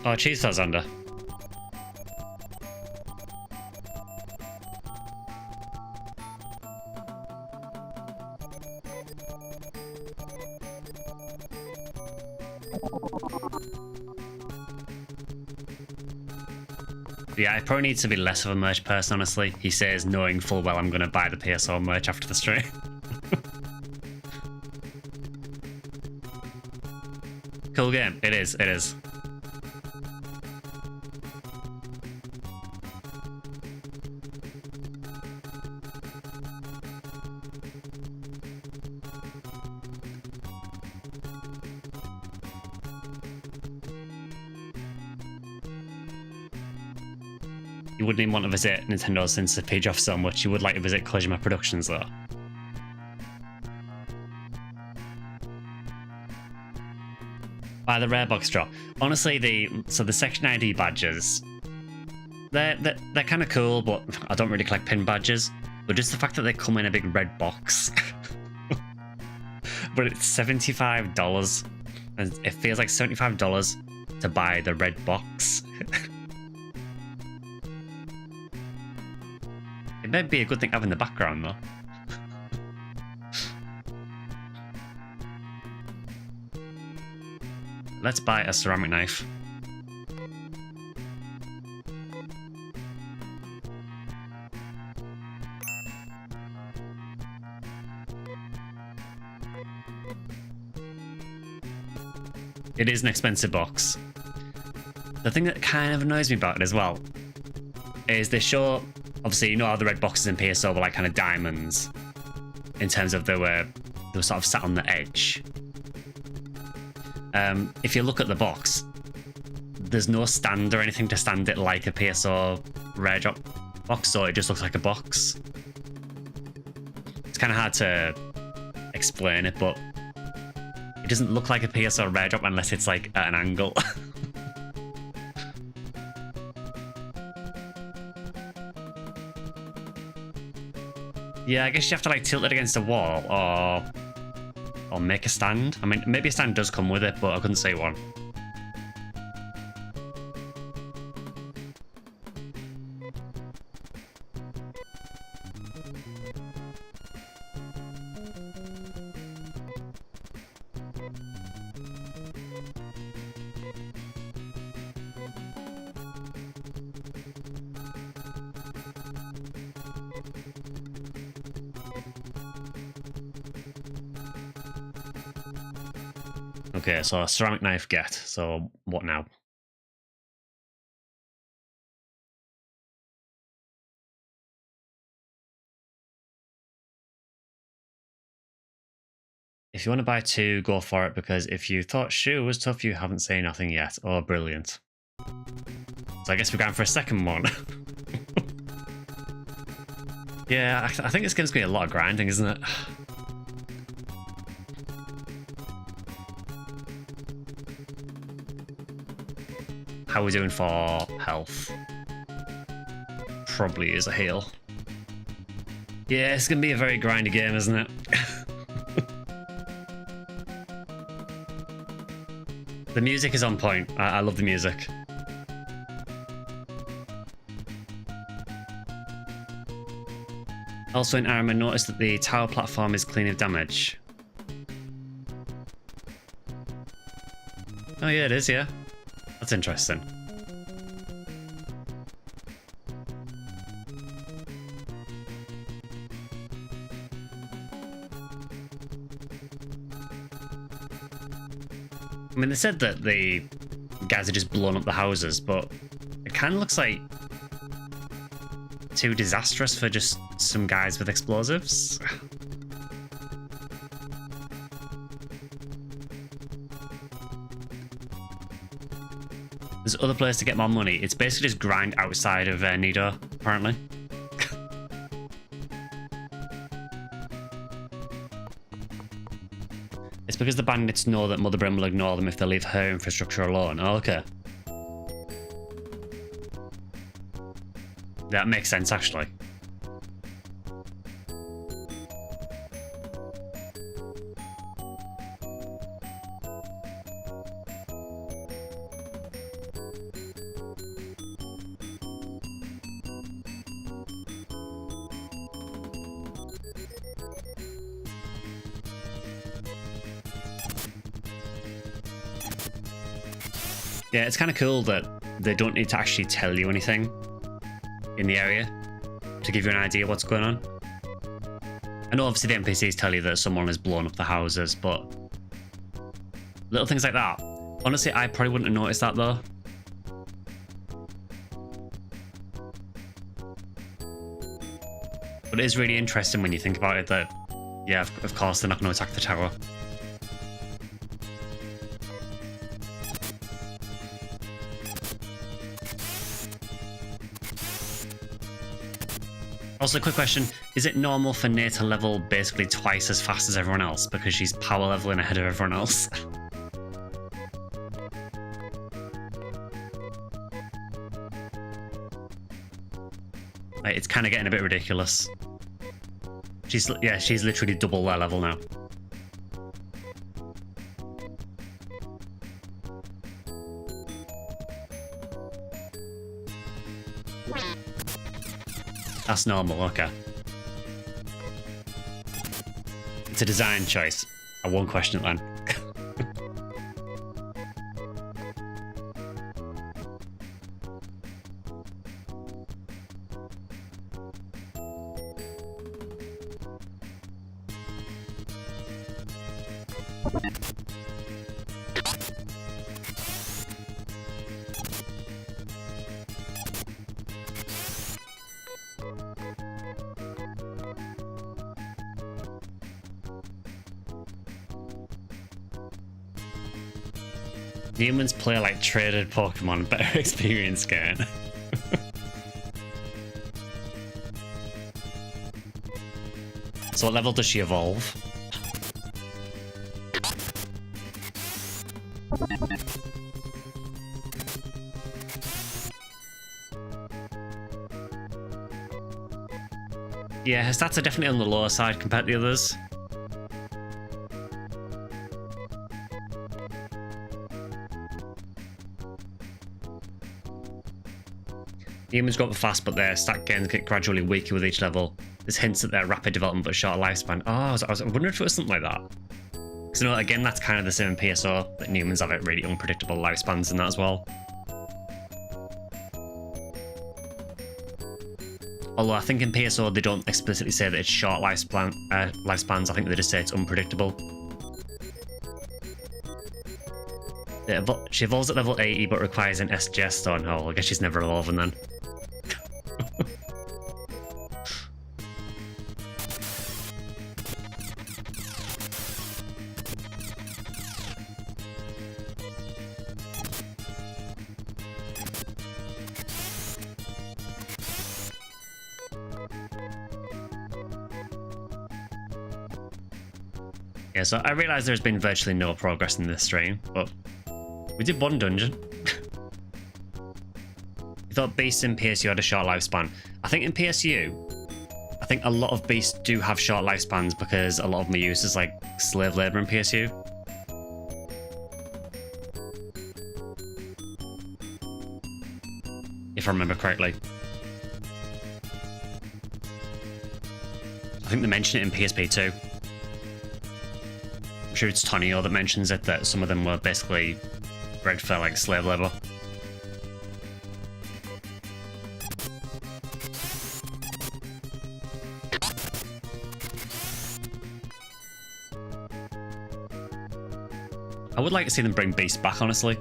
Oh, cheese sauce under. Yeah, I probably need to be less of a merch person, honestly. He says, knowing full well I'm going to buy the PSO merch after the stream. Cool game. It is. It is. You wouldn't even want to visit Nintendo since it paid off so much. You would like to visit Kojima Productions, though. By the rare box drop. Honestly, the Section ID badges, they're kind of cool, but I don't really collect pin badges. But just the fact that they come in a big red box, but it's $75, and it feels like $75 to buy the red box. It might be a good thing to have in the background, though. Let's buy a ceramic knife. It is an expensive box. The thing that kind of annoys me about it as well is they show, obviously, you know how the red boxes in PSO were like kind of diamonds in terms of they were sort of sat on the edge. If you look at the box, there's no stand or anything to stand it like a PSO rare drop box, so it just looks like a box. It's kind of hard to explain it, but it doesn't look like a PSO rare drop unless it's like at an angle. Yeah, I guess you have to like tilt it against a wall or make a stand. I mean, maybe a stand does come with it, but I couldn't see one. Okay, so a ceramic knife get. So what now? If you want to buy 2, go for it, because if you thought Shoe was tough, you haven't seen nothing yet. Oh, brilliant. So I guess we're going for a second one. Yeah, I think this game's going to be a lot of grinding, isn't it? How are we doing for health? Probably is a heal. Yeah, it's going to be a very grindy game, isn't it? The music is on point. I love the music. Also in Arma, notice that the tower platform is clean of damage. Oh yeah, it is, yeah. That's interesting. I mean, they said that the guys had just blown up the houses, but it kind of looks like too disastrous for just some guys with explosives. There's other places to get more money. It's basically just grind outside of Nido, apparently. It's because the bandits know that Mother Brim will ignore them if they leave her infrastructure alone. Oh, okay. That makes sense, actually. Yeah, it's kind of cool that they don't need to actually tell you anything in the area to give you an idea what's going on. I know obviously the NPCs tell you that someone has blown up the houses, but little things like that. Honestly, I probably wouldn't have noticed that though. But it is really interesting when you think about it that, yeah, of course they're not going to attack the tower. Also, a quick question. Is it normal for Nate to level basically twice as fast as everyone else because she's power leveling ahead of everyone else? Like, it's kind of getting a bit ridiculous. She's literally double their level now. That's normal, okay. It's a design choice. I won't question it then. Humans play like traded Pokemon, better experience gain. So what level does she evolve? Yeah, her stats are definitely on the lower side compared to the others. Humans go up fast, but their stat gains get gradually weaker with each level. There's hints at their rapid development but shorter lifespan. Oh, I was wondering if it was something like that. Because, you know, again, that's kind of the same in PSO, that humans have really unpredictable lifespans in that as well. Although I think in PSO they don't explicitly say that it's short lifespans, I think they just say it's unpredictable. She evolves at level 80 but requires an SJ stone. Oh, I guess she's never evolving then. Yeah, so I realised there's been virtually no progress in this stream, but we did one dungeon. You thought beasts in PSU had a short lifespan. I think in PSU, I think a lot of beasts do have short lifespans because a lot of them are used as like slave labour in PSU. If I remember correctly. I think they mention it in PSP too. I'm sure it's Tonio that mentions it, that some of them were basically bred for like slave labour. I would like to see them bring beasts back, honestly.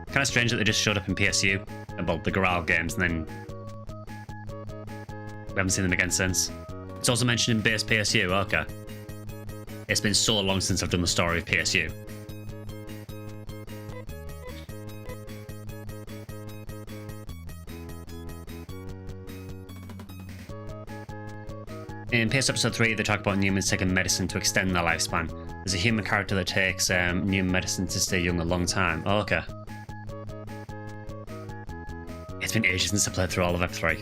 Kind of strange that they just showed up in PSU, about the Goral games, and then we haven't seen them again since. It's also mentioned in base PSU, okay. It's been so long since I've done the story of PSU. In PS Episode 3, they talk about humans taking medicine to extend their lifespan. There's a human character that takes new medicine to stay young a long time. Oh, okay. It's been ages since I played through all of Ep 3.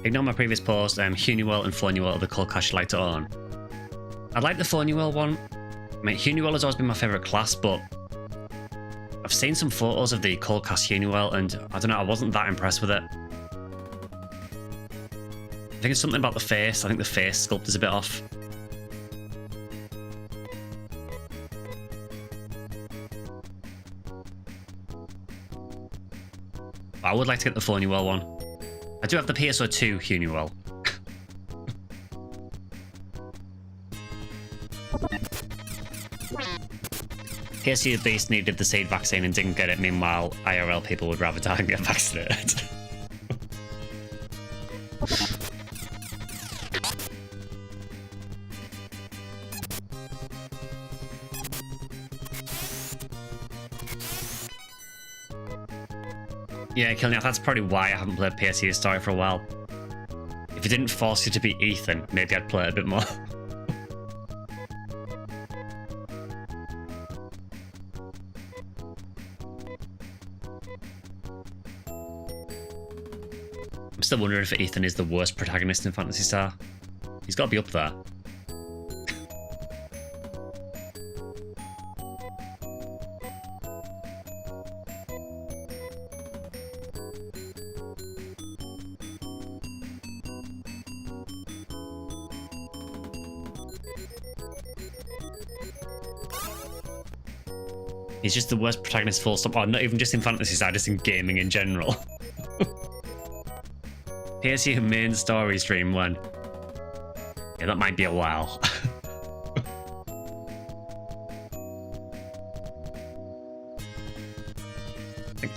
Ignore my previous post, Hunuel and Fornuel are the cool class you like to own. I like the Fornuel one. I mean, Hunuel has always been my favourite class, but I've seen some photos of the cold cast Hunuel and I don't know, I wasn't that impressed with it. I think it's something about the face. I think the face sculpt is a bit off. But I would like to get the Fornuel one. I do have the PSO2 Hunuel. PSU Beast needed the seed vaccine and didn't get it, meanwhile IRL people would rather die and get vaccinated. Yeah, Kilniak, that's probably why I haven't played PSU Story for a while. If it didn't force you to be Ethan, maybe I'd play it a bit more. I'm still wondering if Ethan is the worst protagonist in Phantasy Star. He's got to be up there. He's just the worst protagonist full stop. Oh, not even just in Phantasy Star, just in gaming in general. PSU main story stream 1. Yeah, that might be a while.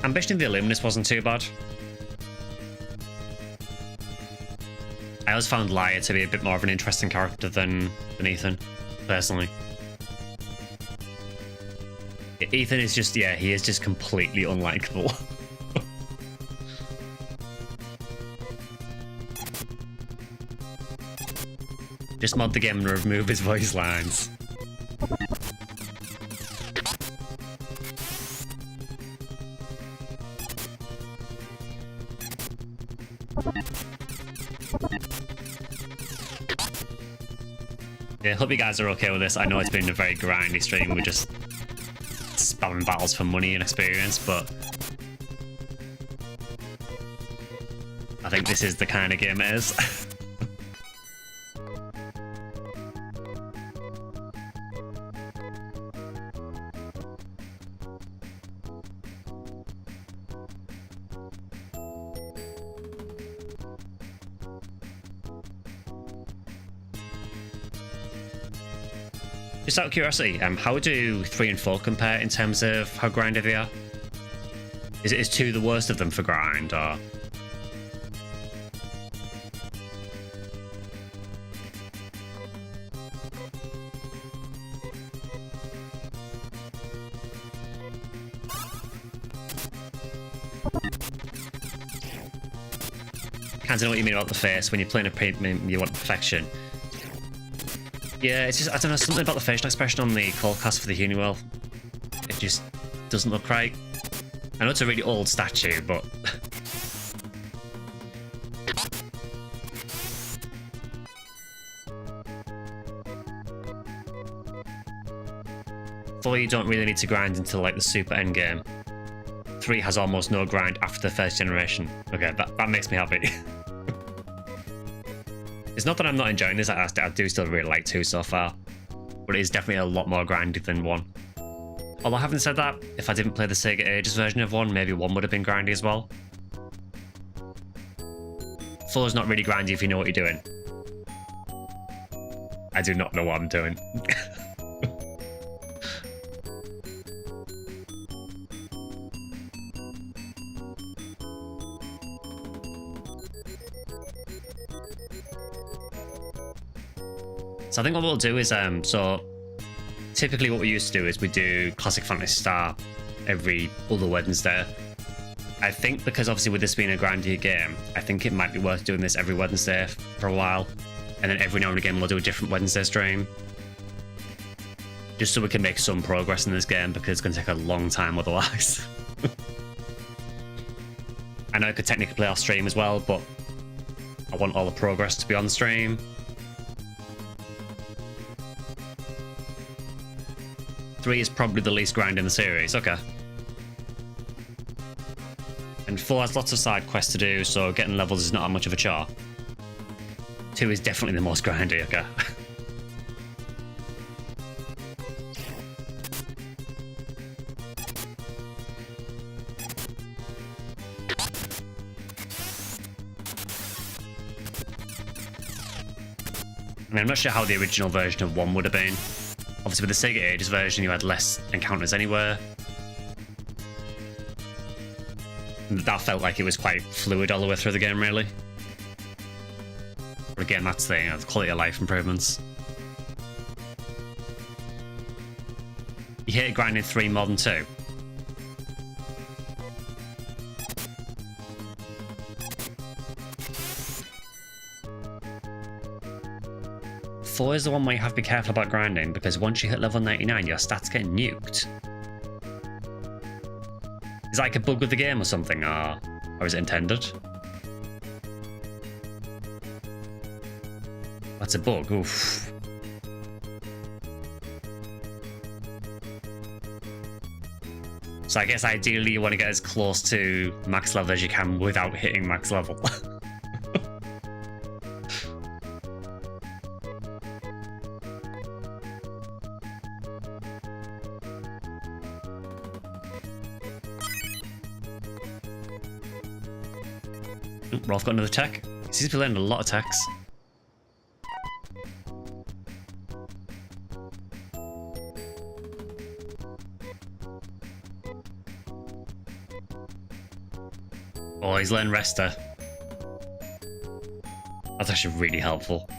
Ambition of the Illuminist wasn't too bad. I always found Liar to be a bit more of an interesting character than Ethan, personally. Ethan is just, yeah, he is just completely unlikable. Just mod the game and remove his voice lines. Yeah, hope you guys are okay with this. I know it's been a very grindy stream. We're just spamming battles for money and experience, but I think this is the kind of game it is. Just out of curiosity, how do 3 and 4 compare in terms of how grindy they are? Is 2 the worst of them for grind, or? Kind of know what you mean about the face. When you're playing a premium, you want perfection. Yeah, it's just, I don't know, something about the facial expression on the call cast for the Uniwell. It just doesn't look right. I know it's a really old statue, but... Four, you don't really need to grind until like the super endgame. 3 has almost no grind after the first generation. Okay, that makes me happy. It's not that I'm not enjoying this, I do still really like 2 so far. But it is definitely a lot more grindy than 1. Although having said that, if I didn't play the Sega Ages version of 1, maybe 1 would have been grindy as well. 4 is not really grindy if you know what you're doing. I do not know what I'm doing. So I think what we'll do is, so typically what we used to do is we do Classic Phantasy Star every other Wednesday. I think because obviously with this being a grindy game, I think it might be worth doing this every Wednesday for a while. And then every now and again we'll do a different Wednesday stream. Just so we can make some progress in this game because it's going to take a long time otherwise. I know I could technically play off stream as well, but I want all the progress to be on the stream. 3 is probably the least grind in the series, okay. And 4 has lots of side quests to do, so getting levels is not that much of a chore. 2 is definitely the most grindy, okay. I mean, I'm not sure how the original version of 1 would have been. Obviously, with the Sega Ages version, you had less encounters anywhere. That felt like it was quite fluid all the way through the game, really. But again, that's the quality of life improvements. You hate grinding 3 more than 2. Four is the one where you have to be careful about grinding, because once you hit level 99, your stats get nuked. Is that like a bug with the game or something, or is it intended? That's a bug, oof. So I guess ideally you want to get as close to max level as you can without hitting max level. Rolf got another tech. He seems to be learning a lot of techs. Oh, he's learned Resta. That's actually really helpful.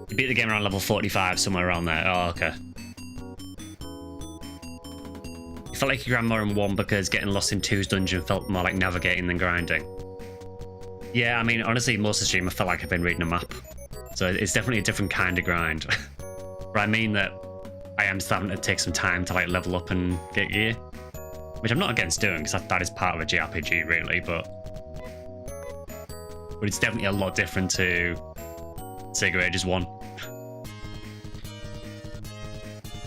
You beat the game around level 45, somewhere around there. Oh, okay. Felt like you grind more in 1 because getting lost in 2's dungeon felt more like navigating than grinding. Yeah, I mean, honestly, most of the stream I felt like I've been reading a map. So it's definitely a different kind of grind. But I mean that I am starting to take some time to like level up and get gear. Which I'm not against doing, because that is part of a JRPG really, but it's definitely a lot different to Sega Ages 1.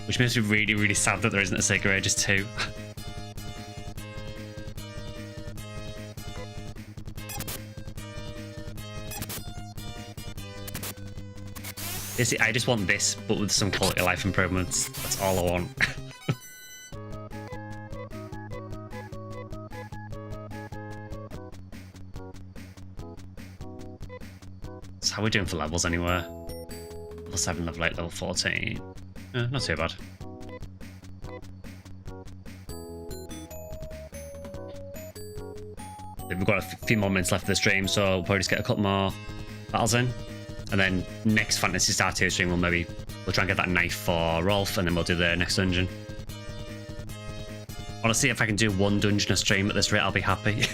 Which makes me really, really sad that there isn't a Sega Ages 2. I just want this, but with some quality of life improvements. That's all I want. So how are we doing for levels anyway? Level 7, level 8, level 14. Not too bad. We've got a few more minutes left of the stream, so we'll probably just get a couple more battles in. And then next Phantasy Star II stream, we'll try and get that knife for Rolf, and then we'll do the next dungeon. Honestly, if I can do one dungeon a stream at this rate, I'll be happy.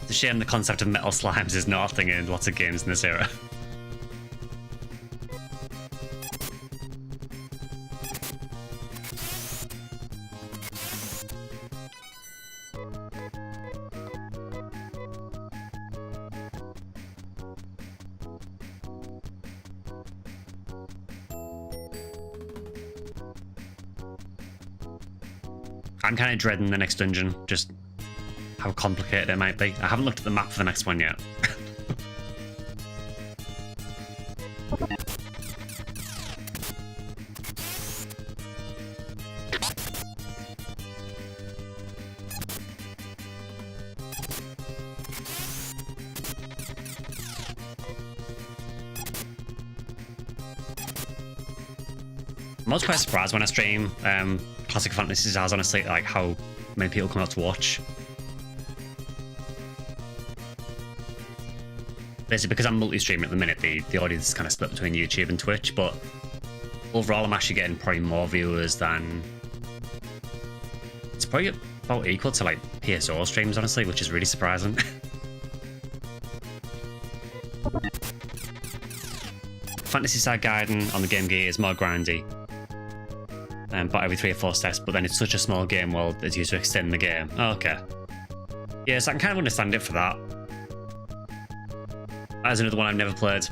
It's a shame the concept of metal slimes is not a thing in lots of games in this era. I'm kind of dreading the next dungeon, just how complicated it might be. I haven't looked at the map for the next one yet. I was quite surprised when I stream Classic Phantasy Stars, honestly, like how many people come out to watch. Basically, because I'm multi-streaming at the minute, the audience is kind of split between YouTube and Twitch, but overall I'm actually getting probably more viewers than... It's probably about equal to like PSO streams, honestly, which is really surprising. Phantasy Star Gaiden on the Game Gear is more grindy. But every 3 or 4 steps, but then it's such a small game world it's used to extend the game. Oh, okay. Yeah, so I can kind of understand it for that. That's another one I've never played.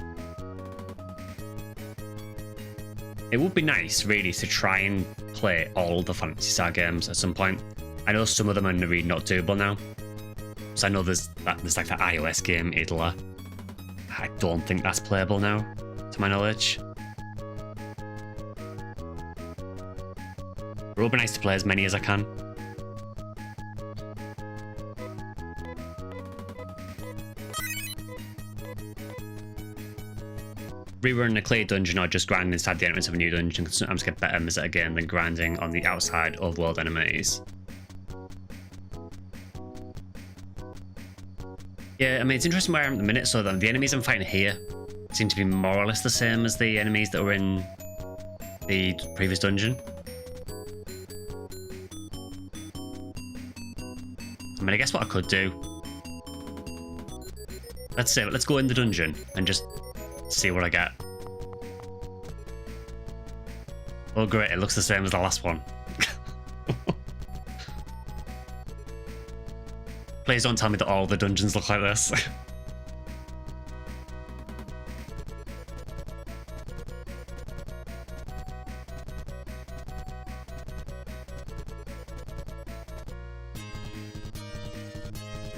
It would be nice, really, to try and play all the Phantasy Star games at some point. I know some of them are really not doable now. So I know there's like that iOS game, Idler. I don't think that's playable now, to my knowledge. It would be nice to play as many as I can. Rerunning a clear dungeon or just grinding inside the entrance of a new dungeon can sometimes get better at a game than grinding on the outside of world enemies. Yeah, I mean, it's interesting where I am at the minute, so the enemies I'm fighting here seem to be more or less the same as the enemies that were in the previous dungeon. I mean, I guess what I could do... Let's go in the dungeon and just see what I get. Oh great, it looks the same as the last one. Please don't tell me that all the dungeons look like this.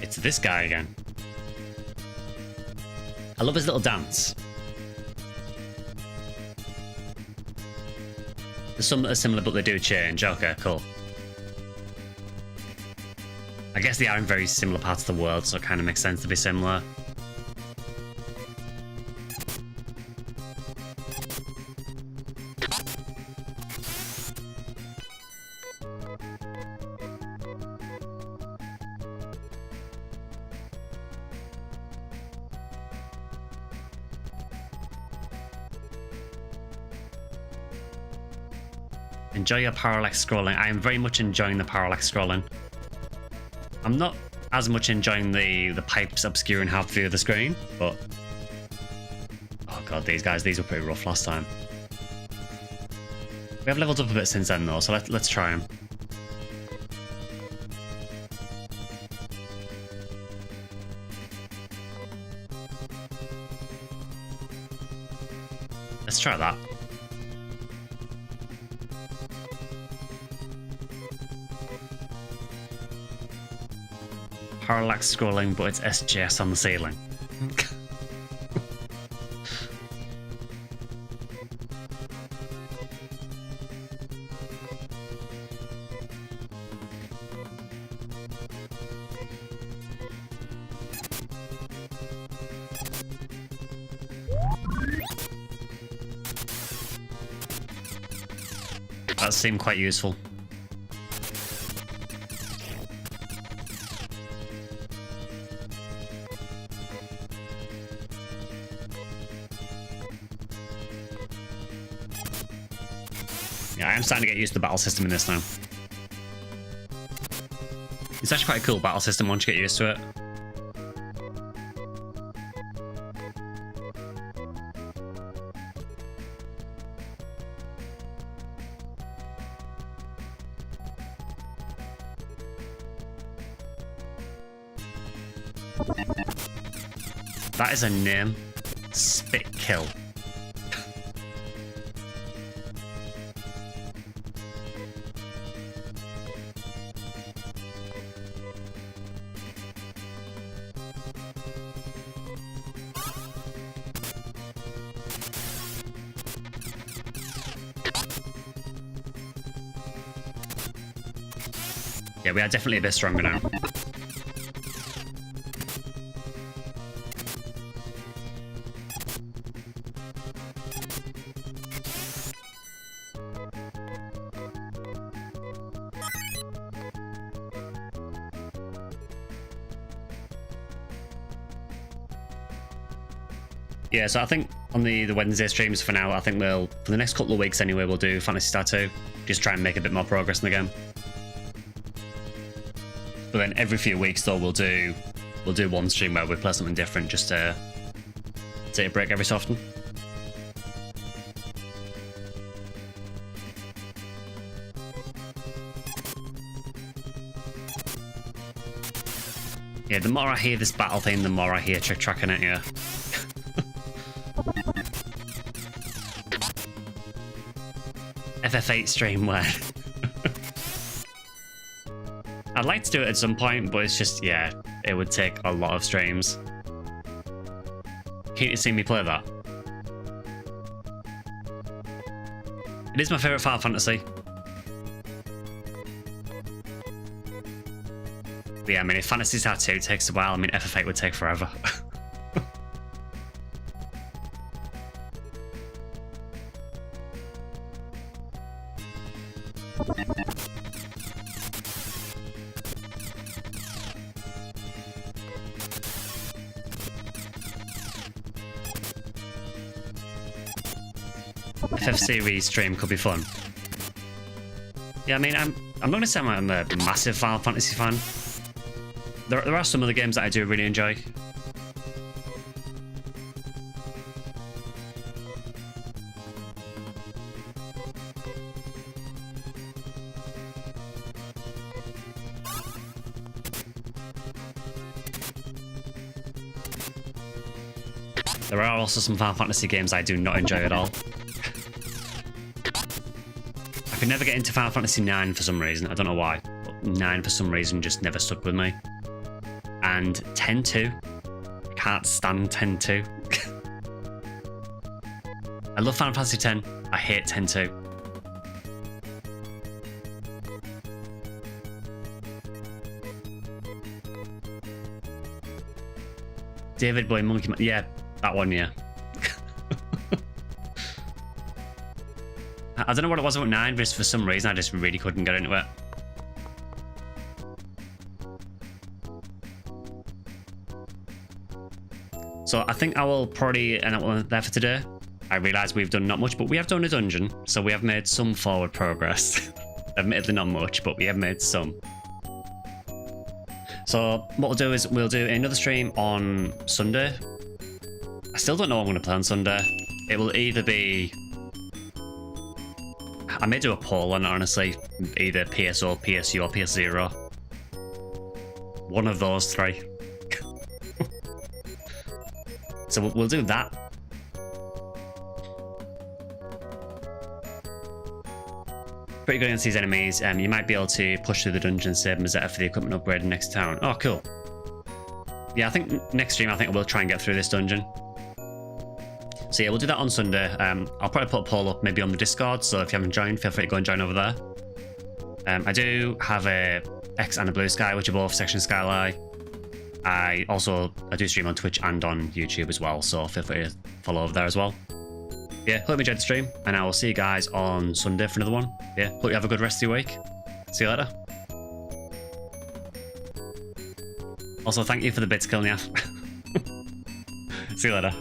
It's this guy again. I love his little dance. There's some that are similar, but they do change. Okay, cool. I guess they are in very similar parts of the world, so it kind of makes sense to be similar. Enjoy your parallax scrolling. I am very much enjoying the parallax scrolling. I'm not as much enjoying the pipes obscuring half view of the screen, but... Oh god, these were pretty rough last time. We have leveled up a bit since then though, so let's try them. Let's try that. Parallax scrolling, but it's SJS on the ceiling. That seemed quite useful. Yeah, I am starting to get used to the battle system in this now. It's actually quite a cool battle system once you get used to it. That is a name. Spit kill. Yeah, we are definitely a bit stronger now. Yeah, so I think on the Wednesday streams for now, I think for the next couple of weeks anyway, we'll do Phantasy Star II. Just try and make a bit more progress in the game. But then every few weeks though, we'll do one stream where we play something different just to take a break every so often. Yeah, the more I hear this battle theme, the more I hear Trick Track in it, yeah. FF8 stream where I'd like to do it at some point, but it's just, yeah, it would take a lot of streams. Keen to see me play that. It is my favourite Final Fantasy. But yeah, I mean, if Phantasy Star II takes a while, I mean, FF8 would take forever. FF series stream could be fun. Yeah, I mean, I'm not going to say I'm a massive Final Fantasy fan. There are some other games that I do really enjoy. There are also some Final Fantasy games I do not enjoy at all. I could never get into Final Fantasy IX for some reason. I don't know why, but 9 for some reason just never stuck with me. And 10-2. I can't stand 10-2. I love Final Fantasy X. I hate 10-2. David Boy Monkey Man. Yeah, that one, yeah. I don't know what it was about 9, but for some reason I just really couldn't get into it. So I think I will probably end up there for today. I realise we've done not much, but we have done a dungeon, so we have made some forward progress. Admittedly not much, but we have made some. So what we'll do is we'll do another stream on Sunday. I still don't know what I'm going to play on Sunday. It will either be... I may do a poll on it, honestly. Either PSO, PSU, or PS0. One of those 3. So we'll do that. Pretty good against these enemies. You might be able to push through the dungeon, save Mazetta for the equipment upgrade in next town. Oh, cool. Yeah, I think next stream, I think we'll try and get through this dungeon. So yeah, we'll do that on Sunday. I'll probably put a poll up maybe on the Discord, so if you haven't joined, feel free to go and join over there. I do have a X and a Blue Sky, which are both SectionSkyly. I do stream on Twitch and on YouTube as well, so feel free to follow over there as well. Yeah, hope you enjoyed the stream, and I will see you guys on Sunday for another one. Yeah, hope you have a good rest of your week. See you later. Also, thank you for the bits, Kilniath. See you later.